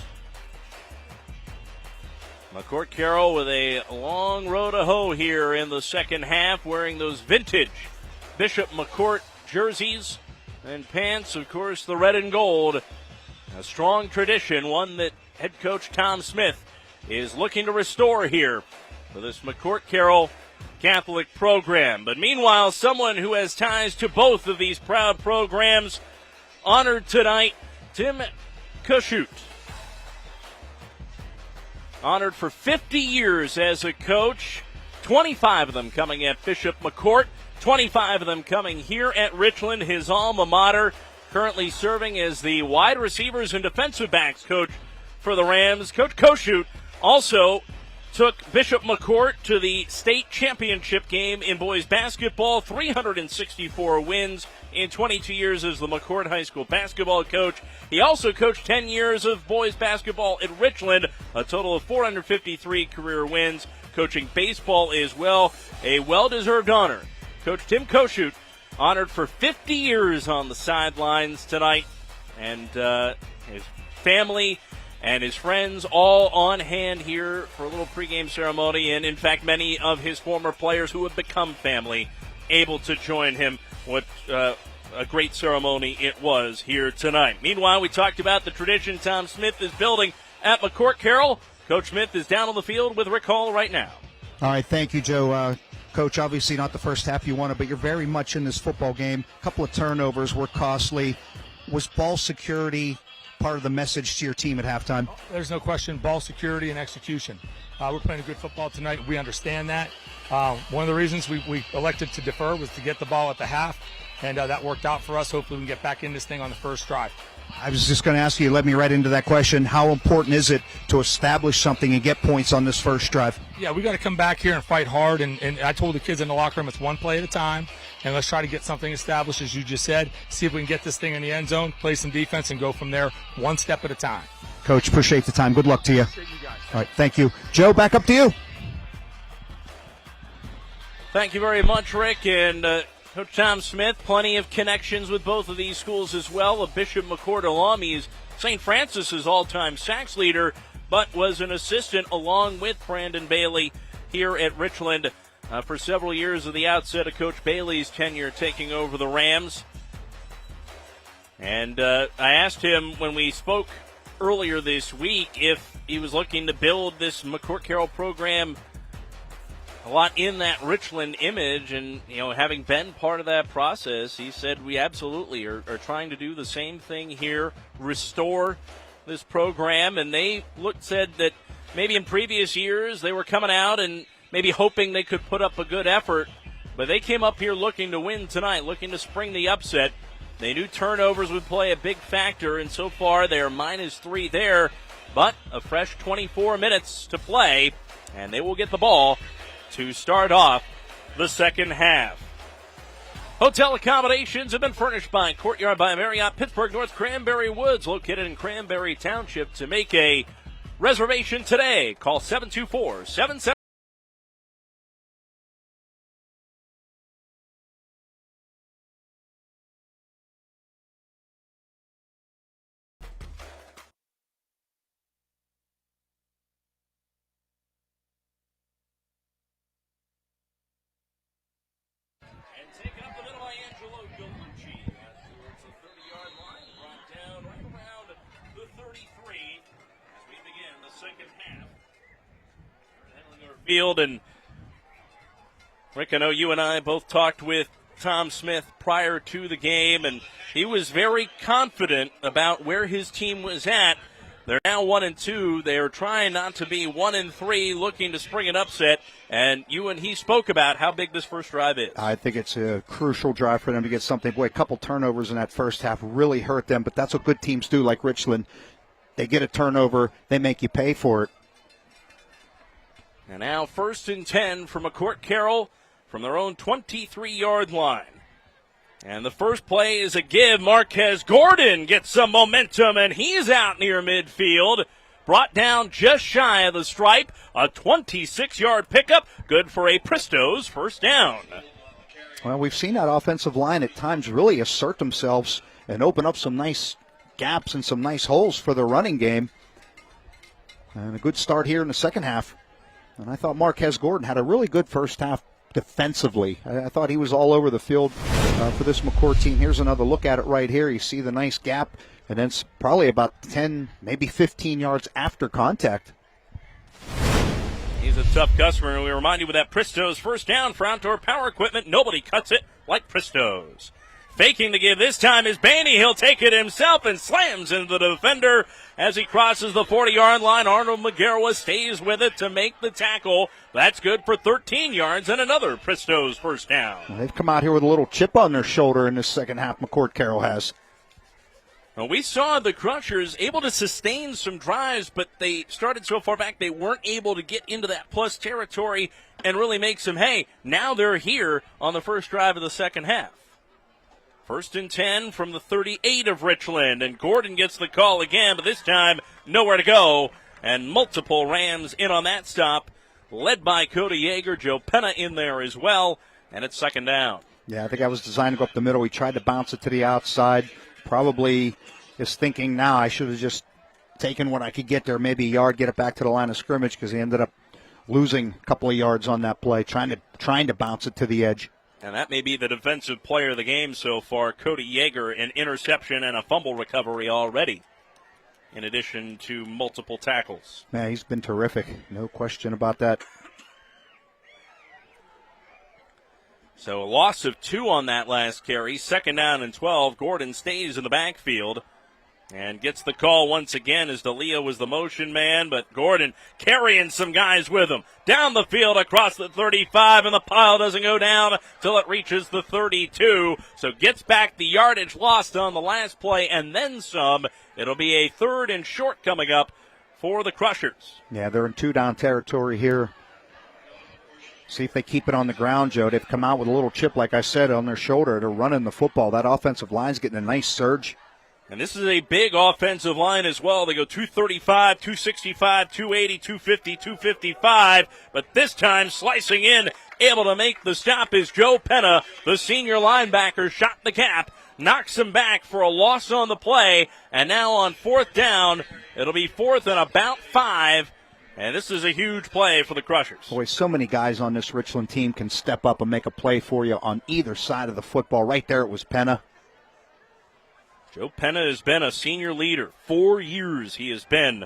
McCort-Carroll with a long row to hoe here in the second half, wearing those vintage Bishop McCort jerseys and pants, of course, the red and gold. A strong tradition, one that head coach Tom Smith is looking to restore here for this McCort-Carroll Catholic program. But meanwhile, someone who has ties to both of these proud programs honored tonight, Tim Koshoot. Honored for 50 years as a coach, 25 of them coming at Bishop McCort, 25 of them coming here at Richland, his alma mater, currently serving as the wide receivers and defensive backs coach for the Rams. Coach Koshoot also took Bishop McCort to the state championship game in boys basketball, 364 wins in 22 years as the McCort High School basketball coach. He also coached 10 years of boys basketball at Richland, a total of 453 career wins, coaching baseball as well, a well-deserved honor. Coach Tim Koshoot honored for 50 years on the sidelines tonight, and his family and his friends all on hand here for a little pregame ceremony, and in fact many of his former players who have become family able to join him. What a great ceremony it was here tonight. Meanwhile, we talked about the tradition Tom Smith is building at McCort-Carroll. Coach Smith is down on the field with Rick Hall right now. All right, thank you, Joe. Coach, obviously not the first half you wanted, but you're very much in this football game. A couple of turnovers were costly. Was ball security part of the message to your team at halftime? There's no question, ball security and execution. We're playing a good football tonight. We understand that. One of the reasons we elected to defer was to get the ball at the half, and that worked out for us. Hopefully we can get back in this thing on the first drive. I was just going to ask you, led me right into that question. How important is it to establish something and get points on this first drive? Yeah, we got to come back here and fight hard. And I told the kids in the locker room, it's one play at a time. And let's try to get something established, as you just said. See if we can get this thing in the end zone, play some defense, and go from there one step at a time. Coach, appreciate the time. Good luck to you. Appreciate you guys. All right, thank you. Joe, back up to you. Thank you very much, Rick. And Coach Tom Smith, plenty of connections with both of these schools as well. A Bishop McCort alum. He's St. Francis's all-time sacks leader, but was an assistant along with Brandon Bailey here at Richland for several years at the outset of Coach Bailey's tenure taking over the Rams. And I asked him when we spoke earlier this week if he was looking to build this McCort-Carroll program a lot in that Richland image, and having been part of that process, he said we absolutely are trying to do the same thing here, restore this program. And they said that maybe in previous years they were coming out and maybe hoping they could put up a good effort, but they came up here looking to win tonight, looking to spring the upset. They knew turnovers would play a big factor, and so far they are -3 there, but a fresh 24 minutes to play, and they will get the ball to start off the second half. Hotel accommodations have been furnished by Courtyard by Marriott Pittsburgh North Cranberry Woods, located in Cranberry Township. To make a reservation today, call 724-77. Field. And Rick, I know you and I both talked with Tom Smith prior to the game, and he was very confident about where his team was at. They're now 1-2. They are trying not to be 1-3, looking to spring an upset. And you and he spoke about how big this first drive is. I think it's a crucial drive for them to get something. Boy, a couple turnovers in that first half really hurt them, but that's what good teams do, like Richland. They get a turnover, they make you pay for it. And now 1st and 10 for McCort-Carroll from their own 23-yard line. And the first play is a give. Marquez Gordon gets some momentum, and he's out near midfield. Brought down just shy of the stripe. A 26-yard pickup. Good for a Pristo's first down. Well, we've seen that offensive line at times really assert themselves and open up some nice gaps and some nice holes for the running game. And a good start here in the second half. And I thought Marquez Gordon had a really good first half defensively. I thought he was all over the field for this McCourt team. Here's another look at it right here. You see the nice gap, and then it's probably about 10, maybe 15 yards after contact. He's a tough customer, and we remind you with that Pristo's first down for outdoor power equipment. Nobody cuts it like Pristo's. Faking the give this time is Baney. He'll take it himself and slams into the defender as he crosses the 40-yard line. Arnold McGarwa stays with it to make the tackle. That's good for 13 yards and another Pristo's first down. Well, they've come out here with a little chip on their shoulder in this second half, McCort-Carroll has. Well, we saw the Crushers able to sustain some drives, but they started so far back they weren't able to get into that plus territory and really make some hay. Now they're here on the first drive of the second half. 1st and 10 from the 38 of Richland, and Gordon gets the call again, but this time nowhere to go, and multiple Rams in on that stop, led by Cody Yeager. Joe Penna in there as well, and it's second down. Yeah, I think I was designed to go up the middle. He tried to bounce it to the outside. Probably is thinking now I should have just taken what I could get there, maybe a yard, get it back to the line of scrimmage, because he ended up losing a couple of yards on that play, trying to bounce it to the edge. And that may be the defensive player of the game so far, Cody Yeager, an interception and a fumble recovery already, in addition to multiple tackles. Man, he's been terrific. No question about that. So a loss of 2 on that last carry. 2nd down and 12. Gordon stays in the backfield and gets the call once again as D'Elia was the motion man, but Gordon carrying some guys with him. Down the field across the 35, and the pile doesn't go down till it reaches the 32. So gets back the yardage lost on the last play and then some. It'll be a 3rd and short coming up for the Crushers. Yeah, they're in 2-down territory here. See if they keep it on the ground, Joe. They've come out with a little chip, like I said, on their shoulder. They're running the football. That offensive line's getting a nice surge. And this is a big offensive line as well. They go 235, 265, 280, 250, 255. But this time slicing in, able to make the stop is Joe Penna. The senior linebacker shot the gap, knocks him back for a loss on the play. And now on 4th down, it'll be 4th and about 5. And this is a huge play for the Crushers. Boy, so many guys on this Richland team can step up and make a play for you on either side of the football. Right there it was Penna. Joe Penna has been a senior leader. 4 years he has been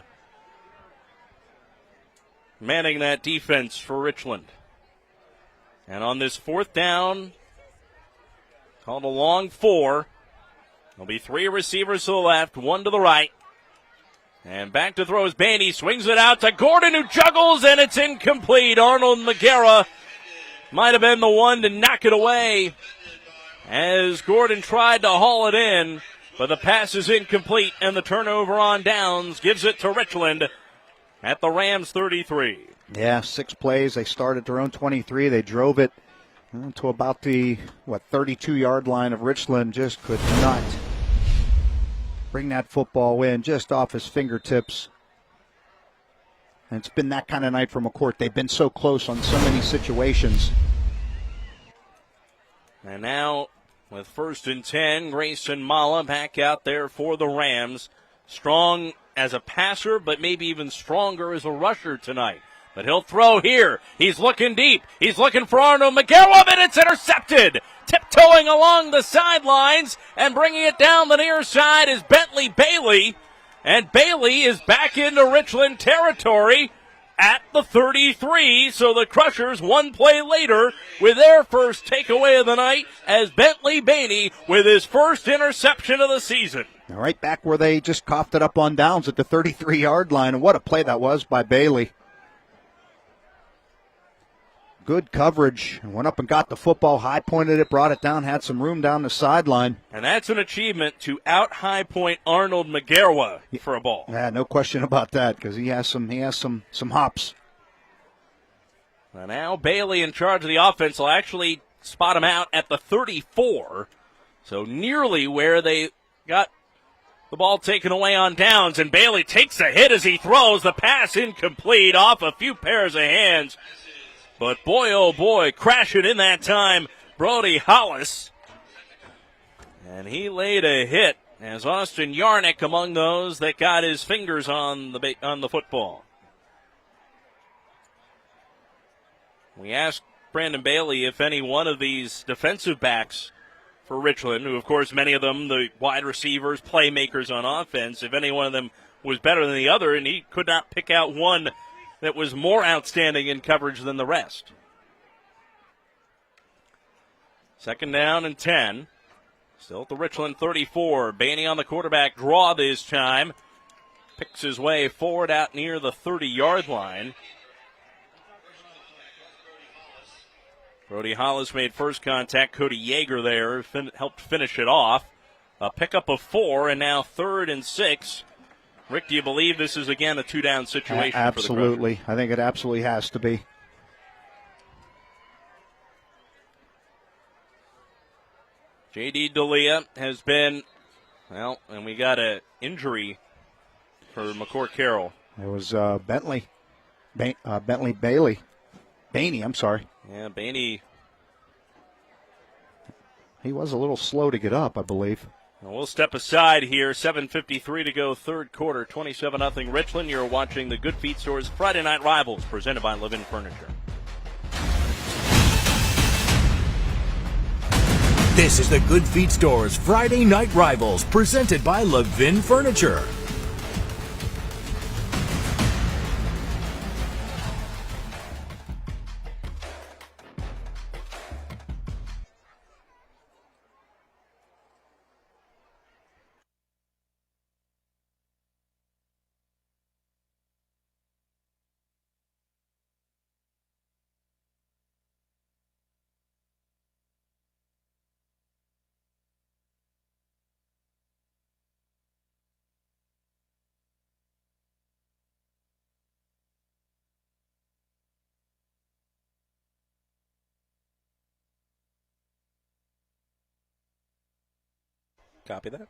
manning that defense for Richland. And on this 4th down, called a long 4. There'll be 3 receivers to the left, 1 to the right. And back to throw is Baney. Swings it out to Gordon, who juggles, and it's incomplete. Arnold McGarwa might have been the one to knock it away as Gordon tried to haul it in. But the pass is incomplete, and the turnover on downs gives it to Richland at the Rams 33. Yeah, 6 plays. They started their own 23. They drove it to about the, 32-yard line of Richland. Just could not bring that football in just off his fingertips. And it's been that kind of night for McCourt. They've been so close on so many situations. And now, with 1st and 10, Grayson Mala back out there for the Rams. Strong as a passer, but maybe even stronger as a rusher tonight. But he'll throw here. He's looking deep. He's looking for Arnold McGarwa, and it's intercepted. Tiptoeing along the sidelines and bringing it down the near side is Bentley Bailey. And Bailey is back into Richland territory at the 33. So the Crushers, 1 play later, with their first takeaway of the night as Bentley Bailey with his first interception of the season. Right back where they just coughed it up on downs at the 33-yard line. And what a play that was by Bailey. Good coverage. Went up and got the football, high pointed it, brought it down, had some room down the sideline. And that's an achievement to out high point Arnold McGarwa for a ball. Yeah, no question about that, because he has some hops. And now Bailey in charge of the offense will actually spot him out at the 34. So nearly where they got the ball taken away on downs. And Bailey takes a hit as he throws. The pass incomplete off a few pairs of hands. But boy, oh boy, crashing in that time, Brody Hollis. And he laid a hit as Austin Yarnick among those that got his fingers on the football. We asked Brandon Bailey if any one of these defensive backs for Richland, who of course many of them the wide receivers, playmakers on offense, if any one of them was better than the other, and he could not pick out one that was more outstanding in coverage than the rest. 2nd down and 10. Still at the Richland 34. Bainey on the quarterback draw this time. Picks his way forward out near the 30-yard line. Brody Hollis made first contact. Cody Yeager there helped finish it off. A pickup of 4, and now 3rd and 6. Rick, do you believe this is, again, a 2-down situation? Absolutely. For the I think it absolutely has to be. J.D. D'Elia has been, well, and we got an injury for McCort-Carroll. It was Bailey. Bainey, I'm sorry. Yeah, Bainey. He was a little slow to get up, I believe. Well, we'll step aside here. 7:53 to go, 3rd quarter, 27-0 Richland. You're watching the Good Feet Store's Friday Night Rivals, presented by Live-In Furniture. This is the Good Feet Store's Friday Night Rivals, presented by Live-In Furniture. Copy that.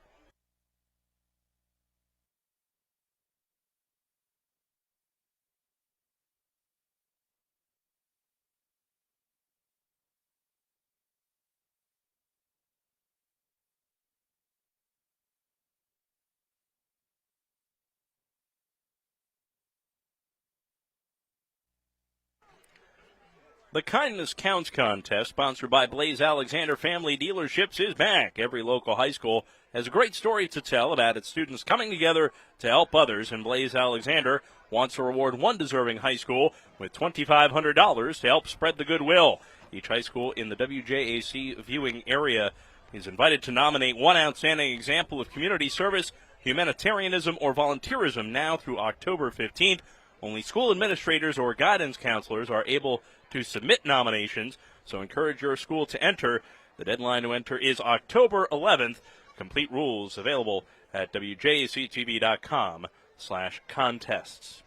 The Kindness Counts contest, sponsored by Blaze Alexander Family Dealerships, is back. Every local high school has a great story to tell about its students coming together to help others, and Blaze Alexander wants to reward one deserving high school with $2,500 to help spread the goodwill. Each high school in the WJAC viewing area is invited to nominate one outstanding example of community service, humanitarianism, or volunteerism now through October 15th. Only school administrators or guidance counselors are able to submit nominations, so encourage your school to enter. The deadline to enter is October 11th. Complete rules available at wjactv.com/contests.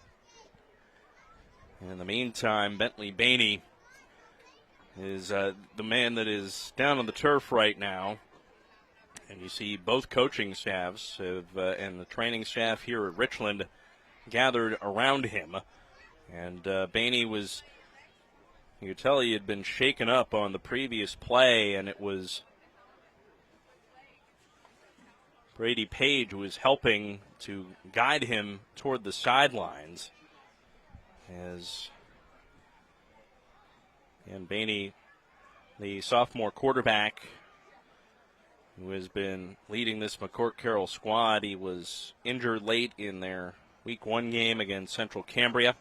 In the meantime, Bentley Bainey is the man that is down on the turf right now. And you see both coaching staffs and the training staff here at Richland gathered around him. And Bainey was, you could tell he had been shaken up on the previous play, and it was Brady Page who was helping to guide him toward the sidelines. And Bainey, the sophomore quarterback who has been leading this McCort-Carroll squad, he was injured late in their Week 1 game against Central Cambria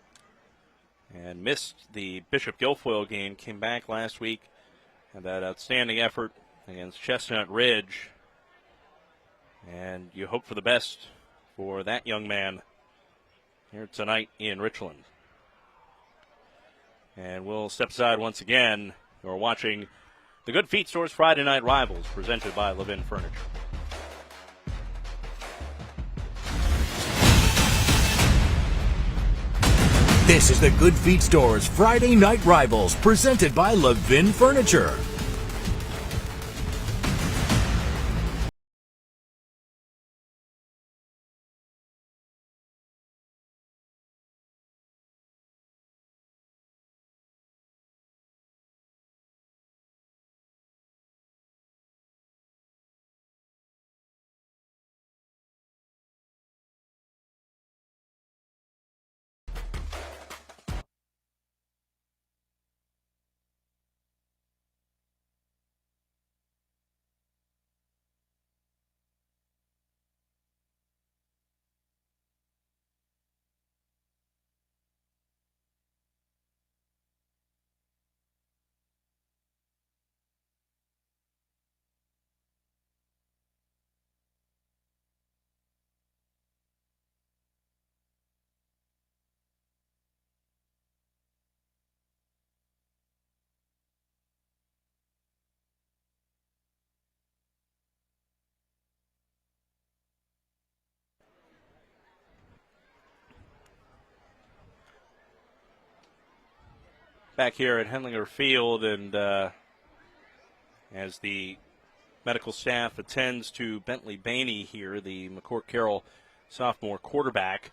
and missed the Bishop Guilfoyle game, came back last week, had that outstanding effort against Chestnut Ridge. And you hope for the best for that young man here tonight in Richland. And we'll step aside once again. You're watching the Good Feet Store's Friday Night Rivals, presented by Live-In Furniture. This is the Good Feet Store's Friday Night Rivals, presented by Live-In Furniture. back here at Hendlinger Field, and as the medical staff attends to Bentley Bainey here, the McCort-Carroll sophomore quarterback,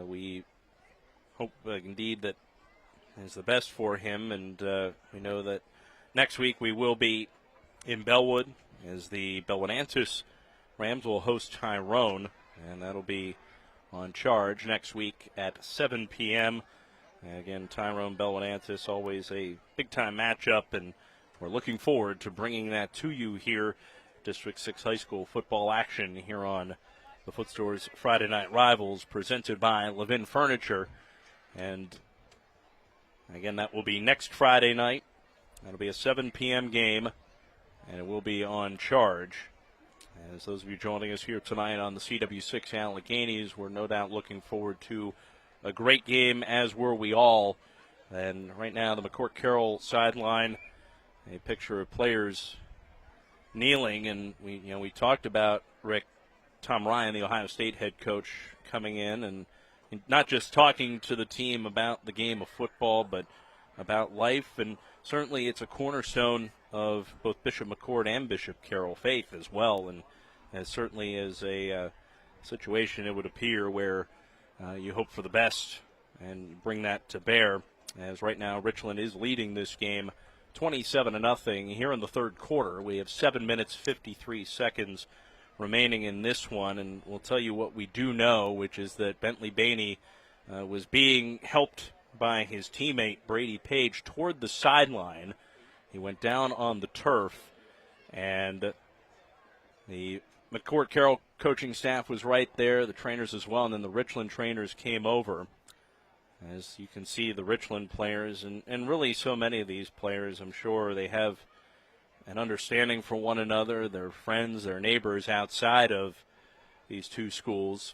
we hope indeed that is the best for him, and we know that next week we will be in Bellwood as the Bellwood-Antis Rams will host Tyrone, and that'll be on Charge next week at 7 p.m. Again, Tyrone, Bellwood-Antis, always a big-time matchup, and we're looking forward to bringing that to you here, District 6 High School football action here on the Footstore's Friday Night Rivals, presented by Levin Furniture. And again, that will be next Friday night. That'll be a 7 p.m. game, and it will be on Charge. As those of you joining us here tonight on the CW6 Alleghenies, we're no doubt looking forward to a great game, as were we all. And right now, the McCort-Carroll sideline, a picture of players kneeling, and we talked about, Rick, Tom Ryan, the Ohio State head coach, coming in and not just talking to the team about the game of football, but about life. And certainly it's a cornerstone of both Bishop McCort and Bishop Carroll faith as well. And as certainly as a situation, it would appear, where you hope for the best and bring that to bear. As right now, Richland is leading this game 27-0 here in the third quarter. We have 7 minutes, 53 seconds remaining in this one, and we'll tell you what we do know, which is that Bentley Bainey was being helped by his teammate Brady Page toward the sideline. He went down on the turf, and the McCort-Carroll coaching staff was right there, the trainers as well, and then the Richland trainers came over. As you can see, the Richland players, and really so many of these players, I'm sure they have an understanding for one another, their friends, their neighbors outside of these two schools.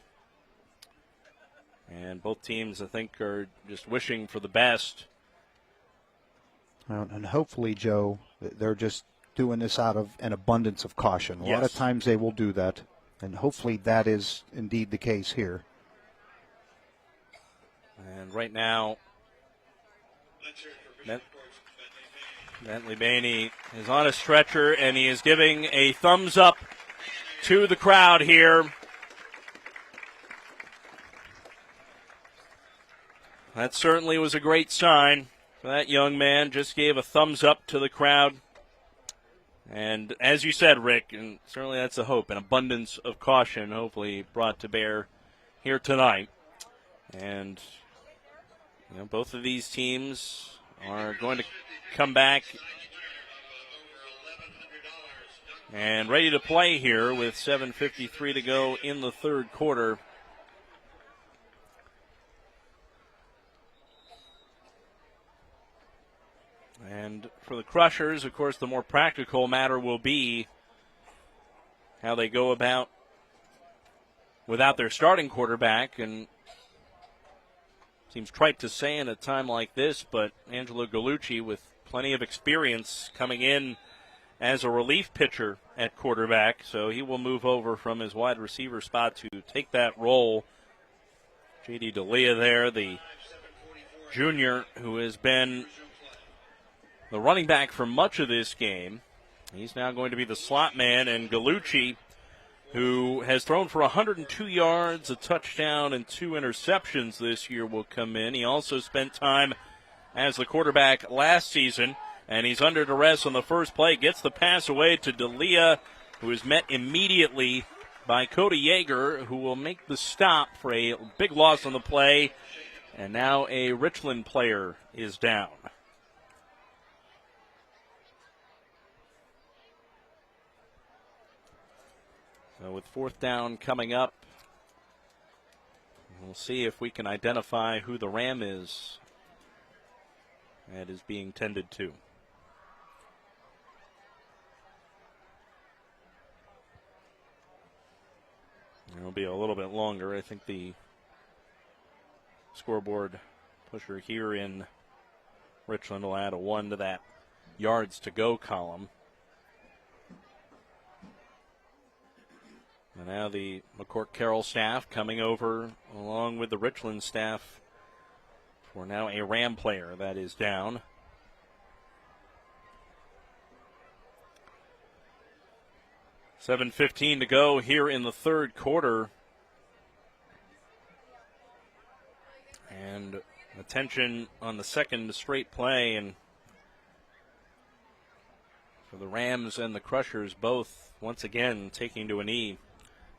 And both teams, I think, are just wishing for the best. And hopefully, Joe, they're just doing this out of an abundance of caution. A lot of times they will do that, and hopefully that is indeed the case here. And right now, Bentley Bainey is on a stretcher, and he is giving a thumbs up to the crowd here. That certainly was a great sign. That young man just gave a thumbs up to the crowd. And as you said, Rick, and certainly that's a hope, an abundance of caution hopefully brought to bear here tonight. And both of these teams are going to come back and ready to play here with 7:53 to go in the third quarter. And for the Crushers, of course, the more practical matter will be how they go about without their starting quarterback. And seems trite to say in a time like this, but Angelo Gallucci, with plenty of experience, coming in as a relief pitcher at quarterback, so he will move over from his wide receiver spot to take that role. J.D. D'Elia there, the junior who has been the running back for much of this game. He's now going to be the slot man, and Gallucci, who has thrown for 102 yards, a touchdown, and 2 interceptions this year, will come in. He also spent time as the quarterback last season, and he's under duress on the first play. Gets the pass away to D'Elia, who is met immediately by Cody Yeager, who will make the stop for a big loss on the play. And now a Richland player is down. So with fourth down coming up, we'll see if we can identify who the Ram is that is being tended to. It'll be a little bit longer. I think the scoreboard pusher here in Richland will add a 1 to that yards to go column. And now the McCort-Carroll staff coming over along with the Richland staff for now a Ram player that is down. $7:15 to go here in the third quarter. And attention on the second straight play, and for the Rams and the Crushers both once again taking to a knee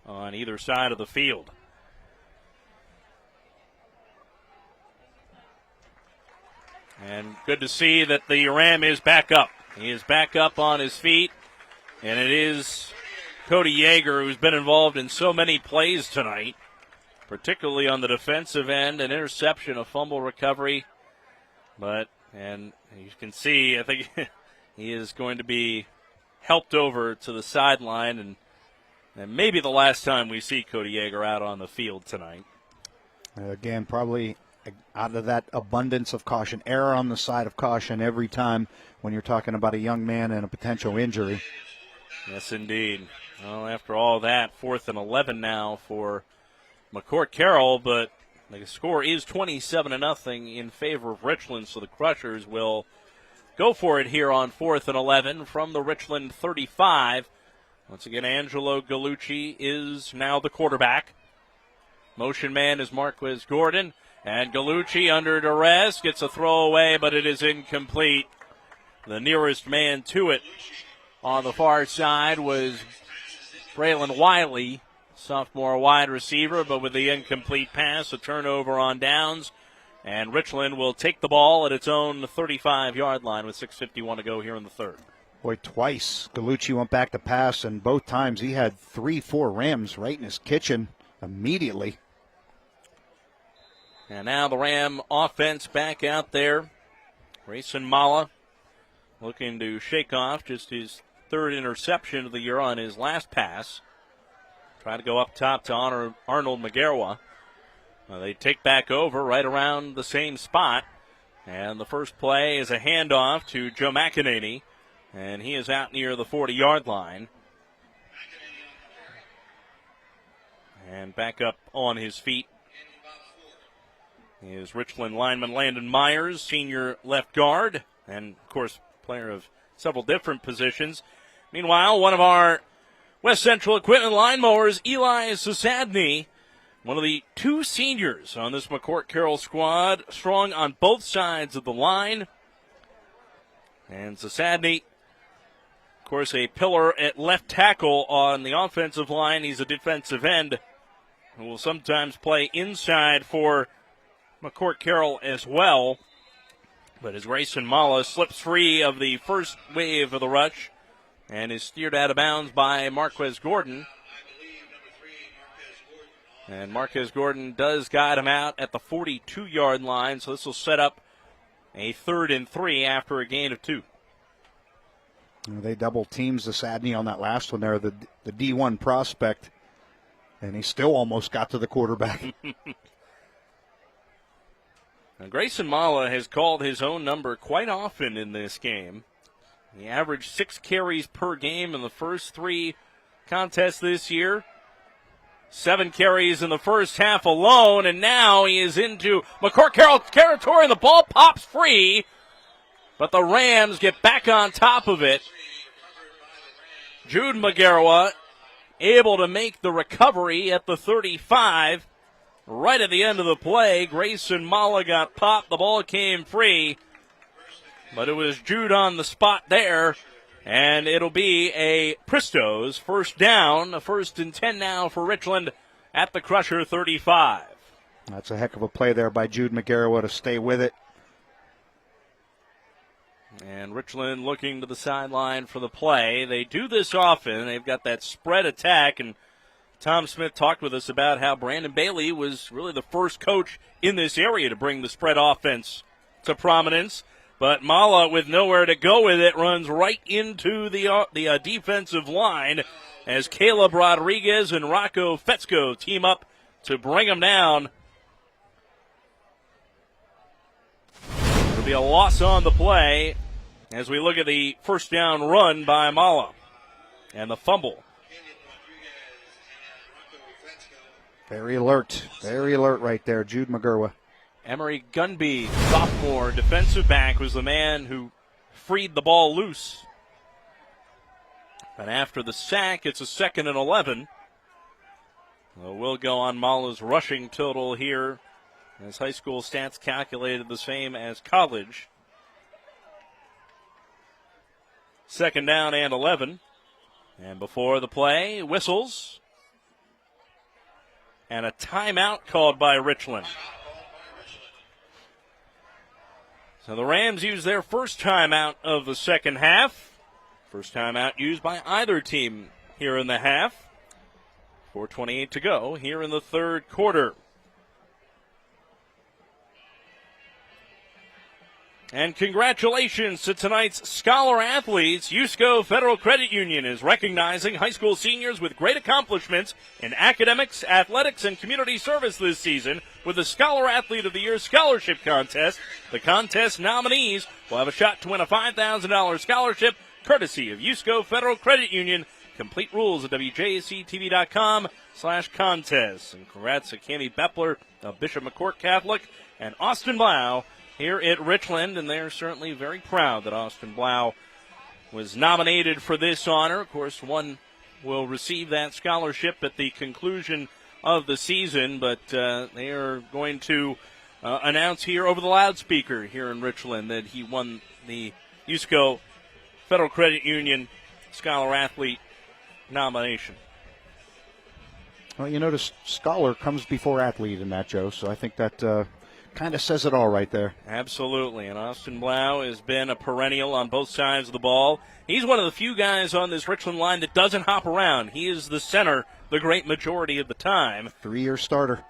on either side of the field. And good to see that the Ram is back up. He is back up on his feet, and it is Cody Yeager, who's been involved in so many plays tonight, particularly on the defensive end, an interception, a fumble recovery. And you can see, I think he is going to be helped over to the sideline, and maybe the last time we see Cody Yeager out on the field tonight. Again, probably out of that abundance of caution, error on the side of caution every time when you're talking about a young man and a potential injury. Yes, indeed. Well, after all that, 4th and 11 now for McCort-Carroll, but the score is 27-0 in favor of Richland, so the Crushers will go for it here on 4th and 11 from the Richland 35. Once again, Angelo Gallucci is now the quarterback. Motion man is Marquez Gordon, and Gallucci under duress gets a throwaway, but it is incomplete. The nearest man to it on the far side was Braylon Wiley, sophomore wide receiver, but with the incomplete pass, a turnover on downs, and Richland will take the ball at its own 35-yard line with 6:51 to go here in the third. Boy, twice Gallucci went back to pass, and both times he had 3-4 Rams right in his kitchen immediately. And now the Ram offense back out there. Grayson Mala looking to shake off just his third interception of the year on his last pass. Try to go up top to Arnold Magarwa. They take back over right around the same spot. And the first play is a handoff to Joe McEnany. And he is out near the 40-yard line. And back up on his feet is Richland lineman Landon Myers, senior left guard. And, of course, player of several different positions. Meanwhile, one of our West Central Equipment line mowers, Eli Sasadny, one of the two seniors on this McCort-Carroll squad, strong on both sides of the line. And Sasadny, of course, a pillar at left tackle on the offensive line. He's a defensive end who will sometimes play inside for McCort-Carroll as well. But as Grayson Mala slips free of the first wave of the rush and is steered out of bounds by Marquez Gordon. And Marquez Gordon does guide him out at the 42-yard line, so this will set up a 3rd and 3 after a gain of 2. They double teams Sasadny on that last one there, the D1 prospect, and he still almost got to the quarterback. Now, Grayson Mala has called his own number quite often in this game. He averaged 6 carries per game in the first 3 contests this year. 7 carries in the first half alone, and now he is into McCort-Carroll territory, and the ball pops free, but the Rams get back on top of it. Jude Magarwa able to make the recovery at the 35. Right at the end of the play, Grayson Mala got popped. The ball came free, but it was Jude on the spot there, and it'll be a Pristos first down, a 1st and 10 now for Richland at the Crusher 35. That's a heck of a play there by Jude Magarwa to stay with it. And Richland looking to the sideline for the play. They do this often. They've got that spread attack, and Tom Smith talked with us about how Brandon Bailey was really the first coach in this area to bring the spread offense to prominence. But Mala, with nowhere to go with it, runs right into the defensive line as Caleb Rodriguez and Rocco Fetzko team up to bring him down. It'll be a loss on the play as we look at the first down run by Mala and the fumble. Very alert right there, Jude Magarwa. Emery Gunby, sophomore defensive back, was the man who freed the ball loose. And after the sack, it's a 2nd and 11. We'll go on Mala's rushing total here, as high school stats calculated the same as college. 2nd down and 11. And before the play, whistles. And a timeout called by Richland. So the Rams use their first timeout of the second half. First timeout used by either team here in the half. 4:28 to go here in the third quarter. And congratulations to tonight's Scholar Athletes. Usco Federal Credit Union is recognizing high school seniors with great accomplishments in academics, athletics, and community service this season with the Scholar Athlete of the Year Scholarship Contest. The contest nominees will have a shot to win a $5,000 scholarship courtesy of Usco Federal Credit Union. Complete rules at WJACTV.com/contest. And congrats to Cami Beppler of Bishop McCort Catholic and Austin Blau here at Richland, and they're certainly very proud that Austin Blau was nominated for this honor. Of course, one will receive that scholarship at the conclusion of the season, but they are going to announce here over the loudspeaker here in Richland that he won the Usco Federal Credit Union Scholar Athlete nomination. Well, you notice scholar comes before athlete in that, Joe, so I think that kind of says it all right there. Absolutely, and Austin Blau has been a perennial on both sides of the ball. He's one of the few guys on this Richland line that doesn't hop around. He is the center the great majority of the time. 3-year starter.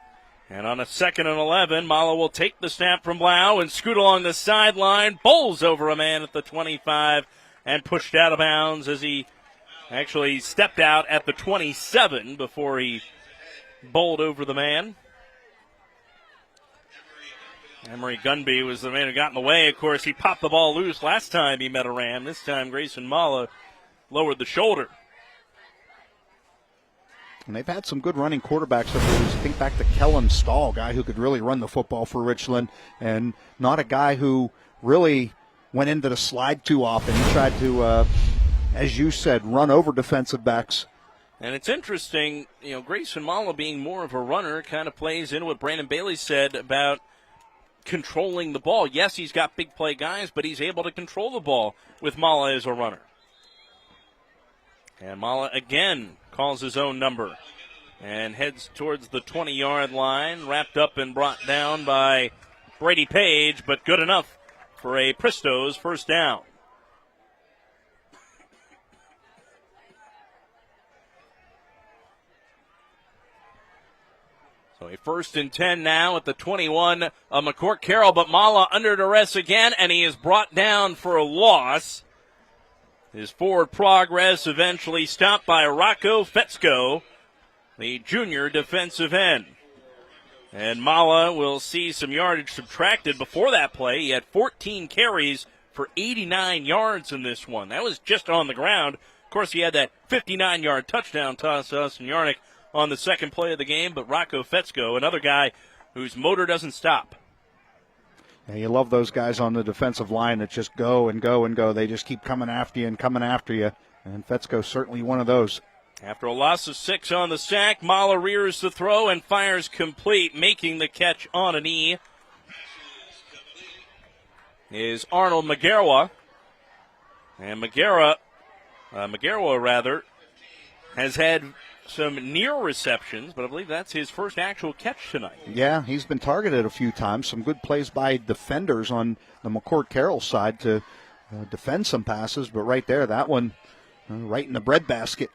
And on a 2nd and 11, Mala will take the snap from Blau and scoot along the sideline, bowls over a man at the 25, and pushed out of bounds as he actually stepped out at the 27 before he bowled over the man. Emery Gunby was the man who got in the way. Of course, he popped the ball loose last time he met a Ram. This time, Grayson Mala lowered the shoulder. And they've had some good running quarterbacks over the years. Think back to Kellen Stahl, guy who could really run the football for Richland, and not a guy who really went into the slide too often. He tried to, as you said, run over defensive backs. And it's interesting, Grayson Mala being more of a runner kind of plays into what Brandon Bailey said about controlling the ball. Yes, he's got big play guys, but he's able to control the ball with Mala as a runner. And Mala again calls his own number and heads towards the 20-yard line, wrapped up and brought down by Brady Page, but good enough for a Pristo's first down. So a 1st and 10 now at the 21 of McCort-Carroll, but Mala under duress again, and he is brought down for a loss. His forward progress eventually stopped by Rocco Fetzko, the junior defensive end. And Mala will see some yardage subtracted before that play. He had 14 carries for 89 yards in this one. That was just on the ground. Of course, he had that 59-yard touchdown toss to Austin Yarnick on the second play of the game, but Rocco Fetzko, another guy whose motor doesn't stop. Yeah, you love those guys on the defensive line that just go and go and go. They just keep coming after you and coming after you, and Fetzko's certainly one of those. After a loss of 6 on the sack, Mala rears the throw and fires complete, making the catch on a knee is Arnold Magarwa. And Magarwa has had some near receptions, but I believe that's his first actual catch tonight. Yeah, he's been targeted a few times. Some good plays by defenders on the McCort-Carroll side to defend some passes, but right there, that one right in the breadbasket.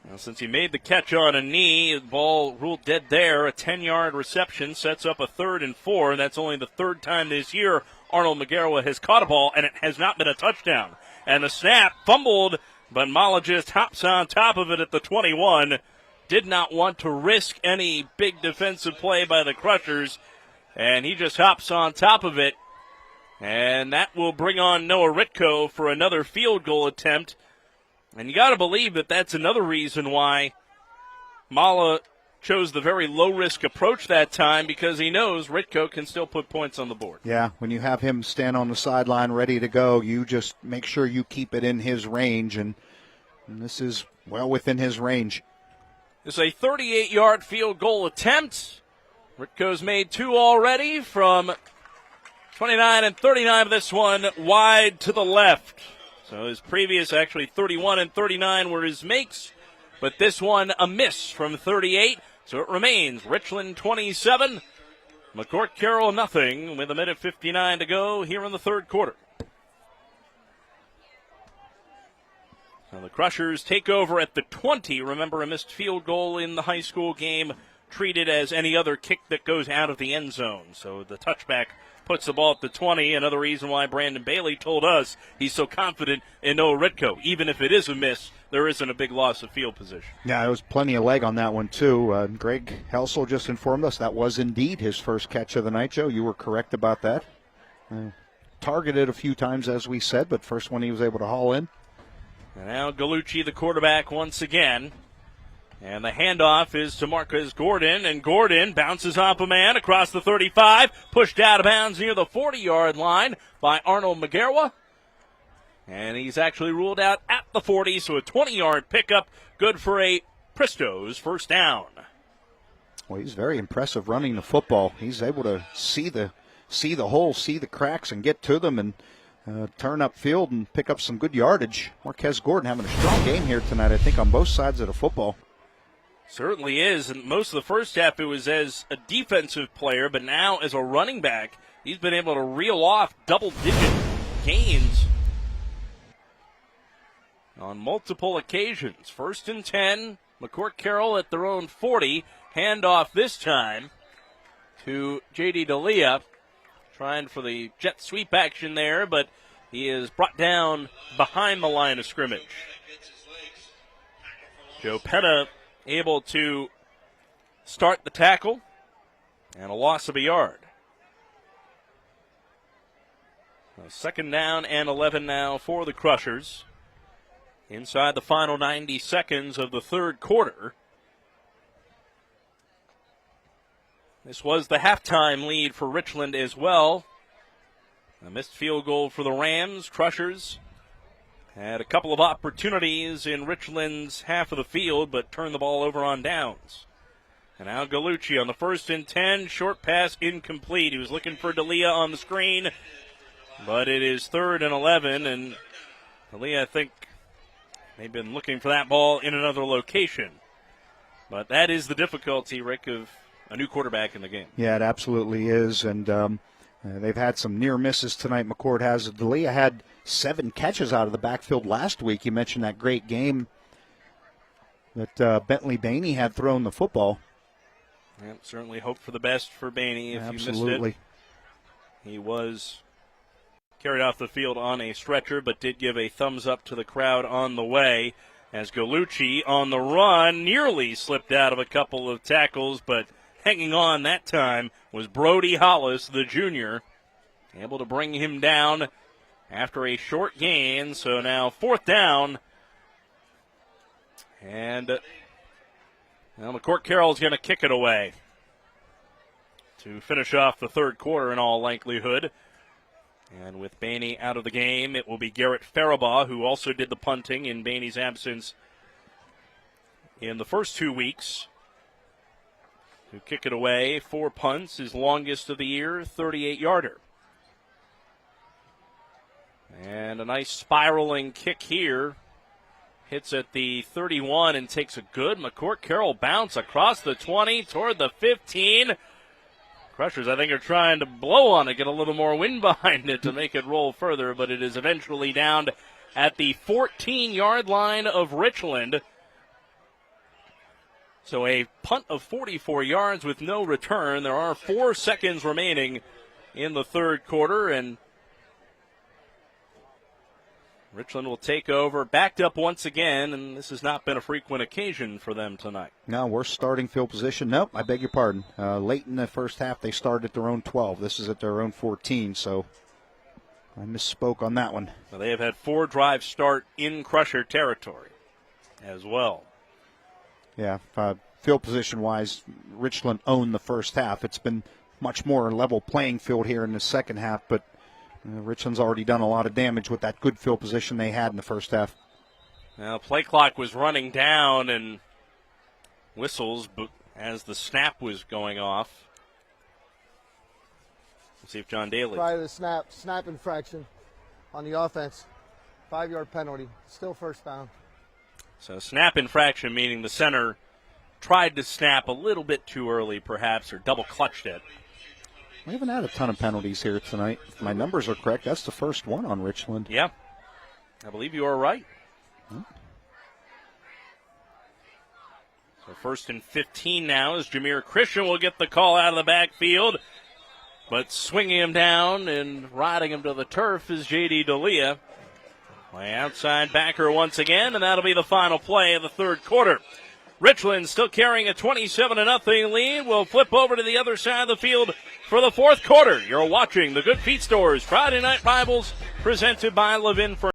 Now, since he made the catch on a knee, the ball ruled dead there. A 10-yard reception sets up a 3rd and 4. That's only the 3rd time this year Arnold Magarwa has caught a ball, and it has not been a touchdown. And the snap fumbled, but Mala just hops on top of it at the 21. Did not want to risk any big defensive play by the Crushers, and he just hops on top of it. And that will bring on Noah Ritko for another field goal attempt. And you got to believe that that's another reason why Mala chose the very low-risk approach that time because he knows Ritko can still put points on the board. Yeah, when you have him stand on the sideline ready to go, you just make sure you keep it in his range, and this is well within his range. It's a 38-yard field goal attempt. Ritko's made 2 already from 29 and 39. This one wide to the left. So his previous, actually 31 and 39 were his makes, but this one a miss from 38. So it remains Richland 27, McCort-Carroll nothing with 1:59 to go here in the third quarter. Now the Crushers take over at the 20. Remember, a missed field goal in the high school game treated as any other kick that goes out of the end zone. So the touchback puts the ball at the 20. Another reason why Brandon Bailey told us he's so confident in Noah Ritko. Even if it is a miss, there isn't a big loss of field position. Yeah, there was plenty of leg on that one, too. Greg Helsel just informed us that was indeed his first catch of the night, Joe. You were correct about that. Targeted a few times, as we said, but first one he was able to haul in. And now Gallucci, the quarterback, once again. And the handoff is to Marcus Gordon, and Gordon bounces off a man across the 35, pushed out of bounds near the 40-yard line by Arnold McGarwa. And he's actually ruled out at the 40, so a 20-yard pickup, good for a Pristo's first down. Well, he's very impressive running the football. He's able to see the hole, see the cracks, and get to them, and turn upfield and pick up some good yardage. Marquez Gordon having a strong game here tonight, I think, on both sides of the football. Certainly is, and most of the first half it was as a defensive player, but now as a running back, he's been able to reel off double-digit gains on multiple occasions. 1st and 10, McCort-Carroll at their own 40. Handoff this time to J.D. D'Elia, trying for the jet sweep action there, but he is brought down behind the line of scrimmage. Joe Penna able to start the tackle, and a loss of a yard. So 2nd down and 11 now for the Crushers. Inside the final 90 seconds of the third quarter. This was the halftime lead for Richland as well. A missed field goal for the Rams. Crushers had a couple of opportunities in Richland's half of the field, but turned the ball over on downs. And now Gallucci on the 1st and 10. Short pass incomplete. He was looking for D'Elia on the screen, but it is 3rd and 11. And D'Elia, I think, they've been looking for that ball in another location. But that is the difficulty, Rick, of a new quarterback in the game. Yeah, it absolutely is. And they've had some near misses tonight. McCord has. D'Elia had 7 catches out of the backfield last week. You mentioned that great game that Bentley Bainey had thrown the football. Yeah, certainly hope for the best for Bainey if Absolutely. You missed it. He was carried off the field on a stretcher, but did give a thumbs up to the crowd on the way as Gallucci on the run nearly slipped out of a couple of tackles, but hanging on that time was Brody Hollis, the junior, able to bring him down after a short gain. So now 4th down. And McCort-Carroll is going to kick it away to finish off the third quarter in all likelihood. And with Bainey out of the game, it will be Garrett Faribaugh, who also did the punting in Bainey's absence in the first 2 weeks, to kick it away. 4 punts, his longest of the year, 38-yarder. And a nice spiraling kick here. Hits at the 31 and takes a good McCort-Carroll bounce across the 20 toward the 15. Crushers, I think, are trying to blow on it, get a little more wind behind it to make it roll further, but it is eventually down at the 14-yard line of Richland. So a punt of 44 yards with no return. There are 4 seconds remaining in the third quarter, and Richland will take over, backed up once again, and this has not been a frequent occasion for them tonight. No, worst starting field position. Nope, I beg your pardon. Late in the first half, they started at their own 12. This is at their own 14, so I misspoke on that one. Well, they have had 4 drives start in Crusher territory as well. Yeah, field position-wise, Richland owned the first half. It's been much more a level playing field here in the second half, but Richland's already done a lot of damage with that good field position they had in the first half. Now, play clock was running down and whistles as the snap was going off. Let's see if John Daly. Prior to the snap infraction on the offense. 5-yard penalty. Still first down. So snap infraction, meaning the center tried to snap a little bit too early, perhaps, or double clutched it. We haven't had a ton of penalties here tonight. If my numbers are correct, that's the first one on Richland. Yeah, I believe you are right. So 1st and 15 now as Jameer Christian will get the call out of the backfield. But swinging him down and riding him to the turf is J.D. D'Elia. My outside backer once again, and that'll be the final play of the third quarter. Richland still carrying a 27-0 lead. We'll flip over to the other side of the field for the fourth quarter. You're watching the Good Feet Stores Friday Night Rivals, presented by Levin Furniture.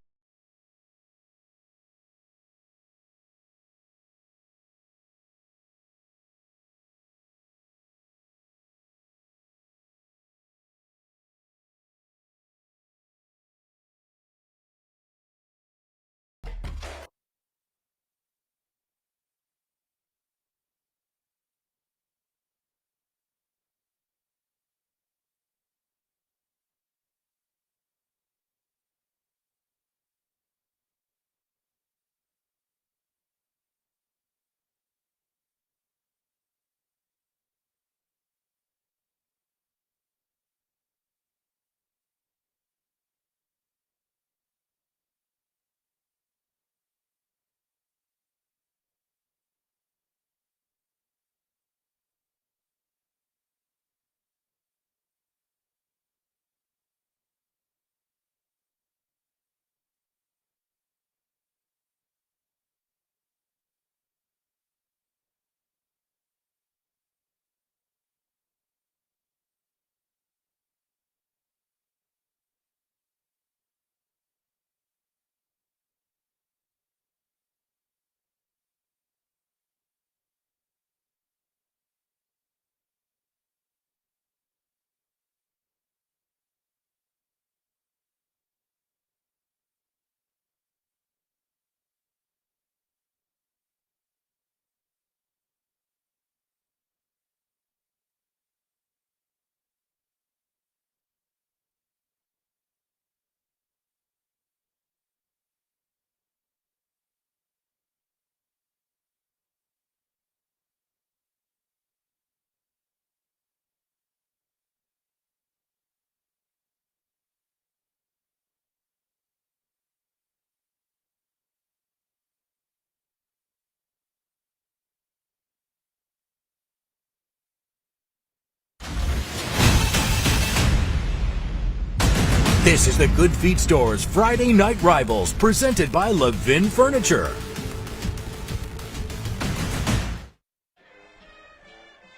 This is the Good Feet Store's Friday Night Rivals, presented by Levin Furniture.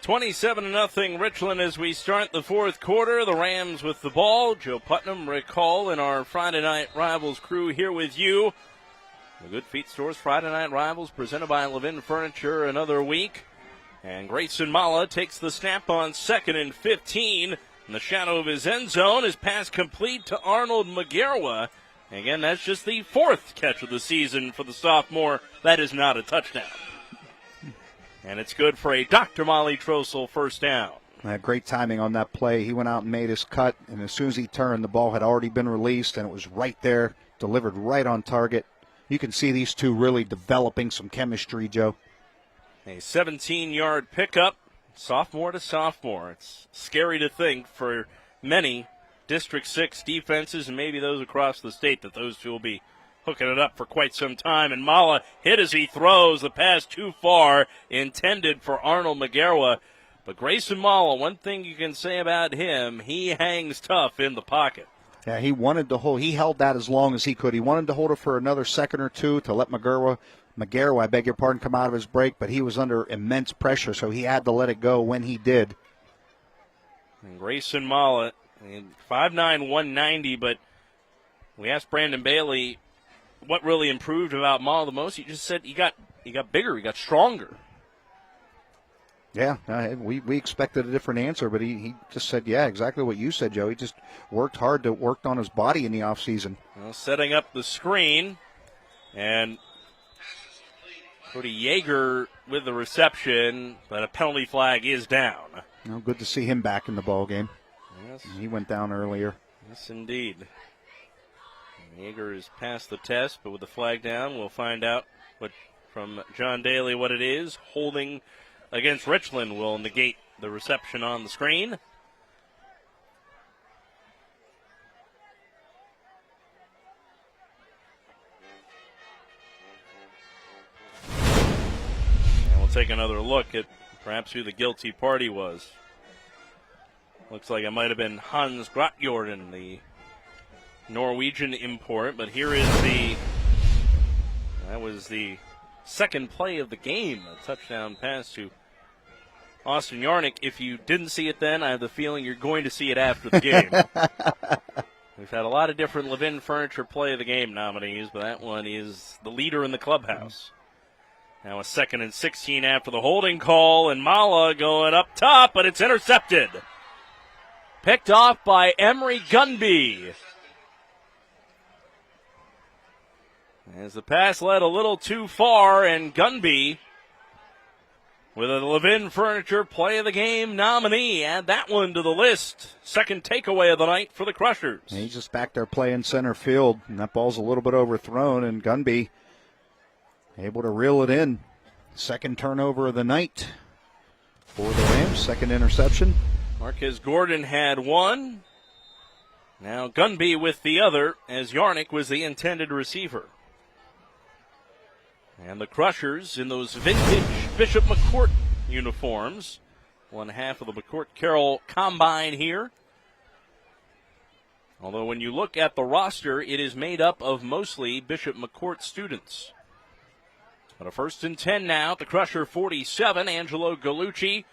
27-0 Richland as we start the fourth quarter. The Rams with the ball. Joe Putnam, Rick Hall, and our Friday Night Rivals crew here with you. The Good Feet Store's Friday Night Rivals presented by Levin Furniture another week. And Grayson Mala takes the snap on 2nd and 15. In the shadow of his end zone, his pass complete to Arnold Magarwa. Again, that's just the 4th catch of the season for the sophomore. That is not a touchdown. And it's good for a Dr. Molly Trossel first down. Great timing on that play. He went out and made his cut, and as soon as he turned, the ball had already been released, and it was right there, delivered right on target. You can see these two really developing some chemistry, Joe. A 17-yard pickup. Sophomore to sophomore. It's scary to think for many District 6 defenses and maybe those across the state that those two will be hooking it up for quite some time. And Mala hit as he throws. The pass too far, intended for Arnold Magarwa. But Grayson Mala, one thing you can say about him, he hangs tough in the pocket. Yeah, he wanted to hold. He held that as long as he could. He wanted to hold it for another second or two to let Magarwa, I beg your pardon, come out of his break, but he was under immense pressure, so he had to let it go when he did. And Grayson Mala, 5'9", 190, but we asked Brandon Bailey what really improved about Mala the most. He just said he got bigger, he got stronger. Yeah, we expected a different answer, but he just said, yeah, exactly what you said, Joe. He just worked on his body in the offseason. Well, setting up the screen, and Cody Yeager with the reception, but a penalty flag is down. Well, good to see him back in the ball game. Yes. He went down earlier. Yes, indeed. Yeager has passed the test, but with the flag down, we'll find out from John Daly what it is. Holding against Richland will negate the reception on the screen. And we'll take another look at perhaps who the guilty party was. Looks like it might have been Hans Grotjorden, the Norwegian import, but here is that was the second play of the game, a touchdown pass to Austin Yarnick. If you didn't see it then, I have the feeling you're going to see it after the game. We've had a lot of different Levin Furniture Play of the Game nominees, but that one is the leader in the clubhouse. Now a 2nd and 16 after the holding call, and Mala going up top, but it's intercepted. Picked off by Emery Gunby. As the pass led a little too far, and Gunby with a Levin Furniture Play of the Game nominee. Add that one to the list. Second takeaway of the night for the Crushers. And he's just back there playing center field, and that ball's a little bit overthrown, and Gunby able to reel it in. Second turnover of the night for the Rams, second interception. Marquez Gordon had one. Now Gunby with the other, as Yarnick was the intended receiver. And the Crushers in those vintage Bishop McCort uniforms. One half of the McCort-Carroll combine here. Although when you look at the roster, it is made up of mostly Bishop McCort students. But a 1st and 10 now at the Crusher 47. Angelo Gallucci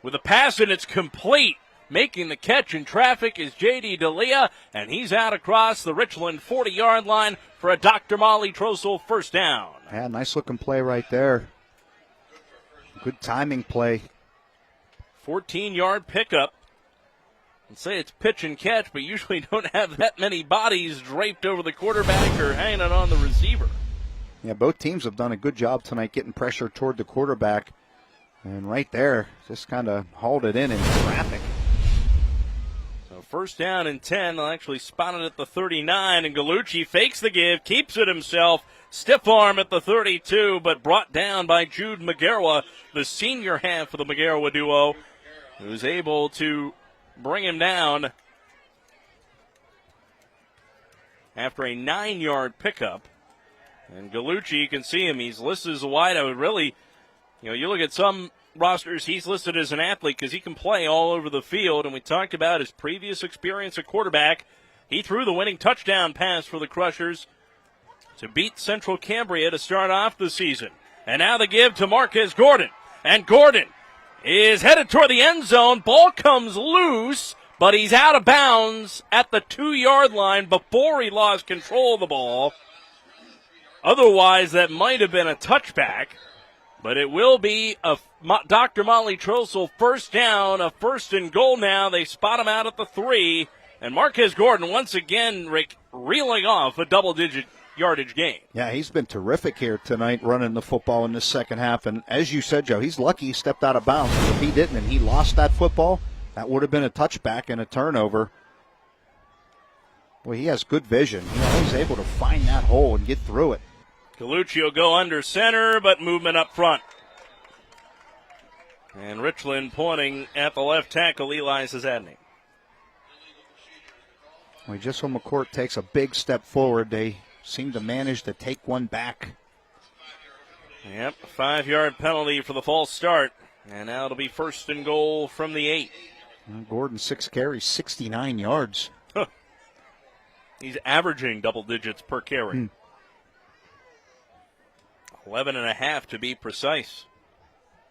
with a pass, and it's complete. Making the catch in traffic is J.D. D'Elia, and he's out across the Richland 40-yard line for a Dr. Molly Trossel first down. Yeah, nice-looking play right there. Good timing play. 14-yard pickup. I'd say it's pitch and catch, but usually don't have that many bodies draped over the quarterback or hanging it on the receiver. Yeah, both teams have done a good job tonight getting pressure toward the quarterback. And right there, just kind of hauled it in traffic. So 1st down and 10. They'll actually spot it at the 39, and Gallucci fakes the give, keeps it himself. Stiff arm at the 32, but brought down by Jude Magarwa, the senior half of the Magarwa duo, who's able to bring him down after a 9-yard pickup. And Gallucci, you can see him, he's listed as a wide. I would really, you look at some rosters, he's listed as an athlete because he can play all over the field, and we talked about his previous experience at quarterback. He threw the winning touchdown pass for the Crushers to beat Central Cambria to start off the season. And now the give to Marquez Gordon. And Gordon is headed toward the end zone. Ball comes loose, but he's out of bounds at the 2-yard line before he lost control of the ball. Otherwise, that might have been a touchback. But it will be a Dr. Molly Trossel first down, a 1st and goal now. They spot him out at the 3. And Marquez Gordon, once again, Rick, reeling off a double-digit yardage game. Yeah, he's been terrific here tonight running the football in this second half. And as you said, Joe, he's lucky he stepped out of bounds. If he didn't and he lost that football, that would have been a touchback and a turnover. Well, he has good vision. He's always able to find that hole and get through it. Gallucci will go under center, but movement up front. And Richland pointing at the left tackle, Eli Zazadny. Well, just when McCourt takes a big step forward, they seem to manage to take one back. Yep, a 5-yard penalty for the false start. And now it'll be 1st and goal from the 8. Well, Gordon, 6 carries, 69 yards. He's averaging double digits per carry. 11.5 to be precise.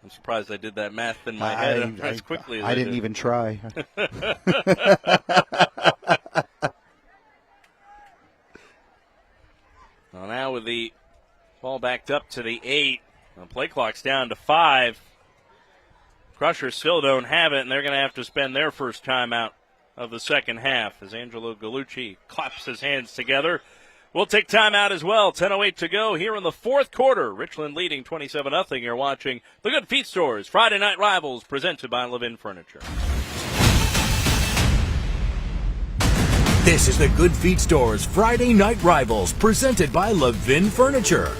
I'm surprised I did that math in my head as quickly as I didn't even try. Well, now with the ball backed up to the 8, the play clock's down to 5. Crushers still don't have it, and they're going to have to spend their first timeout of the second half as Angelo Gallucci claps his hands together. We'll take timeout as well. 10:08 to go here in the fourth quarter. Richland leading 27-0. You're watching the Good Feet Stores Friday Night Rivals presented by Levin Furniture. This is the Good Feet Stores Friday Night Rivals presented by Levin Furniture.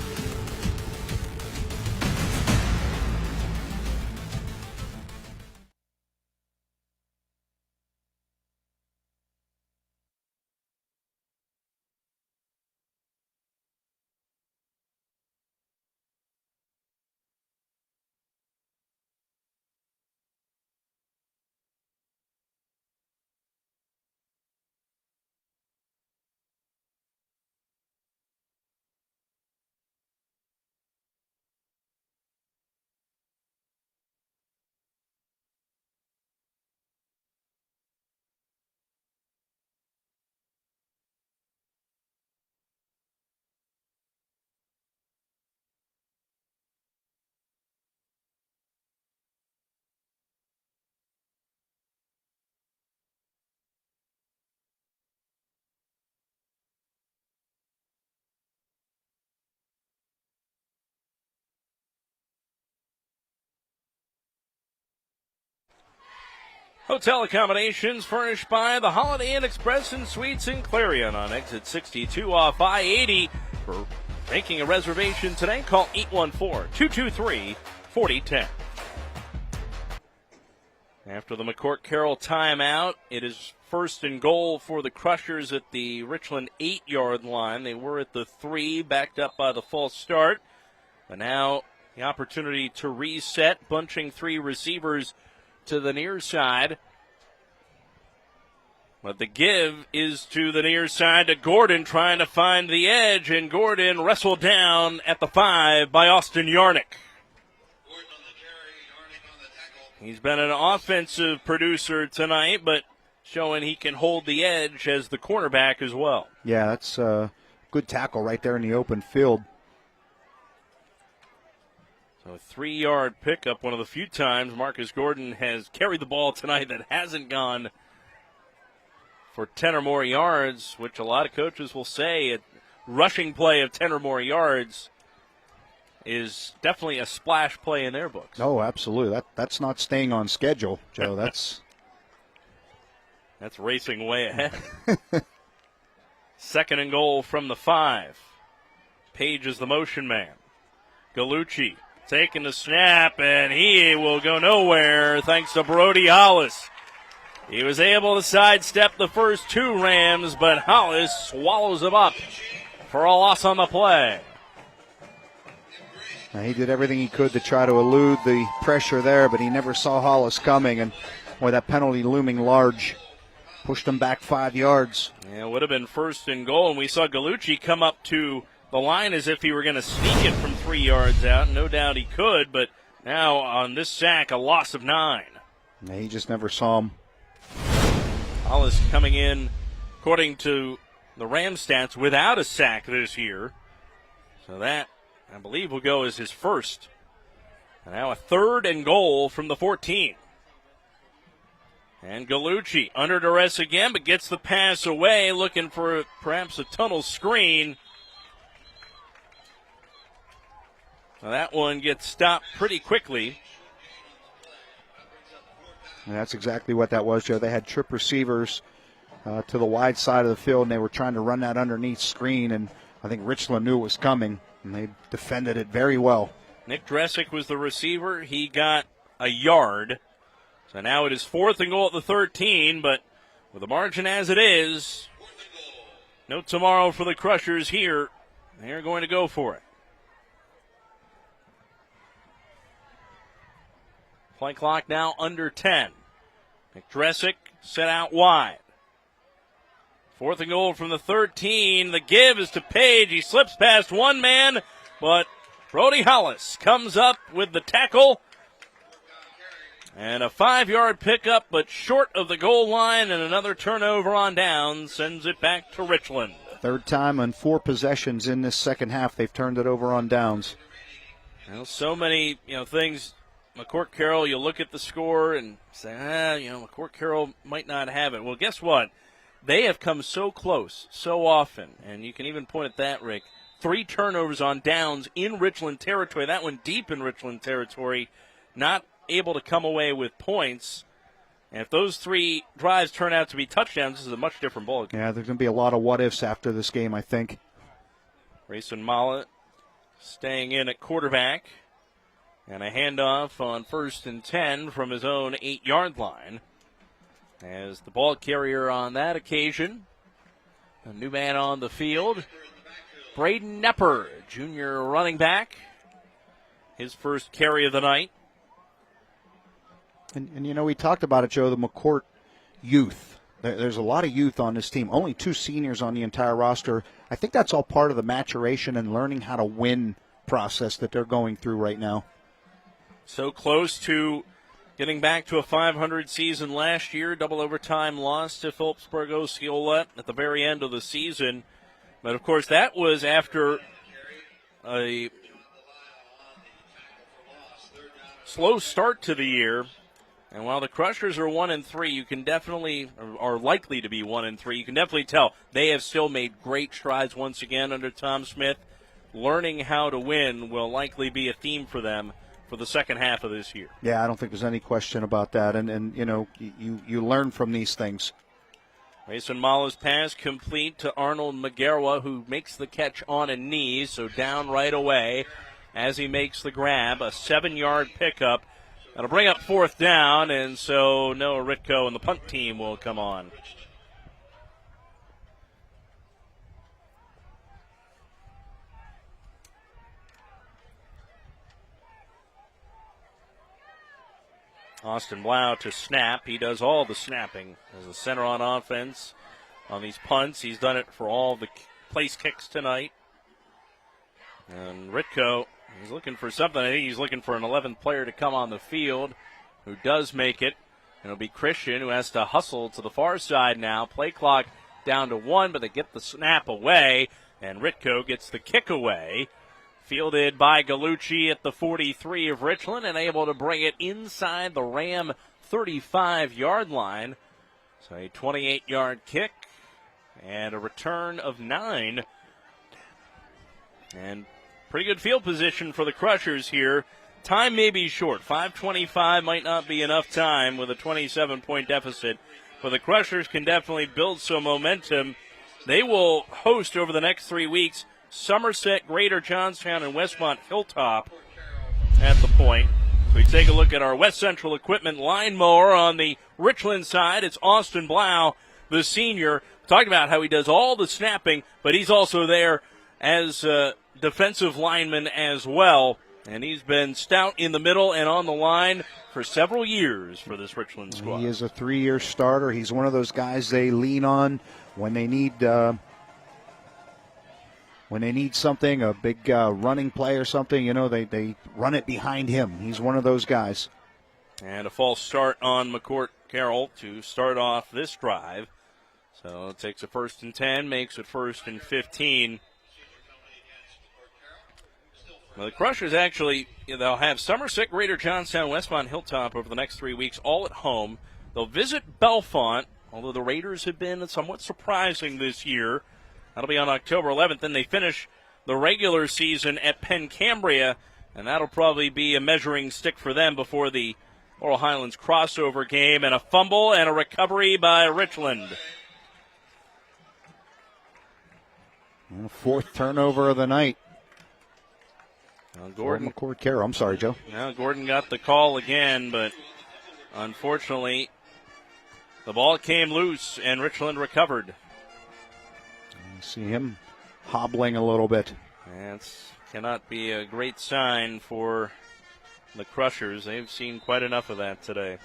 Hotel accommodations furnished by the Holiday Inn Express and Suites in Clarion on exit 62 off I-80. For making a reservation today, call 814-223-4010. After the McCort-Carroll timeout, it is first and goal for the Crushers at the Richland 8-yard line. They were at the 3, backed up by the false start. But now the opportunity to reset, bunching 3 receivers to the near side. But the give is to the near side to Gordon, trying to find the edge, and Gordon wrestled down at the 5 by Austin Yarnick. He's been an offensive producer tonight, but showing he can hold the edge as the cornerback as well. Yeah, that's a good tackle right there in the open field. So a 3-yard pickup, one of the few times Marcus Gordon has carried the ball tonight that hasn't gone for 10 or more yards, which a lot of coaches will say a rushing play of 10 or more yards is definitely a splash play in their books. Oh, absolutely. That's not staying on schedule, Joe. That's racing way ahead. Second and goal from the 5. Page is the motion man. Gallucci taking the snap, and he will go nowhere thanks to Brody Hollis. He was able to sidestep the first 2 Rams, but Hollis swallows him up for a loss on the play. Now, he did everything he could to try to elude the pressure there, but he never saw Hollis coming, and boy, that penalty looming large pushed him back 5 yards. Yeah, it would have been first and goal, and we saw Gallucci come up to the line as if he were going to sneak it from 3 yards out. No doubt he could, but now on this sack, a loss of 9. Yeah, he just never saw him. Hollis coming in, according to the Rams stats, without a sack this year. So that, I believe, will go as his first. And now a 3rd and goal from the 14. And Gallucci under duress again, but gets the pass away, looking for perhaps a tunnel screen. Well, that one gets stopped pretty quickly. And that's exactly what that was, Joe. They had trip receivers to the wide side of the field, and they were trying to run that underneath screen, and I think Richland knew it was coming, and they defended it very well. Nick Dresick was the receiver. He got a yard. So now it is 4th and goal at the 13, but with the margin as it is, no tomorrow for the Crushers here. They're going to go for it. Play clock now under 10. McDressick set out wide. 4th and goal from the 13. The give is to Page. He slips past one man, but Brody Hollis comes up with the tackle. And a 5-yard pickup, but short of the goal line, and another turnover on down sends it back to Richland. 3rd time on 4 possessions in this second half they've turned it over on downs. Well, so many things McCort-Carroll, you look at the score and say, McCort-Carroll might not have it. Well, guess what? They have come so close so often, and you can even point at that, Rick. 3 turnovers on downs in Richland territory. That one deep in Richland territory, not able to come away with points. And if those 3 drives turn out to be touchdowns, this is a much different ball game. Yeah, there's going to be a lot of what-ifs after this game, I think. Grayson Mala staying in at quarterback. And a handoff on 1st and 10 from his own 8-yard line. As the ball carrier on that occasion, a new man on the field, Braden Nepper, junior running back. His first carry of the night. And we talked about it, Joe, the McCourt youth. There's a lot of youth on this team. Only 2 seniors on the entire roster. I think that's all part of the maturation and learning how to win process that they're going through right now. So close to getting back to a 500 season last year. Double overtime loss to Phillipsburg Osceola at the very end of the season. But, of course, that was after a slow start to the year. And while the Crushers are 1-3, you can definitely, are likely to be 1-3, you can definitely tell they have still made great strides once again under Tom Smith. Learning how to win will likely be a theme for them for the second half of this year. Yeah, I don't think there's any question about that. And you learn from these things. Mason Mala's pass complete to Arnold Magarwa, who makes the catch on a knee, so down right away as he makes the grab. A 7-yard pickup. That'll bring up 4th down, and so Noah Ritko and the punt team will come on. Austin Blau to snap. He does all the snapping as a center on offense on these punts. He's done it for all the place kicks tonight. And Ritko, he's looking for something. I think he's looking for an 11th player to come on the field who does make it. And it'll be Christian, who has to hustle to the far side now. Play clock down to 1, but they get the snap away. And Ritko gets the kick away. Fielded by Gallucci at the 43 of Richland and able to bring it inside the Ram 35-yard line. So a 28-yard kick and a return of 9. And pretty good field position for the Crushers here. Time may be short. 5:25 might not be enough time with a 27-point deficit. But the Crushers can definitely build some momentum. They will host over the next 3 weeks Somerset, Greater Johnstown, and Westmont Hilltop at the point. So we take a look at our West Central Equipment line mower on the Richland side. It's Austin Blau, the senior. Talking about how he does all the snapping, but he's also there as a defensive lineman as well. And he's been stout in the middle and on the line for several years for this Richland squad. He is a 3-year starter. He's one of those guys they lean on when they need something, a big running play or something, they run it behind him. He's one of those guys. And a false start on McCort-Carroll to start off this drive. So it takes a 1st and 10, makes it 1st and 15. Well, the Crushers actually, they'll have Somerset, Greater Johnstown, Westmont Hilltop over the next 3 weeks, all at home. They'll visit Bellefonte, although the Raiders have been somewhat surprising this year. That'll be on October 11th. Then they finish the regular season at Penn Cambria, and that'll probably be a measuring stick for them before the Laurel Highlands crossover game. And a fumble and a recovery by Richland. And 4th turnover of the night. Gordon McCort-Carroll. I'm sorry, Joe. Now Gordon got the call again, but unfortunately the ball came loose and Richland recovered. You see him hobbling a little bit. That cannot be a great sign for the Crushers. They've seen quite enough of that today.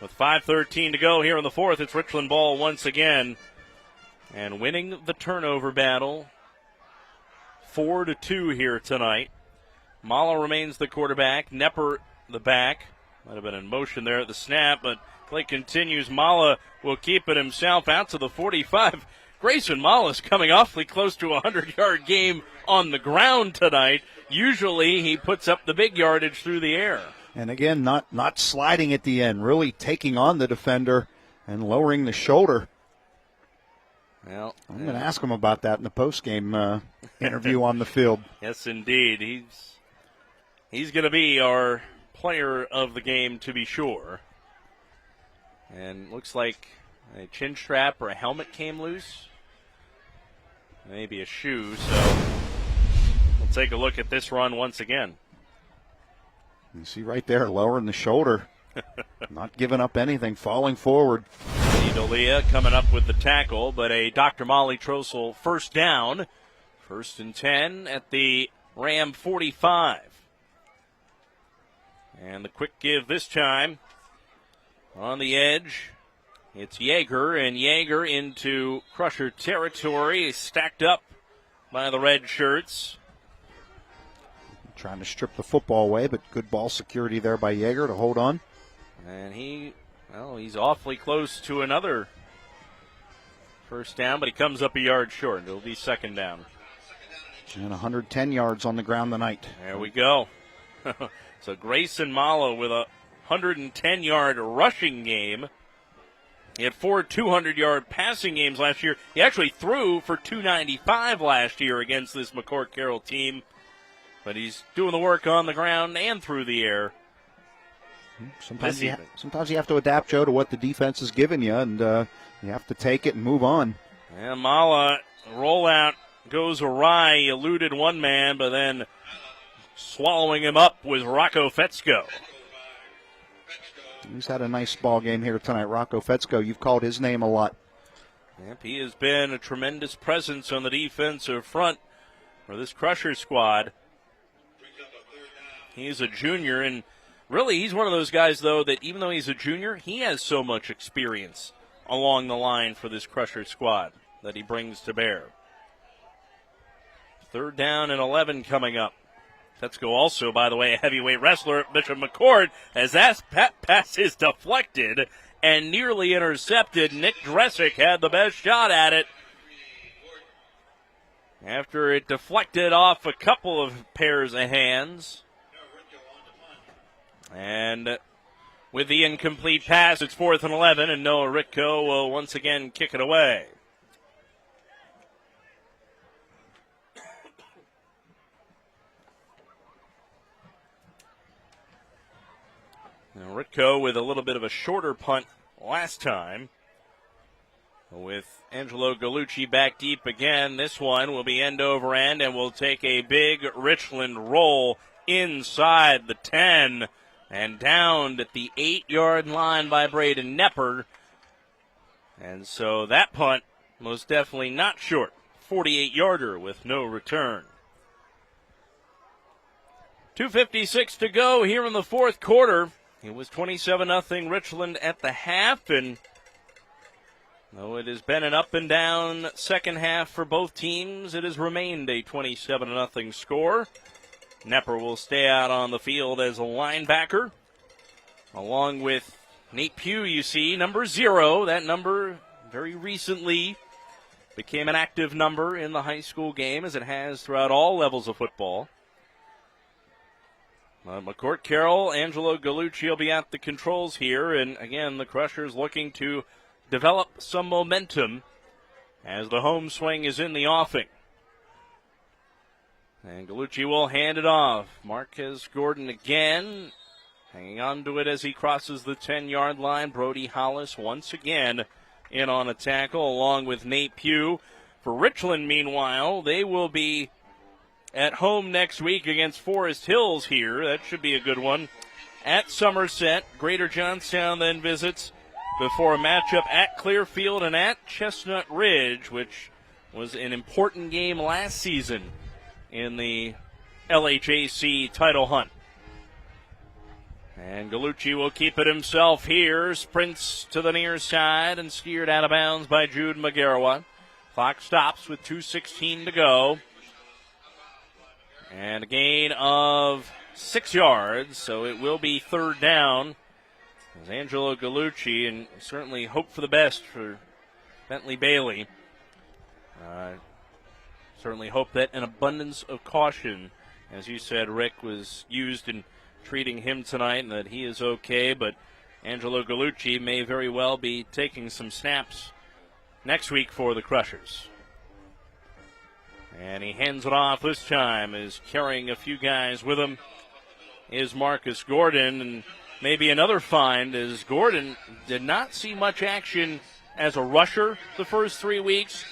With 5:13 to go here in the 4th, it's Richland ball once again. And winning the turnover battle 4-2 here tonight. Mala remains the quarterback. Nepper the back. Might have been in motion there at the snap, but play continues. Mala will keep it himself out to the 45. Grayson Mala's coming awfully close to a 100-yard game on the ground tonight. Usually he puts up the big yardage through the air. And again, not sliding at the end, really taking on the defender and lowering the shoulder. Well, I'm going to ask him about that in the postgame interview on the field. Yes, indeed. He's going to be our player of the game, to be sure. And looks like a chin strap or a helmet came loose. Maybe a shoe. So we'll take a look at this run once again. You see right there, lowering the shoulder. Not giving up anything, falling forward. D'Elia coming up with the tackle, but a Dr. Molly Trossel first down. 1st and 10 at the Ram 45. And the quick give this time on the edge. It's Yeager, and Yeager into Crusher territory, stacked up by the red shirts. Trying to strip the football away, but good ball security there by Yeager to hold on. And he's awfully close to another first down, but he comes up a yard short. It'll be 2nd down. And 110 yards on the ground tonight. There we go. So Grayson Malo with a 110-yard rushing game. He had 4 200-yard passing games last year. He actually threw for 295 last year against this McCort-Carroll team. But he's doing the work on the ground and through the air. Sometimes you have to adapt, Joe, to what the defense is giving you, and you have to take it and move on. And Mala rollout goes awry. He eluded one man, but then swallowing him up was Rocco Fetzko. He's had a nice ball game here tonight. Rocco Fetzko, you've called his name a lot. Yep, he has been a tremendous presence on the defensive front for this Crusher squad. He's a junior, and really he's one of those guys, though, that even though he's a junior, he has so much experience along the line for this Crusher squad that he brings to bear. 3rd down and 11 coming up. Fetzko also, by the way, a heavyweight wrestler at Bishop McCort, as that pass is deflected and nearly intercepted. Nick Dresick had the best shot at it after it deflected off a couple of pairs of hands. And with the incomplete pass, it's 4th and 11, and Noah Ritko will once again kick it away. Now Ritko with a little bit of a shorter punt last time. With Angelo Gallucci back deep again, this one will be end over end and will take a big Richland roll inside the 10 and down at the 8-yard line by Braden Nepper. And so that punt most definitely not short. 48-yarder with no return. 2:56 to go here in the 4th quarter. It was 27-0 Richland at the half, and though it has been an up and down second half for both teams, it has remained a 27-0 score. Nepper will stay out on the field as a linebacker, along with Nate Pugh, you see, number 0. That number very recently became an active number in the high school game, as it has throughout all levels of football. McCort-Carroll, Angelo Gallucci will be at the controls here, and again, the Crushers looking to develop some momentum as the home swing is in the offing. And Gallucci will hand it off. Marquez Gordon again, hanging on to it as he crosses the 10-yard line. Brody Hollis once again in on a tackle, along with Nate Pugh. For Richland, meanwhile, they will be at home next week against Forest Hills here. That should be a good one. At Somerset, Greater Johnstown then visits before a matchup at Clearfield and at Chestnut Ridge, which was an important game last season in the LHAC title hunt. And Gallucci will keep it himself here. Sprints to the near side and steered out of bounds by Jude Magarawa. Clock stops with 2:16 to go. And a gain of 6 yards, so it will be 3rd down. As Angelo Gallucci, and certainly hope for the best for Bentley Bailey. Certainly hope that an abundance of caution As you said, Rick was used in treating him tonight and that he is okay, but Angelo Gallucci may very well be taking some snaps next week for the Crushers. And he hands it off this time, is carrying a few guys with him, is Marcus Gordon. And maybe another find is Gordon did not see much action as a rusher the first 3 weeks,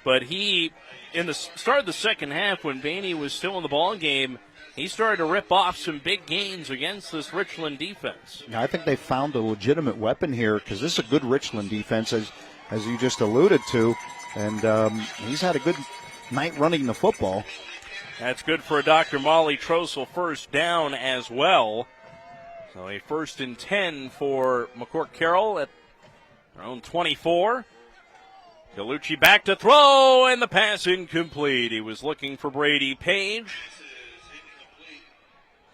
but he, in the start of the second half when Bainey was still in the ball game, he started to rip off some big gains against this Richland defense. Now, I think they found a legitimate weapon here because this is a good Richland defense, as you just alluded to, and he's had a good night running the football. That's good for a Dr. Molly Trossel first down as well. So a 1st and 10 for McCort-Carroll at their own 24. Gallucci back to throw, and the pass incomplete. He was looking for Brady Page.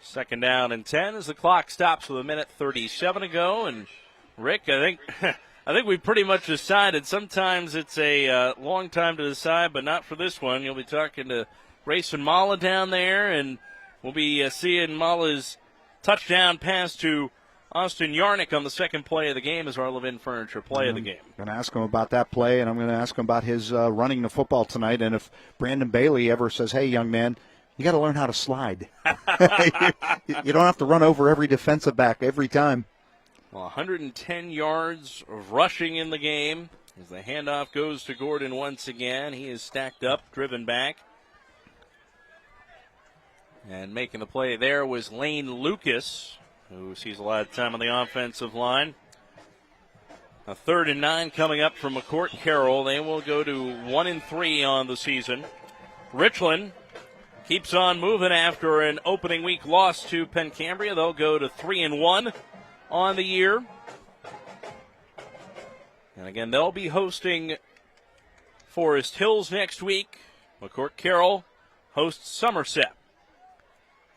2nd down and 10 as the clock stops with 1:37 to go. And Rick, I think we pretty much decided sometimes it's a long time to decide, but not for this one. You'll be talking to Grayson Mala down there, and we'll be seeing Mala's touchdown pass to Austin Yarnick on the second play of the game as our Levin Furniture play of the game. I'm going to ask him about that play, and I'm going to ask him about his running the football tonight. And if Brandon Bailey ever says, hey, young man, you got to learn how to slide. You don't have to run over every defensive back every time. Well, 110 yards of rushing in the game as the handoff goes to Gordon once again. He is stacked up, driven back. And making the play there was Lane Lucas, who sees a lot of time on the offensive line. A 3rd and 9 coming up from McCort-Carroll. They will go to 1-3 on the season. Richland keeps on moving after an opening week loss to Pencambria. They'll go to 3-1 on the year. And again, they'll be hosting Forest Hills next week. McCort-Carroll hosts Somerset.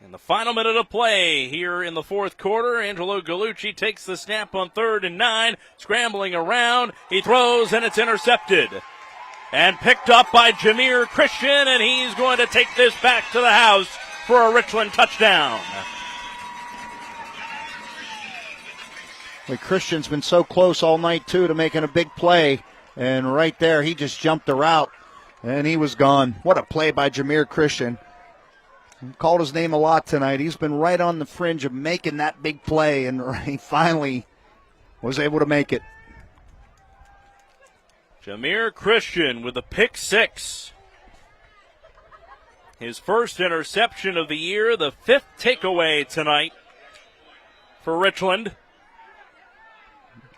In the final minute of play here in the fourth quarter, Angelo Gallucci takes the snap on 3rd and 9, scrambling around. He throws, and it's intercepted. And picked up by Jameer Christian, and he's going to take this back to the house for a Richland touchdown. Well, Christian's been so close all night, too, to making a big play. And right there, he just jumped the route, and he was gone. What a play by Jameer Christian. Called his name a lot tonight. He's been right on the fringe of making that big play, and he finally was able to make it. Jameer Christian with a pick 6. His first interception of the year, the 5th takeaway tonight for Richland.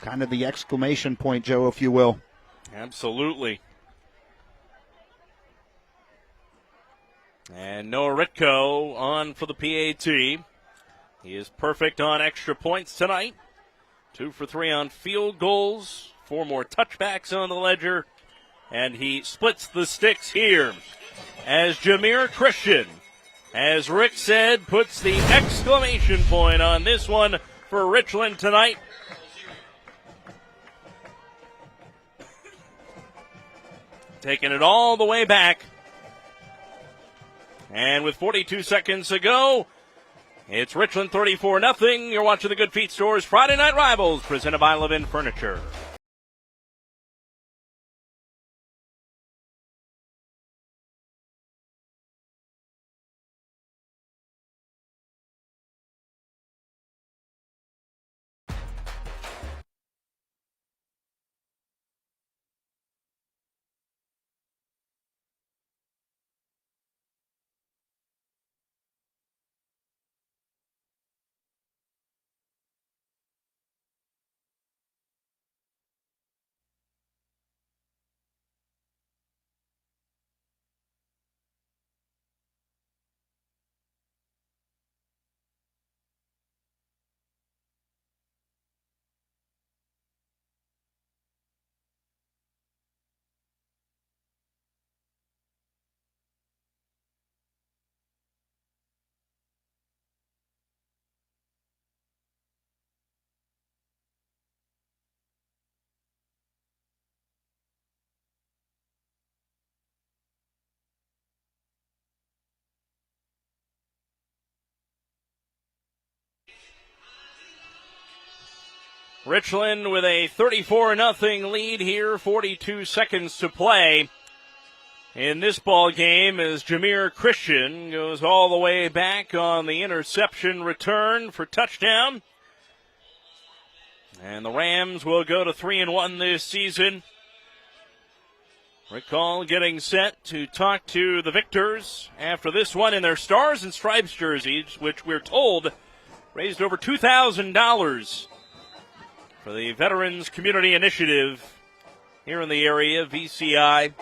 Kind of the exclamation point, Joe, if you will. Absolutely. And Noah Ritko on for the PAT. He is perfect on extra points tonight. 2 for 3 on field goals. 4 more touchbacks on the ledger. And he splits the sticks here as Jameer Christian, as Rick said, puts the exclamation point on this one for Richland tonight. Taking it all the way back. And with 42 seconds to go, it's Richland 34-0. You're watching the Good Feet Store's Friday Night Rivals, presented by Levin Furniture. Richland with a 34-0 lead here, 42 seconds to play in this ball game as Jameer Christian goes all the way back on the interception return for touchdown. And the Rams will go to 3-1 this season. Rick Hall getting set to talk to the victors after this one in their Stars and Stripes jerseys, which we're told raised over $2,000 for the Veterans Community Initiative here in the area, VCI.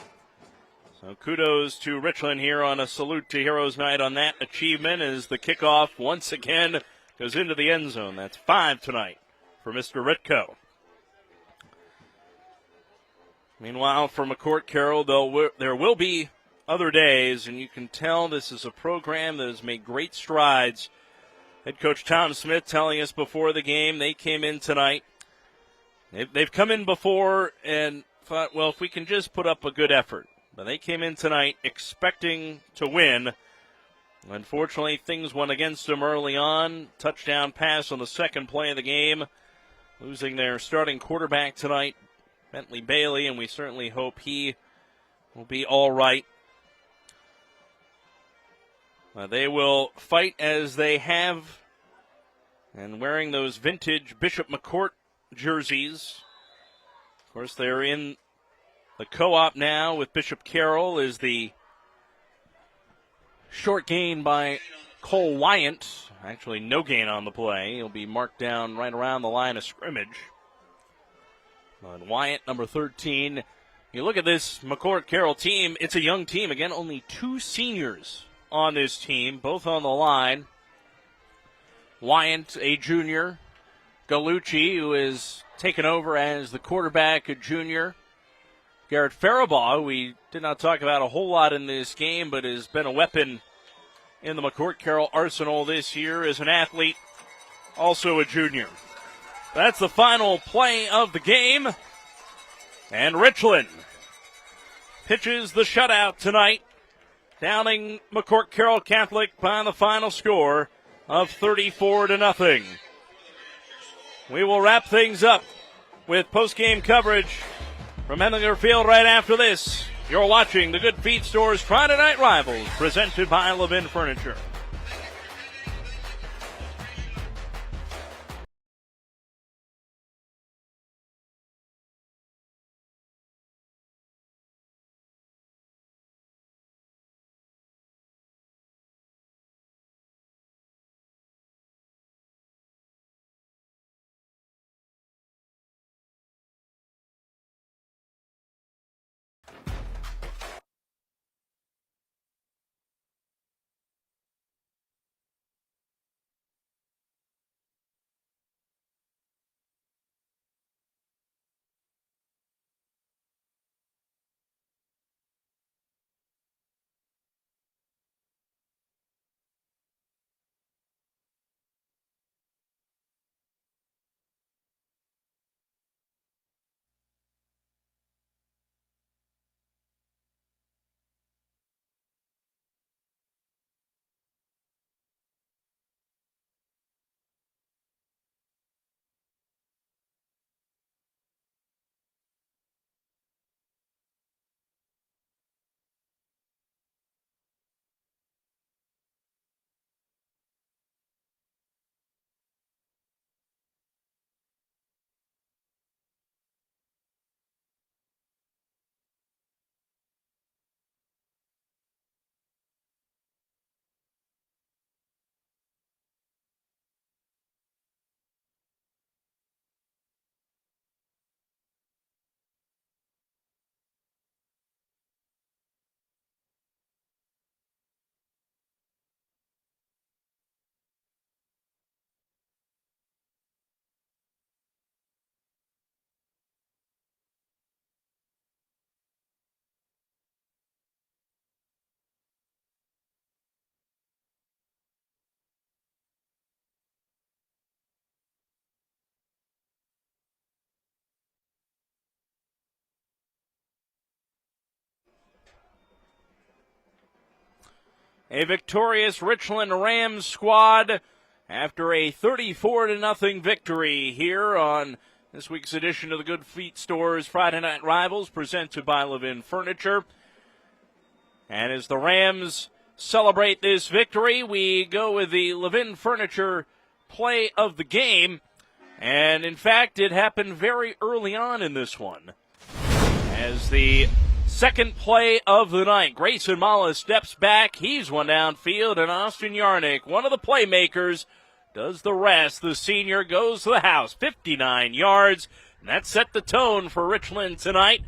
So kudos to Richland here on a Salute to Heroes night on that achievement as the kickoff once again goes into the end zone. That's 5 tonight for Mr. Ritko. Meanwhile, for McCort-Carroll, there will be other days, and you can tell this is a program that has made great strides. Head coach Tom Smith telling us before the game they came in tonight. They've come in before and thought, well, if we can just put up a good effort. But they came in tonight expecting to win. Unfortunately, things went against them early on. Touchdown pass on the second play of the game. Losing their starting quarterback tonight, Bentley Bailey, and we certainly hope he will be all right. They will fight as they have, and wearing those vintage Bishop McCort jerseys. Of course, they're in the co-op now with Bishop Carroll is the short gain by Cole Wyant. Actually, no gain on the play. He'll be marked down right around the line of scrimmage. But Wyant, number 13. You look at this McCort-Carroll team, it's a young team. Again, only 2 seniors on this team, both on the line. Wyant, a junior. Gallucci, who is taken over as the quarterback, a junior. Garrett Faribaugh, who we did not talk about a whole lot in this game, but has been a weapon in the McCort-Carroll arsenal this year as an athlete, also a junior. That's the final play of the game. And Richland pitches the shutout tonight, downing McCort-Carroll Catholic by the final score of 34-0. We will wrap things up with post-game coverage from Hemlinger Field right after this. You're watching the Good Feet Store's Friday Night Rivals, presented by Levin Furniture. A victorious Richland Rams squad after a 34-0 victory here on This week's edition of the Good Feet Store's Friday Night Rivals, presented by Levin Furniture. And as the Rams celebrate this victory, we go with the Levin Furniture play of the game. And in fact, it happened very early on in this one. As the second play of the night, Grayson Mala steps back. He's one downfield, and Austin Yarnick, one of the playmakers, does the rest. The senior goes to the house, 59 yards, and that set the tone for Richland tonight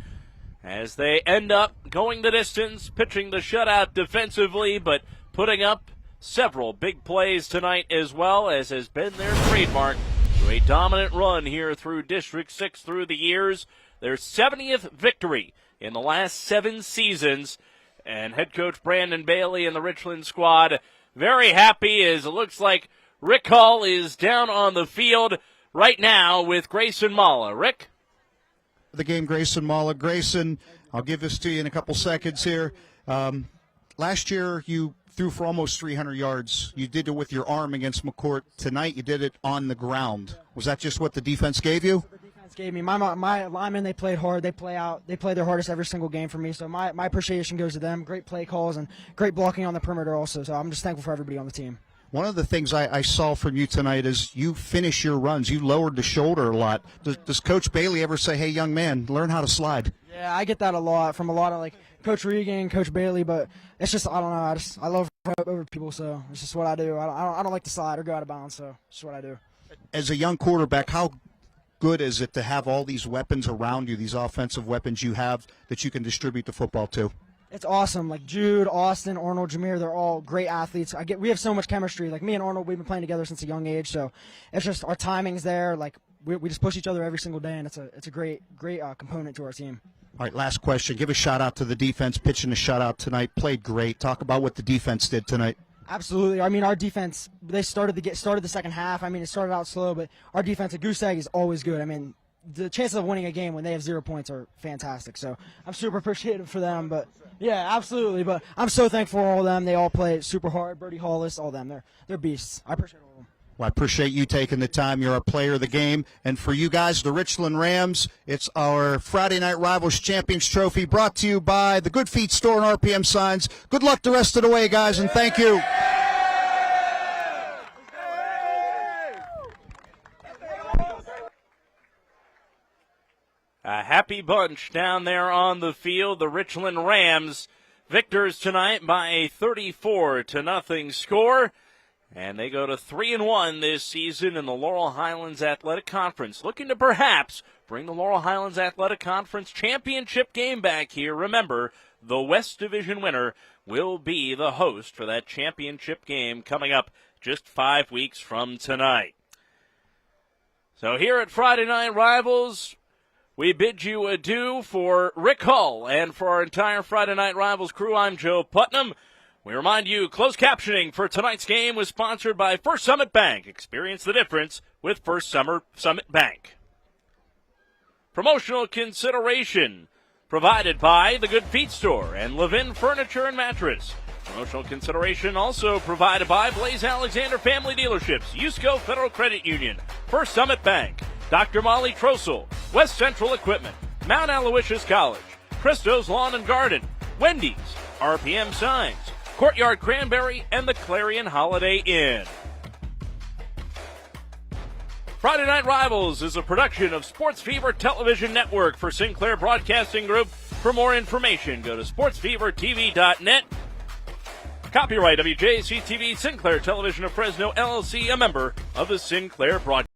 as they end up going the distance, pitching the shutout defensively, but putting up several big plays tonight as well, as has been their trademark to a dominant run here through District 6 through the years. Their 70th victory in the last 7 seasons, and head coach Brandon Bailey and the Richland squad very happy, as it looks like Rick Hull is down on the field right now with Grayson Mala. Rick? The game, Grayson Mala. Grayson, I'll give this to you in a couple seconds here. Last year, you threw for almost 300 yards. You did it with your arm against McCourt. Tonight, you did it on the ground. Was that just what the defense gave you? The defense gave me. My linemen, they played hard. They play their hardest every single game for me. So my appreciation goes to them. Great play calls and great blocking on the perimeter also. So I'm just thankful for everybody on the team. One of the things I saw from you tonight is you finish your runs. You lowered the shoulder a lot. Does Coach Bailey ever say, hey, young man, learn how to slide? Yeah, I get that a lot from a lot of, like, Coach Regan, Coach Bailey, but it's just, I don't know, I love over people, so it's just what I do. I don't like to slide or go out of bounds, so it's just what I do. As a young quarterback, how good is it to have all these weapons around you, these offensive weapons you have that you can distribute the football to? It's awesome. Like Jude, Austin, Arnold, Jameer, they're all great athletes. We have so much chemistry. Like me and Arnold, we've been playing together since a young age, so it's just our timing's there. Like we just push each other every single day, and it's a great component to our team. All right, last question. Give a shout out to the defense pitching the shutout tonight. Played great. Talk about what the defense did tonight. Absolutely. I mean, our defense, they started the second half. I mean, it started out slow, but our defense at Goose Egg is always good. I mean, the chances of winning a game when they have 0 points are fantastic. So I'm super appreciative for them. But yeah, absolutely. But I'm so thankful for all of them. They all play super hard. Birdie Hollis, all of them. They're beasts. I appreciate all of them. Well, I appreciate you taking the time. You're a player of the game. And for you guys, the Richland Rams, it's our Friday Night Rivals Champions Trophy brought to you by the Good Feet Store and RPM Signs. Good luck the rest of the way, guys, and thank you. A happy bunch down there on the field. The Richland Rams, victors tonight by a 34-0 score. And they go to 3-1 this season in the Laurel Highlands Athletic Conference, looking to perhaps bring the Laurel Highlands Athletic Conference championship game back here. Remember, the West Division winner will be the host for that championship game coming up just 5 weeks from tonight. So here at Friday Night Rivals, we bid you adieu. For Rick Hull and for our entire Friday Night Rivals crew, I'm Joe Putnam. We remind you, closed captioning for tonight's game was sponsored by First Summit Bank. Experience the difference with First Summit Bank. Promotional consideration provided by the Good Feet Store and Levin Furniture and Mattress. Promotional consideration also provided by Blaze Alexander Family Dealerships, Usco Federal Credit Union, First Summit Bank, Dr. Molly Trossel, West Central Equipment, Mount Aloysius College, Christo's Lawn and Garden, Wendy's, RPM Signs, Courtyard Cranberry, and the Clarion Holiday Inn. Friday Night Rivals is a production of Sports Fever Television Network for Sinclair Broadcasting Group. For more information, go to sportsfevertv.net. Copyright WJC-TV, Sinclair Television of Fresno, LLC, a member of the Sinclair Broadcasting.